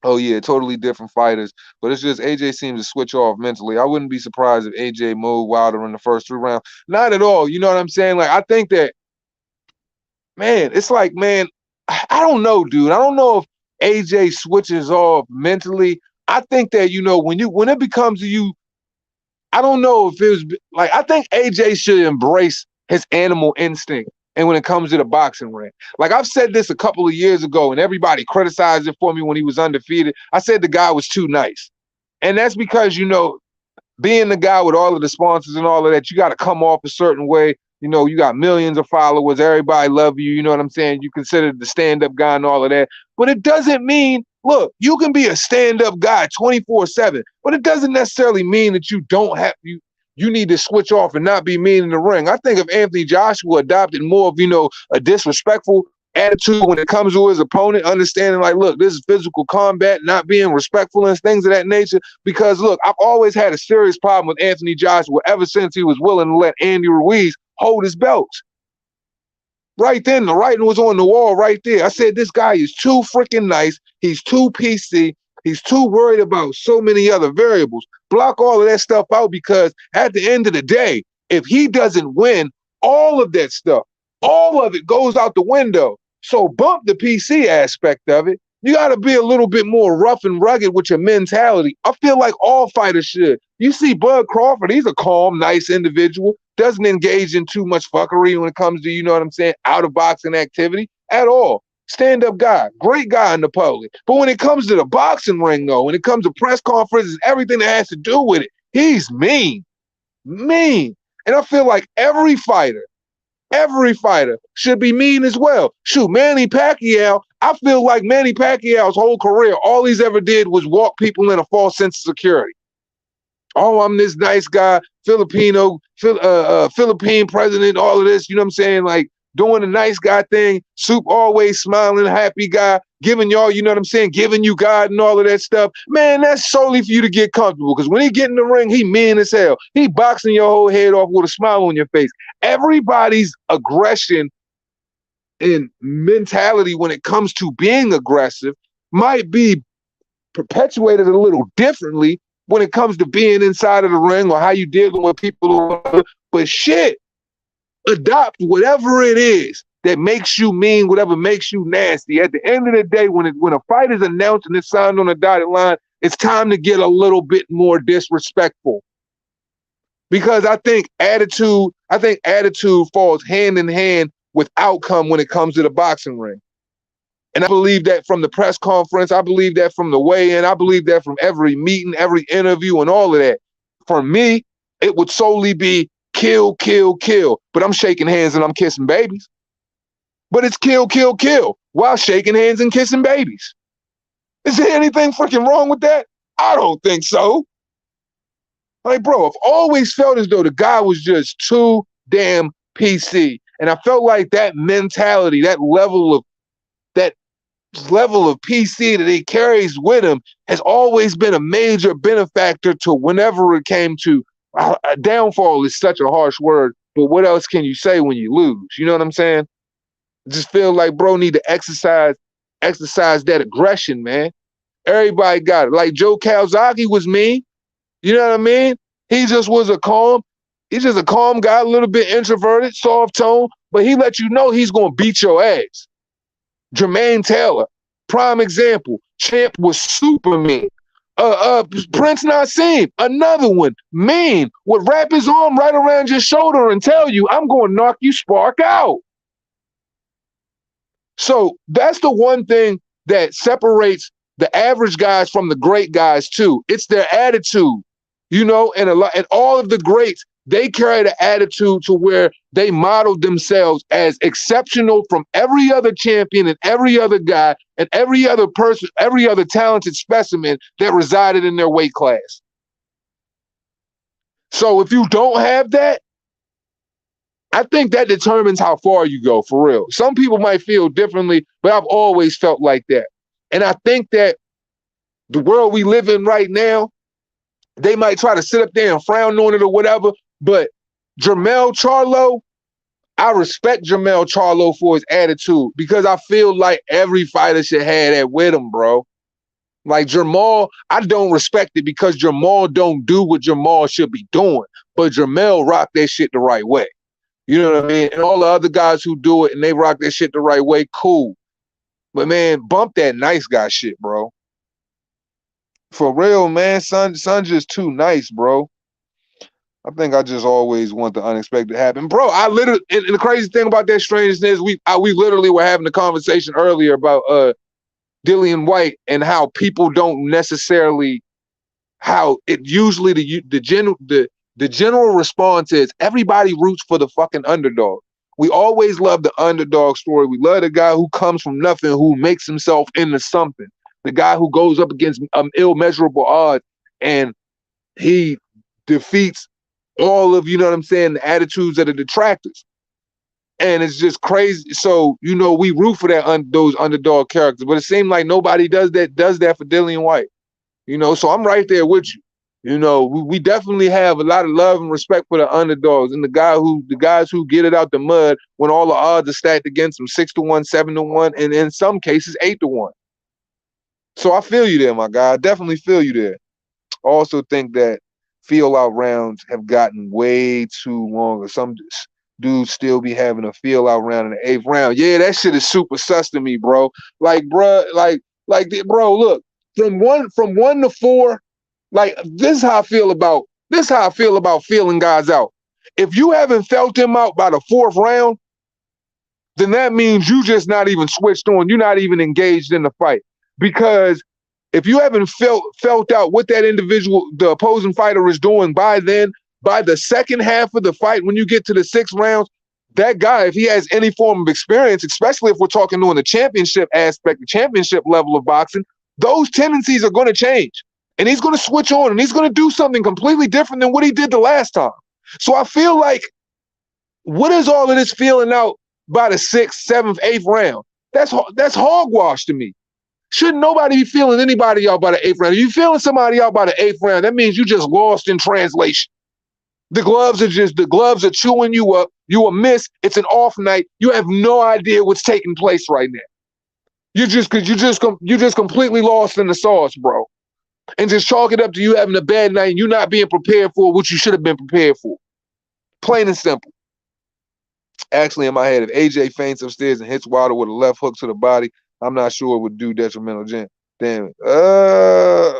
Oh yeah, totally different fighters. But it's just AJ seems to switch off mentally. I wouldn't be surprised if AJ mowed Wilder in the first 3 rounds. Not at all. You know what I'm saying? Like, I think that, man, it's like, man, I don't know, dude. I don't know if AJ switches off mentally. I think that, you know, when it becomes to you, I don't know if it was like, I think AJ should embrace his animal instinct. And when it comes to the boxing ring, like I've said this a couple of years ago, and everybody criticized it for me when he was undefeated. I said the guy was too nice. And that's because, you know, being the guy with all of the sponsors and all of that, you got to come off a certain way. You know, you got millions of followers. Everybody love you. You know what I'm saying? You consider the stand-up guy and all of that. But it doesn't mean, look, you can be a stand-up guy 24/7, but it doesn't necessarily mean that you don't have, you need to switch off and not be mean in the ring. I think if Anthony Joshua adopted more of, you know, a disrespectful attitude when it comes to his opponent, understanding like, look, this is physical combat, not being respectful and things of that nature. Because look, I've always had a serious problem with Anthony Joshua ever since he was willing to let Andy Ruiz hold his belts. Right then, the writing was on the wall right there. I said, this guy is too freaking nice. He's too PC. He's too worried about so many other variables. Block all of that stuff out, because at the end of the day, if he doesn't win, all of that stuff, all of it goes out the window. So bump the PC aspect of it. You got to be a little bit more rough and rugged with your mentality. I feel like all fighters should. You see Bud Crawford, he's a calm, nice individual, doesn't engage in too much fuckery when it comes to, you know what I'm saying, out of boxing activity at all. Stand-up guy, great guy in the public. But when it comes to the boxing ring, though, when it comes to press conferences, everything that has to do with it, he's mean. Mean. And I feel like every fighter should be mean as well. Shoot, Manny Pacquiao, I feel like Manny Pacquiao's whole career, all he's ever did was walk people in a false sense of security. Oh, I'm this nice guy, Philippine president, all of this, you know what I'm saying? Like, doing the nice guy thing, Soup always smiling, happy guy, giving y'all, you know what I'm saying, giving you God and all of that stuff. Man, that's solely for you to get comfortable, because when he get in the ring, he mean as hell. He boxing your whole head off with a smile on your face. Everybody's aggression and mentality when it comes to being aggressive might be perpetuated a little differently when it comes to being inside of the ring or how you dealing with people. But shit, adopt whatever it is that makes you mean, whatever makes you nasty. At the end of the day, when a fight is announced and it's signed on a dotted line, it's time to get a little bit more disrespectful. Because I think attitude falls hand in hand with outcome when it comes to the boxing ring. And I believe that from the press conference, I believe that from the weigh-in, I believe that from every meeting, every interview, and all of that. For me, it would solely be kill, kill, kill. But I'm shaking hands and I'm kissing babies. But it's kill, kill, kill while shaking hands and kissing babies. Is there anything freaking wrong with that? I don't think so. Like, bro, I've always felt as though the guy was just too damn PC. And I felt like that mentality, that level of PC that he carries with him has always been a major benefactor to whenever it came to downfall is such a harsh word, but what else can you say when you lose? You know what I'm saying? I just feel like bro need to exercise that aggression, man. Everybody got it. Like Joe Calzaghe was mean. You know what I mean? He's just a calm guy, a little bit introverted, soft tone, but he let you know he's gonna beat your ass. Jermaine Taylor, prime example. Champ was super mean. Prince Nassim, another one, mean, would wrap his arm right around your shoulder and tell you, I'm going to knock you spark out. So that's the one thing that separates the average guys from the great guys too. It's their attitude, you know, and all of the greats, they carry the attitude to where they modeled themselves as exceptional from every other champion and every other guy and every other person, every other talented specimen that resided in their weight class. So if you don't have that, I think that determines how far you go, for real. Some people might feel differently, but I've always felt like that. And I think that the world we live in right now, they might try to sit up there and frown on it or whatever, but Jermell Charlo, I respect Jermell Charlo for his attitude because I feel like every fighter should have that with him, bro. Like Jermall, I don't respect it because Jermall don't do what Jermall should be doing, but Jermell rock that shit the right way. You know what I mean? And all the other guys who do it and they rock that shit the right way, cool. But man, bump that nice guy shit, bro. For real, man, son just too nice, bro. I think I just always want the unexpected to happen. Bro, I literally, and the crazy thing about that strangeness, we literally were having a conversation earlier about Dillian Whyte and how people don't necessarily, how it usually the general response is everybody roots for the fucking underdog. We always love the underdog story. We love the guy who comes from nothing, who makes himself into something. The guy who goes up against immeasurable odds and he defeats all of, you know what I'm saying, the attitudes of the detractors. And it's just crazy. So, you know, we root for those underdog characters, but it seems like nobody does that for Dillian Whyte. You know, so I'm right there with you. You know, we definitely have a lot of love and respect for the underdogs and the guys who get it out the mud when all the odds are stacked against them 6-1, 7-1, and in some cases 8-1. So I feel you there, my guy. I definitely feel you there. I also think that feel-out rounds have gotten way too long. Some dudes still be having a feel-out round in the 8th round. Yeah, that shit is super sus to me, bro. Like, bro, bro, look, from one to 4, like this is how I feel about feeling guys out. If you haven't felt them out by the 4th round, then that means you just not even switched on. You're not even engaged in the fight. Because if you haven't felt out what that individual, the opposing fighter is doing by then, by the second half of the fight, when you get to the 6th rounds, that guy, if he has any form of experience, especially if we're talking on the championship aspect, the championship level of boxing, those tendencies are going to change. And he's going to switch on and he's going to do something completely different than what he did the last time. So I feel like, what is all of this feeling out by the 6th, 7th, 8th round? That's hogwash to me. Shouldn't nobody be feeling anybody out by the 8th round? If you're feeling somebody out by the 8th round, that means you just lost in translation. The gloves are chewing you up. You a miss. It's an off night. You have no idea what's taking place right now. You just completely lost in the sauce, bro. And just chalk it up to you having a bad night and you not being prepared for what you should have been prepared for. Plain and simple. Actually, in my head, if AJ faints upstairs and hits Wilder with a left hook to the body, I'm not sure it would do detrimental damage. I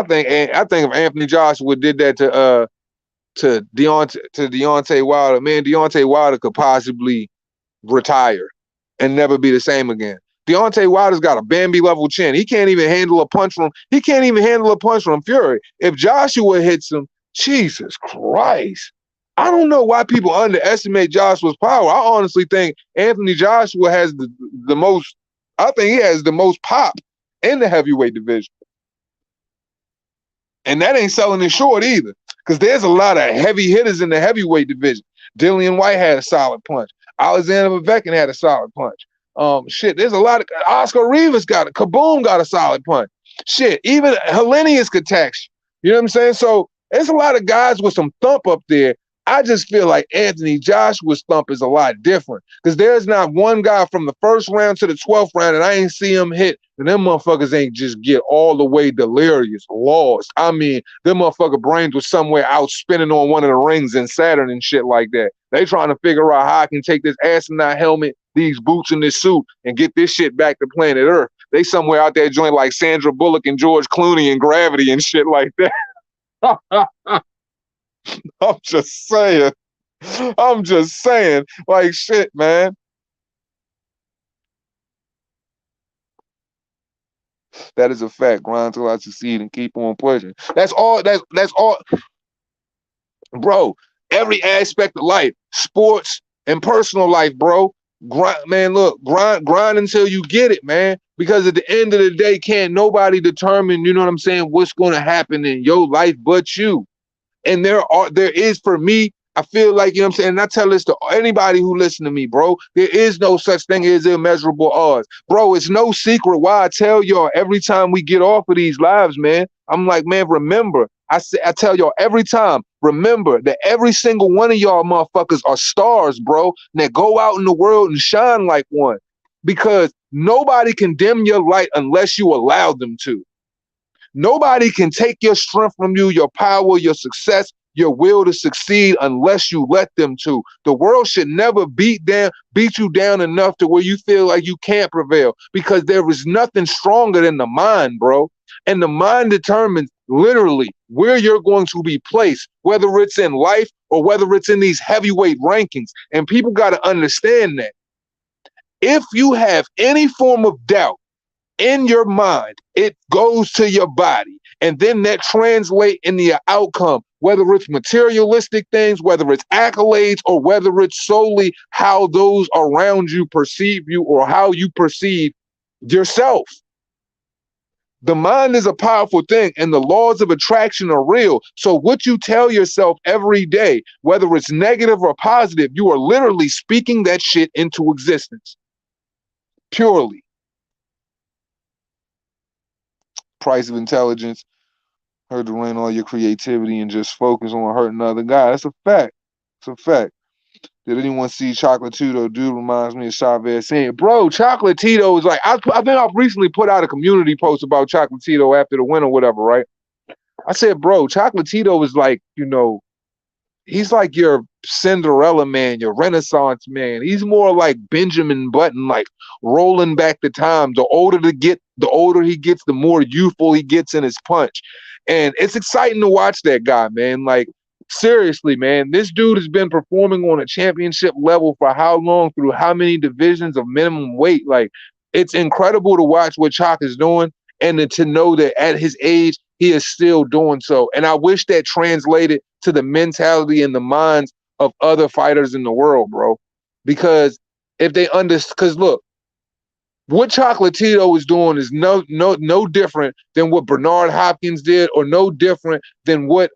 think if Anthony Joshua did that to Deontay Wilder, man, Deontay Wilder could possibly retire and never be the same again. Deontay Wilder's got a Bambi level chin. He can't even handle a punch from. He can't even handle a punch from Fury. If Joshua hits him, Jesus Christ. I don't know why people underestimate Joshua's power. I honestly think Anthony Joshua has the most. I think he has the most pop in the heavyweight division. And that ain't selling it short either, because there's a lot of heavy hitters in the heavyweight division. Dillian Whyte had a solid punch. Alexander Povetkin had a solid punch. Shit, there's a lot of Oscar Rivas got it. Kaboom got a solid punch. Shit, even Hellenius could tax you. You know what I'm saying? So there's a lot of guys with some thump up there. I just feel like Anthony Joshua's thump is a lot different, because there's not one guy from the first round to the 12th round and I ain't see him hit, and them motherfuckers ain't just get all the way delirious, lost. I mean, them motherfucker brains was somewhere out spinning on one of the rings in Saturn and shit like that. They trying to figure out how I can take this astronaut helmet, these boots, and this suit and get this shit back to planet Earth. They somewhere out there joint like Sandra Bullock and George Clooney and Gravity and shit like that. I'm just saying. Like, shit, man. That is a fact. Grind till I succeed and keep on pushing. That's all. That's all. Bro, every aspect of life, sports and personal life, bro. Grind, man, look, grind until you get it, man. Because at the end of the day, can't nobody determine, you know what I'm saying, what's going to happen in your life but you. And there is, for me, I feel like, you know what I'm saying, and I tell this to anybody who listen to me, bro, there is no such thing as immeasurable odds. Bro, it's no secret why I tell y'all every time we get off of these lives, man. I'm like, man, remember, I tell y'all every time, remember that every single one of y'all motherfuckers are stars, bro, that go out in the world and shine like one. Because nobody can dim your light unless you allow them to. Nobody can take your strength from you, your power, your success, your will to succeed unless you let them to. The world should never beat you down enough to where you feel like you can't prevail, because there is nothing stronger than the mind, bro. And the mind determines literally where you're going to be placed, whether it's in life or whether it's in these heavyweight rankings. And people got to understand that. If you have any form of doubt in your mind, it goes to your body, and then that translates in the outcome, whether it's materialistic things, whether it's accolades, or whether it's solely how those around you perceive you or how you perceive yourself. The mind is a powerful thing, and the laws of attraction are real. So what you tell yourself every day, whether it's negative or positive, you are literally speaking that shit into existence. Purely. Price of intelligence. Heard to rain all your creativity and just focus on hurting other guys. That's a fact. It's a fact. Did anyone see Chocolatito? Dude reminds me of Chavez saying, bro, Chocolatito is like, I think I've recently put out a community post about Chocolatito after the win or whatever, right? I said, bro, Chocolatito is like, you know, he's like your Cinderella man, your Renaissance man. He's more like Benjamin Button, like rolling back the time. The older he gets, the more youthful he gets in his punch. And it's exciting to watch that guy, man. Like, seriously, man, this dude has been performing on a championship level for how long, through how many divisions of minimum weight? Like, it's incredible to watch what Chalk is doing, and to know that at his age, he is still doing so. And I wish that translated to the mentality and the minds of other fighters in the world, bro. Because if they because look, what Chocolatito is doing is no different than what Bernard Hopkins did, or no different than what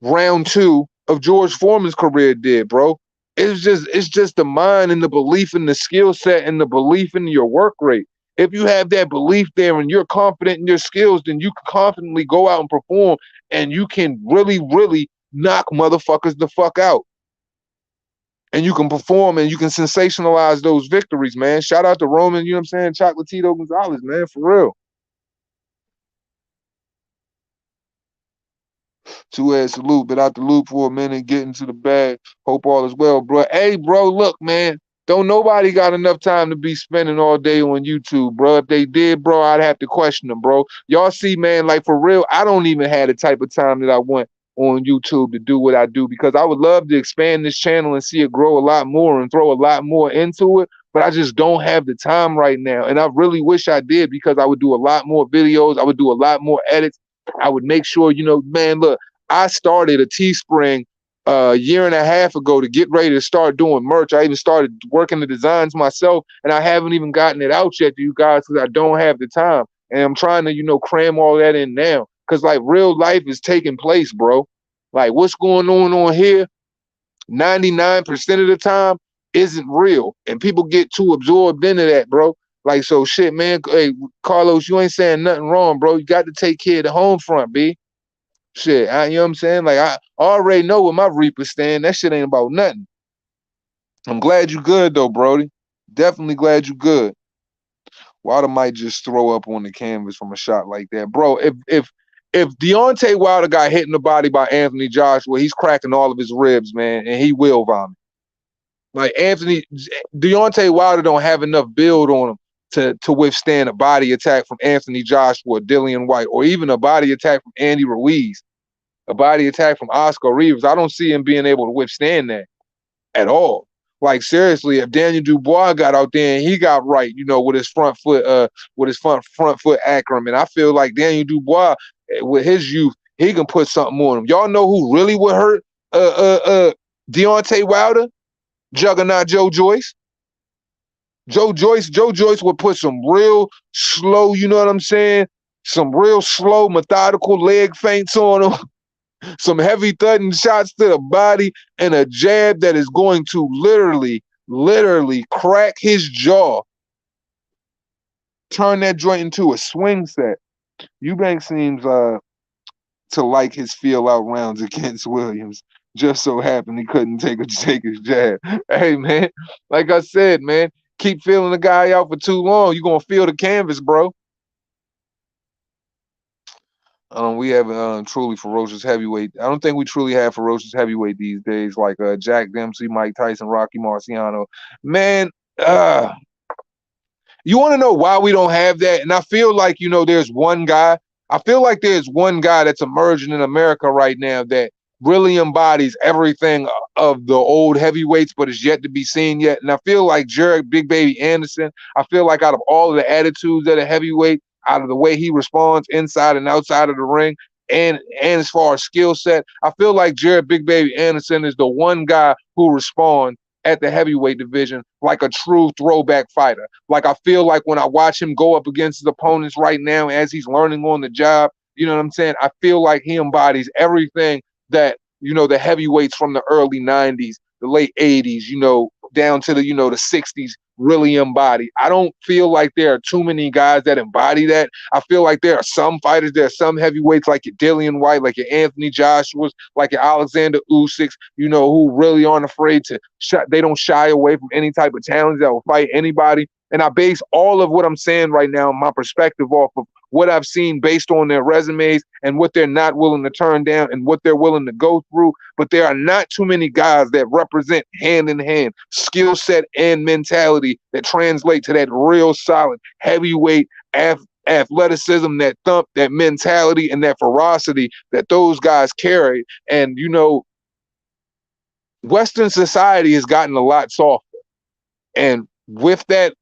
round 2 of George Foreman's career did, bro. It's just the mind and the belief in the skill set and the belief in your work rate. If you have that belief there and you're confident in your skills, then you can confidently go out and perform, and you can really, really knock motherfuckers the fuck out. And you can perform and you can sensationalize those victories, man. Shout out to Roman, you know what I'm saying? Chocolatito Gonzalez, man, for real. Two-head salute, been out the loop for a minute, get into the bag. Hope all is well, bro. Hey, bro, look, man. Don't nobody got enough time to be spending all day on YouTube, bro. If they did, bro, I'd have to question them, bro. Y'all see, man, like, for real, I don't even have the type of time that I want on YouTube to do what I do, because I would love to expand this channel and see it grow a lot more and throw a lot more into it. But I just don't have the time right now. And I really wish I did, because I would do a lot more videos. I would do a lot more edits. I would make sure, man, look, I started a Teespring a year and a half ago to get ready to start doing merch. I even started working the designs myself, and I haven't even gotten it out yet to you guys because I don't have the time. And I'm trying to, cram all that in now, because like real life is taking place, bro. Like what's going on here, 99% of the time isn't real. And people get too absorbed into that, bro. Like, so shit, man. Hey, Carlos, you ain't saying nothing wrong, bro. You got to take care of the home front, B. Shit, you know what I'm saying? Like, I already know where my Reaper stand. That shit ain't about nothing. I'm glad you good, though, Brody. Definitely glad you good. Wilder might just throw up on the canvas from a shot like that. Bro, if Deontay Wilder got hit in the body by Anthony Joshua, he's cracking all of his ribs, man, and he will vomit. Like Deontay Wilder don't have enough build on him to withstand a body attack from Anthony Joshua, Dillian Whyte, or even a body attack from Andy Ruiz, a body attack from Oscar Rivas. I don't see him being able to withstand that at all. Like seriously, if Daniel Dubois got out there and he got right, with his front foot, front foot acronym, I feel like Daniel Dubois, with his youth, he can put something on him. Y'all know who really would hurt Deontay Wilder? Juggernaut Joe Joyce. Joe Joyce would put some real slow, you know what I'm saying? Some real slow, methodical leg feints on him. Some heavy thudding shots to the body and a jab that is going to literally crack his jaw. Turn that joint into a swing set. Eubank seems to like his feel out rounds against Williams. Just so happened he couldn't take his jab. Hey, man, like I said, man, keep feeling the guy out for too long, you're going to feel the canvas, bro. We have truly ferocious heavyweight. I don't think we truly have ferocious heavyweight these days, like Jack Dempsey, Mike Tyson, Rocky Marciano. Man, you want to know why we don't have that? And I feel like, there's one guy. I feel like there's one guy that's emerging in America right now that really embodies everything of the old heavyweights, but is yet to be seen yet. And I feel like Jared Big Baby Anderson, I feel like out of all of the attitudes at a heavyweight, out of the way he responds inside and outside of the ring, and as far as skill set, I feel like Jared Big Baby Anderson is the one guy who responds at the heavyweight division like a true throwback fighter. Like I feel like when I watch him go up against his opponents right now as he's learning on the job, you know what I'm saying? I feel like he embodies everything that, the heavyweights from the early 90s, the late 80s, down to the, the 60s really embody. I don't feel like there are too many guys that embody that. I feel like there are some fighters, there are some heavyweights like your Dillian Whyte, like your Anthony Joshua's, like your Alexander Usyk's, who really aren't afraid to they don't shy away from any type of challenge that will fight anybody. And I base all of what I'm saying right now, my perspective, off of what I've seen based on their resumes and what they're not willing to turn down and what they're willing to go through. But there are not too many guys that represent hand in hand skill set and mentality that translate to that real solid heavyweight athleticism, that thump, that mentality, and that ferocity that those guys carry. And, Western society has gotten a lot softer. And with that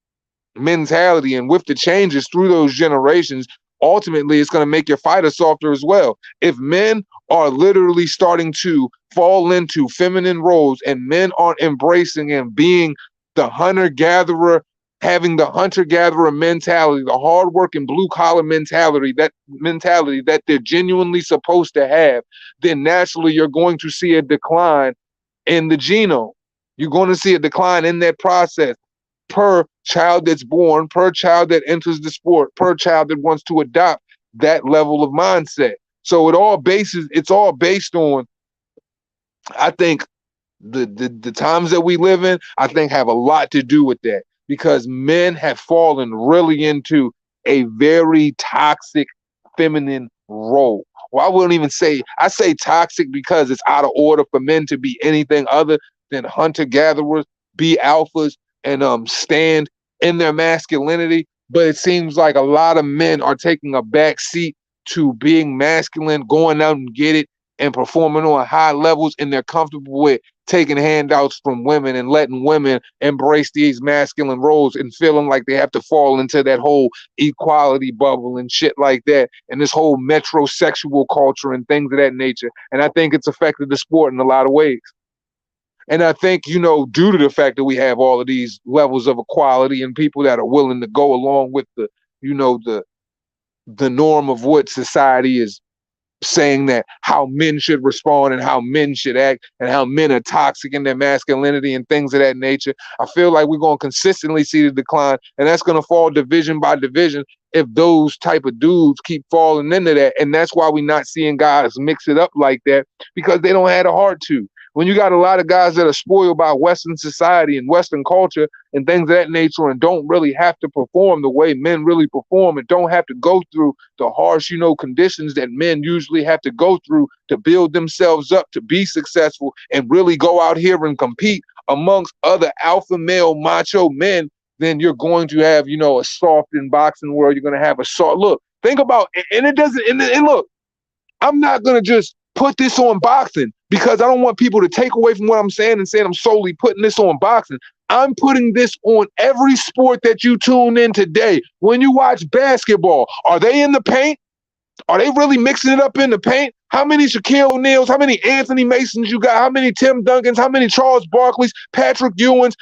mentality and with the changes through those generations, ultimately it's going to make your fighter softer as well. If men are literally starting to fall into feminine roles and men aren't embracing and being the hunter-gatherer, having the hunter-gatherer mentality, the hard-working blue-collar mentality that they're genuinely supposed to have, then naturally you're going to see a decline in the genome. You're going to see a decline in that process per child that's born, per child that enters the sport, per child that wants to adopt that level of mindset. So it's all based on, I think, the times that we live in, I think, have a lot to do with that, because men have fallen really into a very toxic feminine role. Well, I wouldn't even say, I say toxic because it's out of order for men to be anything other than hunter-gatherers, be alphas, and stand in their masculinity. But it seems like a lot of men are taking a back seat to being masculine, going out and get it, and performing on high levels, and they're comfortable with taking handouts from women and letting women embrace these masculine roles and feeling like they have to fall into that whole equality bubble and shit like that, and this whole metrosexual culture and things of that nature. And I think it's affected the sport in a lot of ways. And I think, due to the fact that we have all of these levels of equality and people that are willing to go along with the norm of what society is saying, that how men should respond and how men should act and how men are toxic in their masculinity and things of that nature, I feel like we're going to consistently see the decline, and that's going to fall division by division if those type of dudes keep falling into that. And that's why we're not seeing guys mix it up like that, because they don't have the heart to. When you got a lot of guys that are spoiled by Western society and Western culture and things of that nature, and don't really have to perform the way men really perform, and don't have to go through the harsh, conditions that men usually have to go through to build themselves up to be successful and really go out here and compete amongst other alpha male macho men, then you're going to have, a soft in boxing world. You're going to have a soft look. Think about, and it doesn't, and look, I'm not going to just put this on boxing, because I don't want people to take away from what I'm saying and saying I'm solely putting this on boxing. I'm putting this on every sport that you tune in today. When you watch basketball, are they in the paint? Are they really mixing it up in the paint? How many Shaquille O'Neals, how many Anthony Masons you got? How many Tim Duncans? How many Charles Barkleys, Patrick Ewings,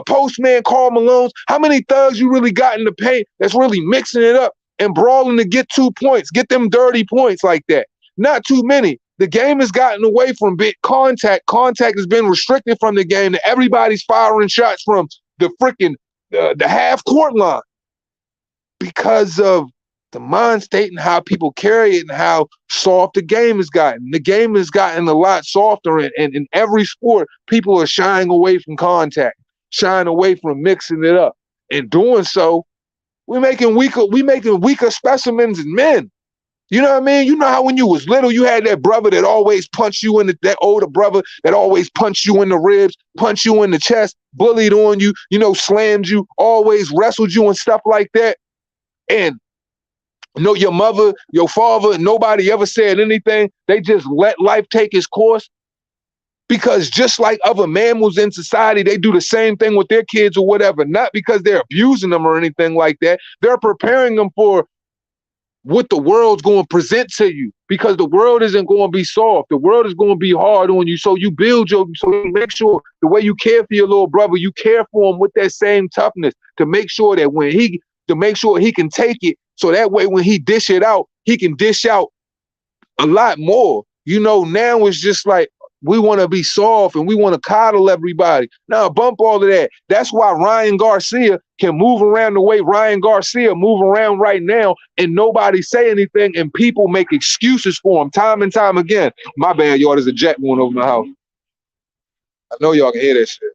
Postman Karl Malones? How many thugs you really got in the paint that's really mixing it up and brawling to get 2 points, get them dirty points like that? Not too many. The game has gotten away from big contact. Contact has been restricted from the game, that everybody's firing shots from the freaking the half court line because of the mind state and how people carry it and how soft the game has gotten. The game has gotten a lot softer, and in every sport, people are shying away from contact, shying away from mixing it up. And doing so, we're making weaker specimens in men. You know what I mean? You know how when you was little, you had that brother that always punched you that older brother that always punched you in the ribs, punched you in the chest, bullied on you, slammed you, always wrestled you and stuff like that. And your mother, your father, nobody ever said anything. They just let life take its course. Because just like other mammals in society, they do the same thing with their kids or whatever, not because they're abusing them or anything like that. They're preparing them for what the world's going to present to you, because the world isn't going to be soft. The world is going to be hard on you. So you make sure the way you care for your little brother, you care for him with that same toughness, to make sure that he can take it. So that way, when he dish it out, he can dish out a lot more. Now it's just like, we want to be soft and we want to coddle everybody. Now, bump all of that. That's why Ryan Garcia can move around the way Ryan Garcia move around right now, and nobody say anything, and people make excuses for him time and time again. My bad, y'all. There's a jet going over my house. I know y'all can hear that shit.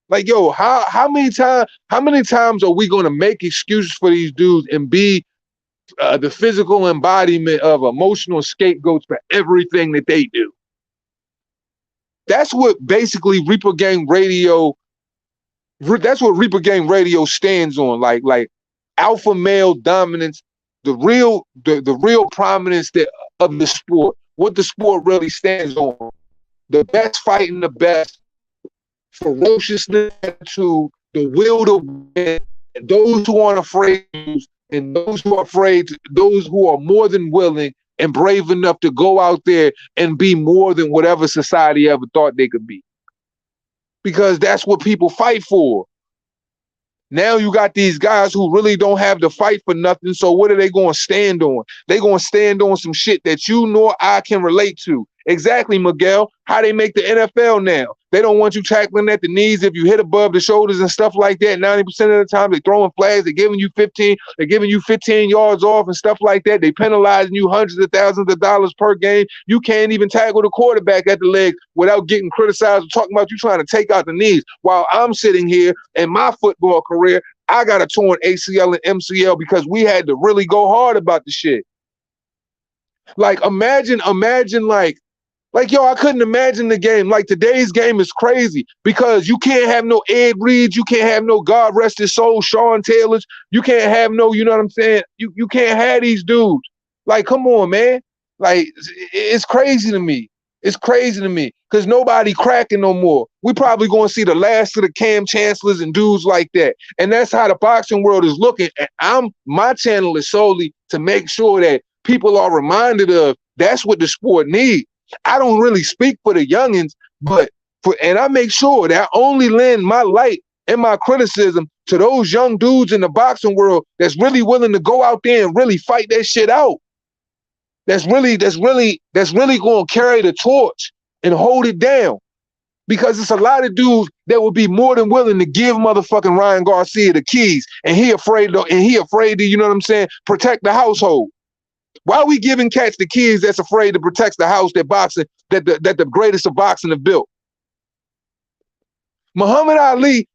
Like, yo, how many times are we going to make excuses for these dudes and be the physical embodiment of emotional scapegoats for everything that they do? That's what basically Reaper Gang Radio. That's what Reaper Gang Radio stands on. Like alpha male dominance, the real prominence of the sport. What the sport really stands on: the best fighting the best, ferociousness to the will to win, and those who aren't afraid to lose. And those who are more than willing and brave enough to go out there and be more than whatever society ever thought they could be. Because that's what people fight for. Now you got these guys who really don't have to fight for nothing. So what are they going to stand on? They're going to stand on some shit that you nor I can relate to. Exactly, Miguel. How they make the NFL now. They don't want you tackling at the knees if you hit above the shoulders and stuff like that. 90% of the time they're throwing flags. They're giving you 15 yards off and stuff like that. They penalizing you hundreds of thousands of dollars per game. You can't even tackle the quarterback at the leg without getting criticized or talking about you trying to take out the knees. While I'm sitting here in my football career, I got a torn ACL and MCL because we had to really go hard about the shit. Like, imagine like Like, yo, I couldn't imagine the game. Like, today's game is crazy because you can't have no Ed Reeds. You can't have no, God rest his soul, Sean Taylors. You can't have no, you know what I'm saying? You can't have these dudes. Like, come on, man. Like, it's crazy to me. It's crazy to me because nobody cracking no more. We probably going to see the last of the Cam Chancellors and dudes like that. And that's how the boxing world is looking. And my channel is solely to make sure that people are reminded of that's what the sport needs. I don't really speak for the youngins, and I make sure that I only lend my light and my criticism to those young dudes in the boxing world that's really willing to go out there and really fight that shit out. That's really going to carry the torch and hold it down. Because it's a lot of dudes that would be more than willing to give motherfucking Ryan Garcia the keys, and he afraid to, you know what I'm saying, protect the household. Why are we giving cats the kids that's afraid to protect the house that the greatest of boxing have built? Muhammad Ali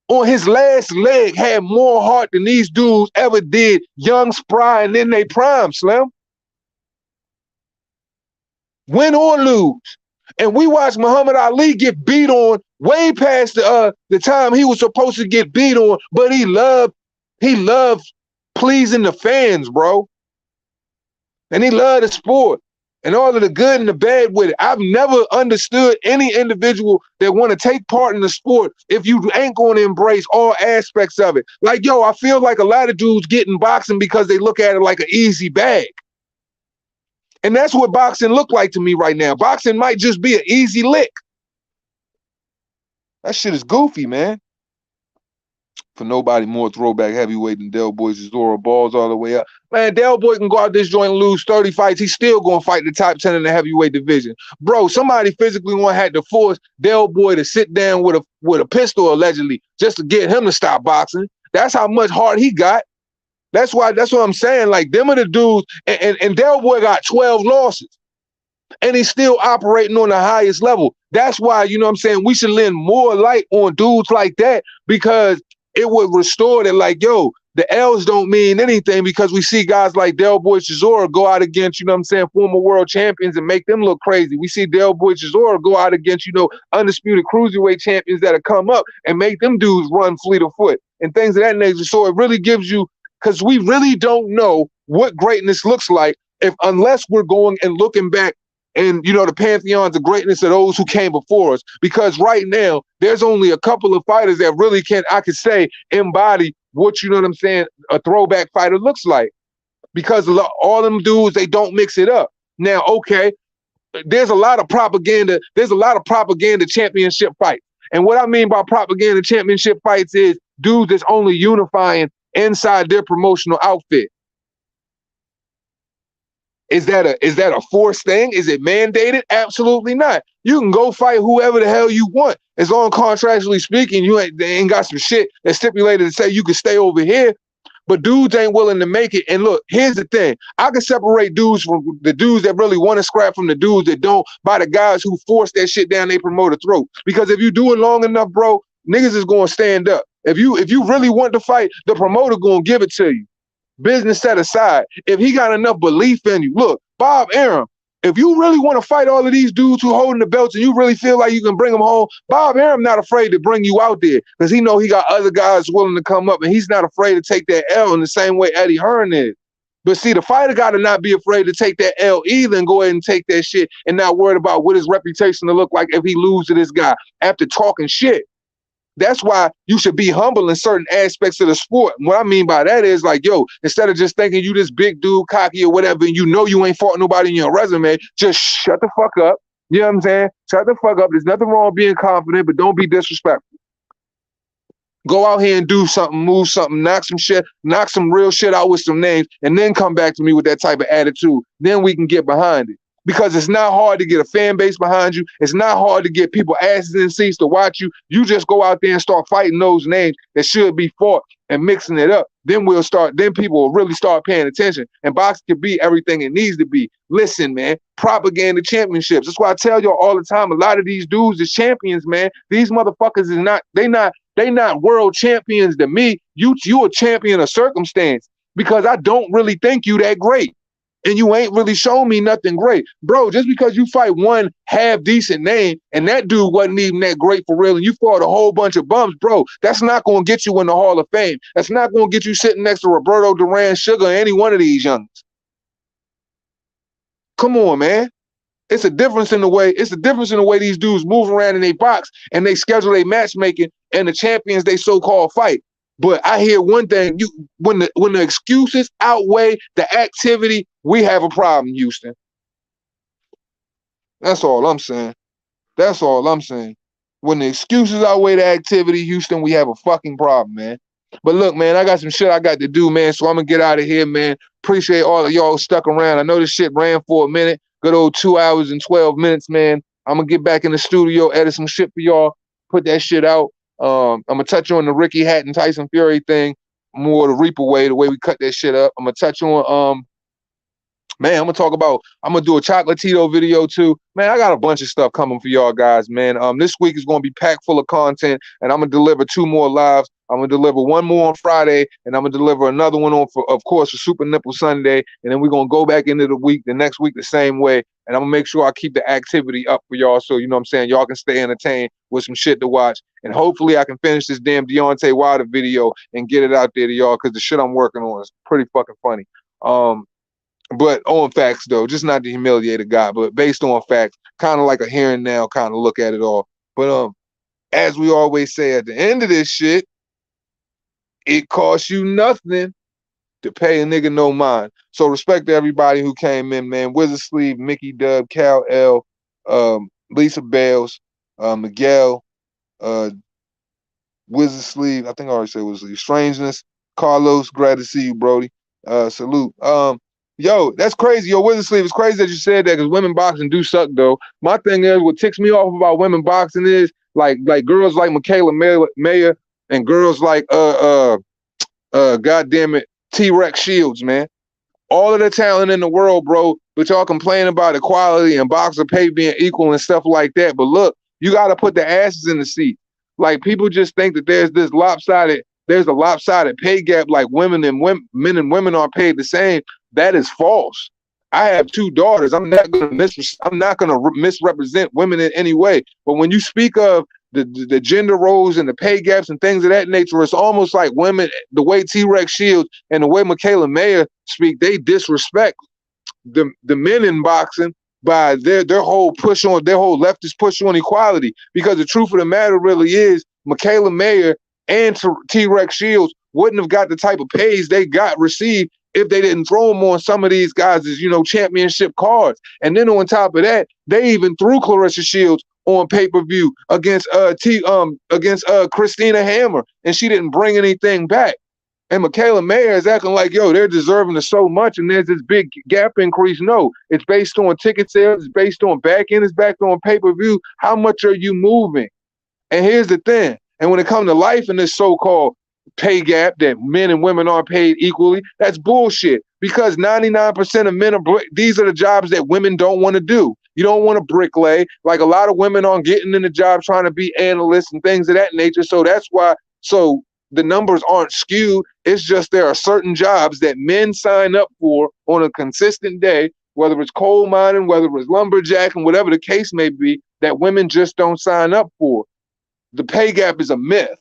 on his last leg had more heart than these dudes ever did, young, spry, and in their prime, Slim. Win or lose. And we watched Muhammad Ali get beat on way past the time he was supposed to get beat on, but he loved pleasing the fans, bro. And he loved the sport and all of the good and the bad with it. I've never understood any individual that want to take part in the sport if you ain't going to embrace all aspects of it. Like, yo, I feel like a lot of dudes get in boxing because they look at it like an easy bag. And that's what boxing look like to me right now. Boxing might just be an easy lick. That shit is goofy, man. For nobody more throwback heavyweight than Del Boy Chisora, balls all the way up. Man, Del Boy can go out this joint and lose 30 fights. He's still going to fight the top 10 in the heavyweight division. Bro, somebody physically going to have to force Del Boy to sit down with a pistol, allegedly, just to get him to stop boxing. That's how much heart he got. That's what I'm saying. Like, them are the dudes. And Del Boy got 12 losses. And he's still operating on the highest level. That's why, you know what I'm saying, we should lend more light on dudes like that, because it would restore that, like, yo, the L's don't mean anything, because we see guys like Del Boy Chisora go out against, you know what I'm saying, former world champions and make them look crazy. We see Del Boy Chisora go out against, you know, undisputed cruiserweight champions that have come up and make them dudes run fleet of foot and things of that nature. So it really gives you, because we really don't know what greatness looks like unless we're going and looking back and, you know, the pantheons of greatness of those who came before us. Because right now, there's only a couple of fighters that really I could say, embody what, you know what I'm saying, a throwback fighter looks like. Because all them dudes, they don't mix it up. Now, okay, there's a lot of propaganda. There's a lot of propaganda championship fights. And what I mean by propaganda championship fights is dudes that's only unifying inside their promotional outfit. Is that a forced thing? Is it mandated? Absolutely not. You can go fight whoever the hell you want. As long as contractually speaking, they ain't got some shit that's stipulated to say you can stay over here. But dudes ain't willing to make it. And look, here's the thing. I can separate dudes from the dudes that really want to scrap from the dudes that don't, by the guys who force that shit down their promoter throat. Because if you do it long enough, bro, niggas is going to stand up. If you really want to fight, the promoter going to give it to you. Business set aside. If he got enough belief in you, look, Bob Arum, if you really want to fight all of these dudes who holding the belts and you really feel like you can bring them home, Bob Arum not afraid to bring you out there because he know he got other guys willing to come up, and he's not afraid to take that L in the same way Eddie Hearn is. But see, the fighter got to not be afraid to take that L either and go ahead and take that shit and not worried about what his reputation will look like if he loses to this guy after talking shit. That's why you should be humble in certain aspects of the sport. And what I mean by that is, like, yo, instead of just thinking you this big dude, cocky or whatever, and you know you ain't fought nobody in your resume, just shut the fuck up. You know what I'm saying? Shut the fuck up. There's nothing wrong with being confident, but don't be disrespectful. Go out here and do something, move something, knock some real shit out with some names, and then come back to me with that type of attitude. Then we can get behind it. Because it's not hard to get a fan base behind you. It's not hard to get people asses in seats to watch you. You just go out there and start fighting those names that should be fought and mixing it up. Then people will really start paying attention. And boxing can be everything it needs to be. Listen, man, propaganda championships. That's why I tell y'all all the time, a lot of these dudes is champions, man. These motherfuckers they not world champions to me. You a champion of circumstance, because I don't really think you that great. and you ain't really shown me nothing great. Bro, just because you fight one half-decent name, and that dude wasn't even that great for real, and you fought a whole bunch of bums, bro, that's not going to get you in the Hall of Fame. That's not going to get you sitting next to Roberto Duran, Sugar, or any one of these youngins. Come on, man. It's a difference in the way these dudes move around in their box and they schedule their matchmaking and the champions they so-called fight. But I hear one thing: when the excuses outweigh the activity, we have a problem, Houston. That's all I'm saying. That's all I'm saying. When the excuses outweigh the activity, Houston, we have a fucking problem, man. But look, man, I got some shit I got to do, man. So I'm gonna get out of here, man. Appreciate all of y'all stuck around. I know this shit ran for a minute. Good old 2 hours and 12 minutes, man. I'm gonna get back in the studio, edit some shit for y'all, put that shit out. I'm gonna touch on the Ricky Hatton Tyson Fury thing more the Reaper way, the way we cut that shit up. I'm gonna touch on man, I'm gonna do a Chocolatito video too. Man, I got a bunch of stuff coming for y'all guys, man. This week is gonna be packed full of content, and I'm gonna deliver 2 more lives. I'm gonna deliver 1 more on Friday, and I'm gonna deliver another one on, of course, for Super Nipple Sunday, and then we're gonna go back into the next week the same way, and I'm gonna make sure I keep the activity up for y'all, so you know what I'm saying, y'all can stay entertained with some shit to watch, and hopefully I can finish this damn Deontay Wilder video and get it out there to y'all, because the shit I'm working on is pretty fucking funny. But on facts, though, just not to humiliate a guy, but based on facts, kind of like a here and now kind of look at it all. But as we always say, at the end of this shit, it costs you nothing to pay a nigga no mind. So respect to everybody who came in, man. Wizard Sleeve, Mickey Dub, Cal L, Lisa Bales, Miguel, Wizard Sleeve, I think I already said Wizard Sleeve, Strangeness, Carlos, glad to see you, Brody. Salute. Yo, that's crazy. Yo, Wizard Sleeve, it's crazy that you said that because women boxing do suck, though. My thing is, what ticks me off about women boxing is like girls like Michaela Mayer and girls like goddamn it, T-Rex Shields, man. All of the talent in the world, bro, but y'all complain about equality and boxer pay being equal and stuff like that. But look, you got to put the asses in the seat. Like, people just think that there's a lopsided pay gap, like men and women are paid the same. That is false. I have 2 daughters. I'm not gonna misrepresent women in any way. But when you speak of the gender roles and the pay gaps and things of that nature, it's almost like women, the way T-Rex Shields and the way Michaela Mayer speak, they disrespect the men in boxing by their whole leftist push on equality. Because the truth of the matter really is, Michaela Mayer and T-Rex Shields wouldn't have got the type of pays they received if they didn't throw them on some of these guys' championship cards. And then on top of that, they even threw Clarissa Shields on pay-per-view against Christina Hammer, and she didn't bring anything back. And Michaela Mayer is acting like, yo, they're deserving of so much, and there's this big gap increase. No, it's based on ticket sales, it's based on back end, it's based on pay-per-view. How much are you moving? And here's the thing. And when it comes to life in this so-called pay gap that men and women aren't paid equally, that's bullshit. Because 99% of men these are the jobs that women don't want to do. You don't want to bricklay. Like, a lot of women aren't getting in the job trying to be analysts and things of that nature. So that's why. So the numbers aren't skewed. It's just there are certain jobs that men sign up for on a consistent day, whether it's coal mining, whether it's lumberjacking, whatever the case may be, that women just don't sign up for. The pay gap is a myth,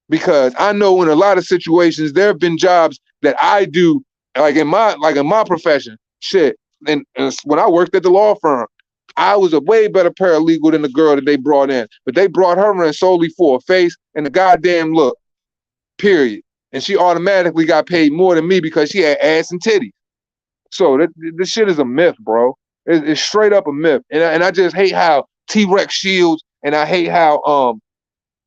because I know in a lot of situations there have been jobs that I do, like in my profession, shit. And when I worked at the law firm, I was a way better paralegal than the girl that they brought in, but they brought her in solely for a face and a goddamn look, period. And she automatically got paid more than me because she had ass and titties. So this shit is a myth, bro. It's straight up a myth. And I just hate how T-Rex Shields and I hate how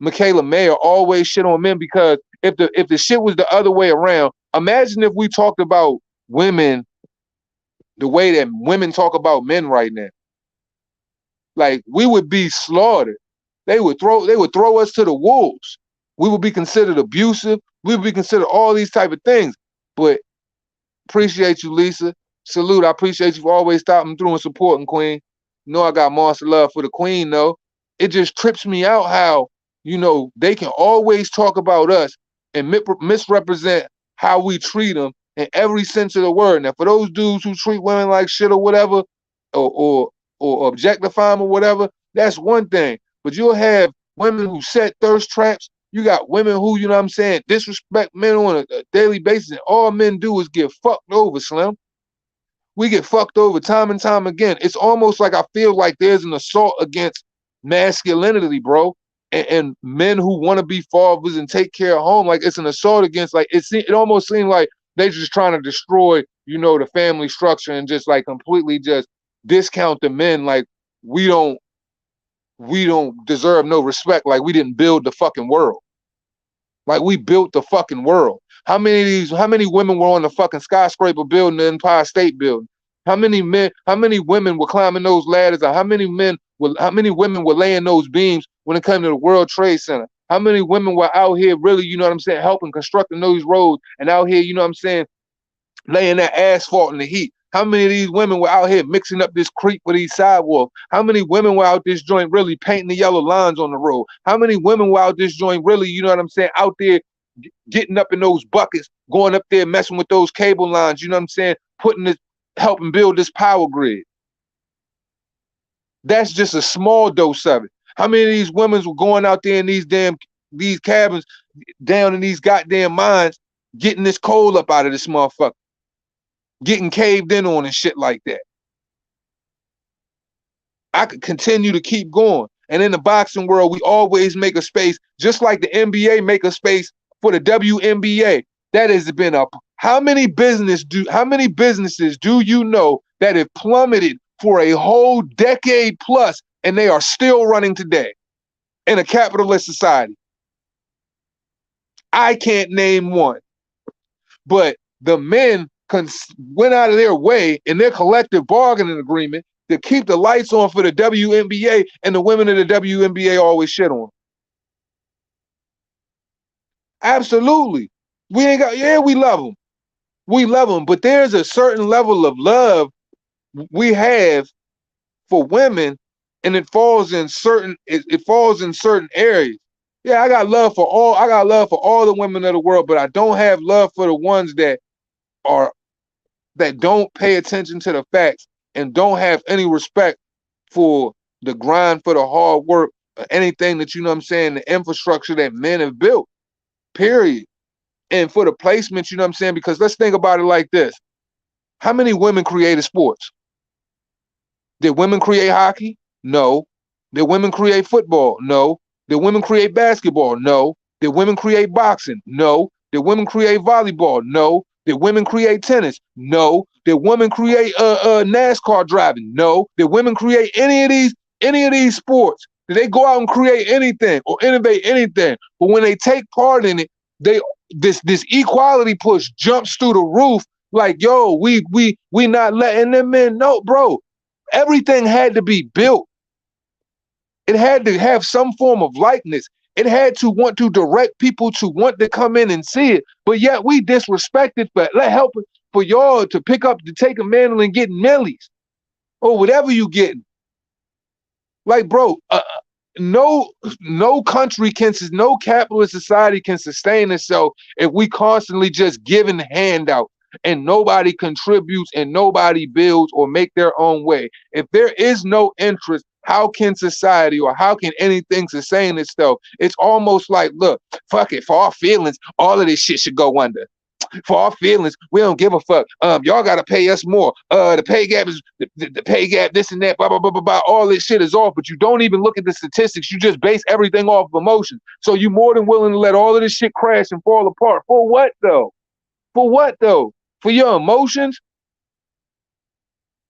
Michaela Mayer always shit on men, because if the shit was the other way around, imagine if we talked about women the way that women talk about men right now. Like, we would be slaughtered. They would throw us to the wolves. We would be considered abusive. We would be considered all these type of things. But appreciate you, Lisa. Salute. I appreciate you for always stopping through and supporting, Queen. You know I got monster love for the Queen, though. It just trips me out how, they can always talk about us and misrepresent how we treat them, in every sense of the word. Now, for those dudes who treat women like shit or whatever, or objectify them or whatever, that's one thing. But you'll have women who set thirst traps. You got women who, you know what I'm saying, disrespect men on a daily basis. And all men do is get fucked over, Slim. We get fucked over time and time again. It's almost like I feel like there's an assault against masculinity, bro. And men who want to be fathers and take care of home, like it's an assault against, like it almost seems like they just trying to destroy, you know, the family structure and just like completely just discount the men, like we don't deserve no respect, like we didn't build the fucking world. Like we built the fucking world. How many women were on the fucking skyscraper building, the Empire State Building? How many women were climbing those ladders? Or how many women were laying those beams when it came to the World Trade Center? How many women were out here really, you know what I'm saying, helping constructing those roads and out here, you know what I'm saying, laying that asphalt in the heat? How many of these women were out here mixing up this creek with these sidewalks? How many women were out this joint really painting the yellow lines on the road? How many women were out this joint really, you know what I'm saying, out there getting up in those buckets, going up there messing with those cable lines, you know what I'm saying, helping build this power grid? That's just a small dose of it. How many of these women were going out there in these cabins down in these goddamn mines, getting this coal up out of this motherfucker, getting caved in on and shit like that? I could continue to keep going. And in the boxing world, we always make a space, just like the NBA make a space for the WNBA. That has been up. How many businesses do you know that have plummeted for a whole decade plus and they are still running today in a capitalist society? I can't name one. But the men went out of their way in their collective bargaining agreement to keep the lights on for the WNBA, and the women of the WNBA always shit on them. Absolutely. We love them. We love them, but there's a certain level of love we have for women, and it falls in certain areas. Yeah, I got love for all the women of the world, but I don't have love for the ones that don't pay attention to the facts and don't have any respect for the grind, for the hard work, or anything that, you know what I'm saying, the infrastructure that men have built, period. And for the placements, you know what I'm saying, because let's think about it like this. How many women created sports? Did women create hockey? No. Did women create football? No. Did women create basketball? No. Did women create boxing? No. Did women create volleyball? No. Did women create tennis? No. Did women create NASCAR driving? No. Did women create any of these sports? Did they go out and create anything or innovate anything? But when they take part in it, this equality push jumps through the roof. Like, yo, we not letting them in. No, bro. Everything had to be built. It had to have some form of likeness. It had to want to direct people to want to come in and see it. But yet we disrespected for y'all to take a mantle and get millies or whatever you getting. Like, bro, no capitalist society can sustain itself if we constantly just giving handouts and nobody contributes and nobody builds or make their own way. If there is no interest, how can society or how can anything sustain itself? It's almost like, look, fuck it, for our feelings, all of this shit should go under. For our feelings, we don't give a fuck. Y'all gotta pay us more. The pay gap is the pay gap, this and that, blah, blah, blah, blah, blah. All this shit is off, but you don't even look at the statistics. You just base everything off of emotion. So you more than willing to let all of this shit crash and fall apart. For what though? For what though? For your emotions?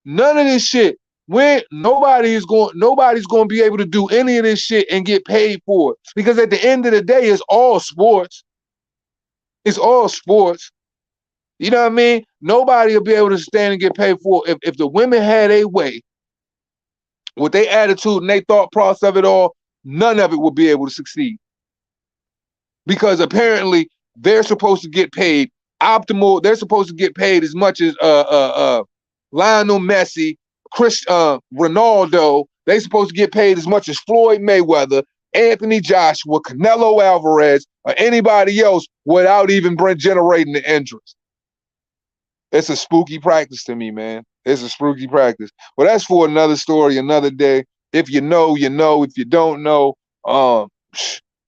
None of this shit. Nobody's going to be able to do any of this shit and get paid for it. Because at the end of the day, it's all sports. It's all sports. You know what I mean? Nobody will be able to stand and get paid for it. If the women had a way, with their attitude and their thought process of it all, none of it will be able to succeed. Because apparently they're supposed to get paid optimal. They're supposed to get paid as much as Lionel Messi, Ronaldo. They're supposed to get paid as much as Floyd Mayweather, Anthony Joshua, Canelo Alvarez, or anybody else without even generating the interest. It's a spooky practice to me, man. It's a spooky practice. Well, that's for another story, another day. If you know, you know. If you don't know, um,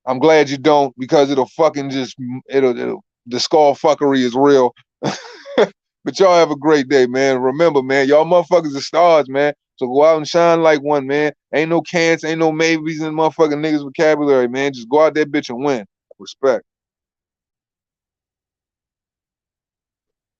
I'm glad you don't, because it'll fucking just it'll the skull fuckery is real. But y'all have a great day, man. Remember, man, y'all motherfuckers are stars, man. So go out and shine like one, man. Ain't no can'ts, ain't no maybes in motherfucking niggas vocabulary, man. Just go out that bitch and win. Respect.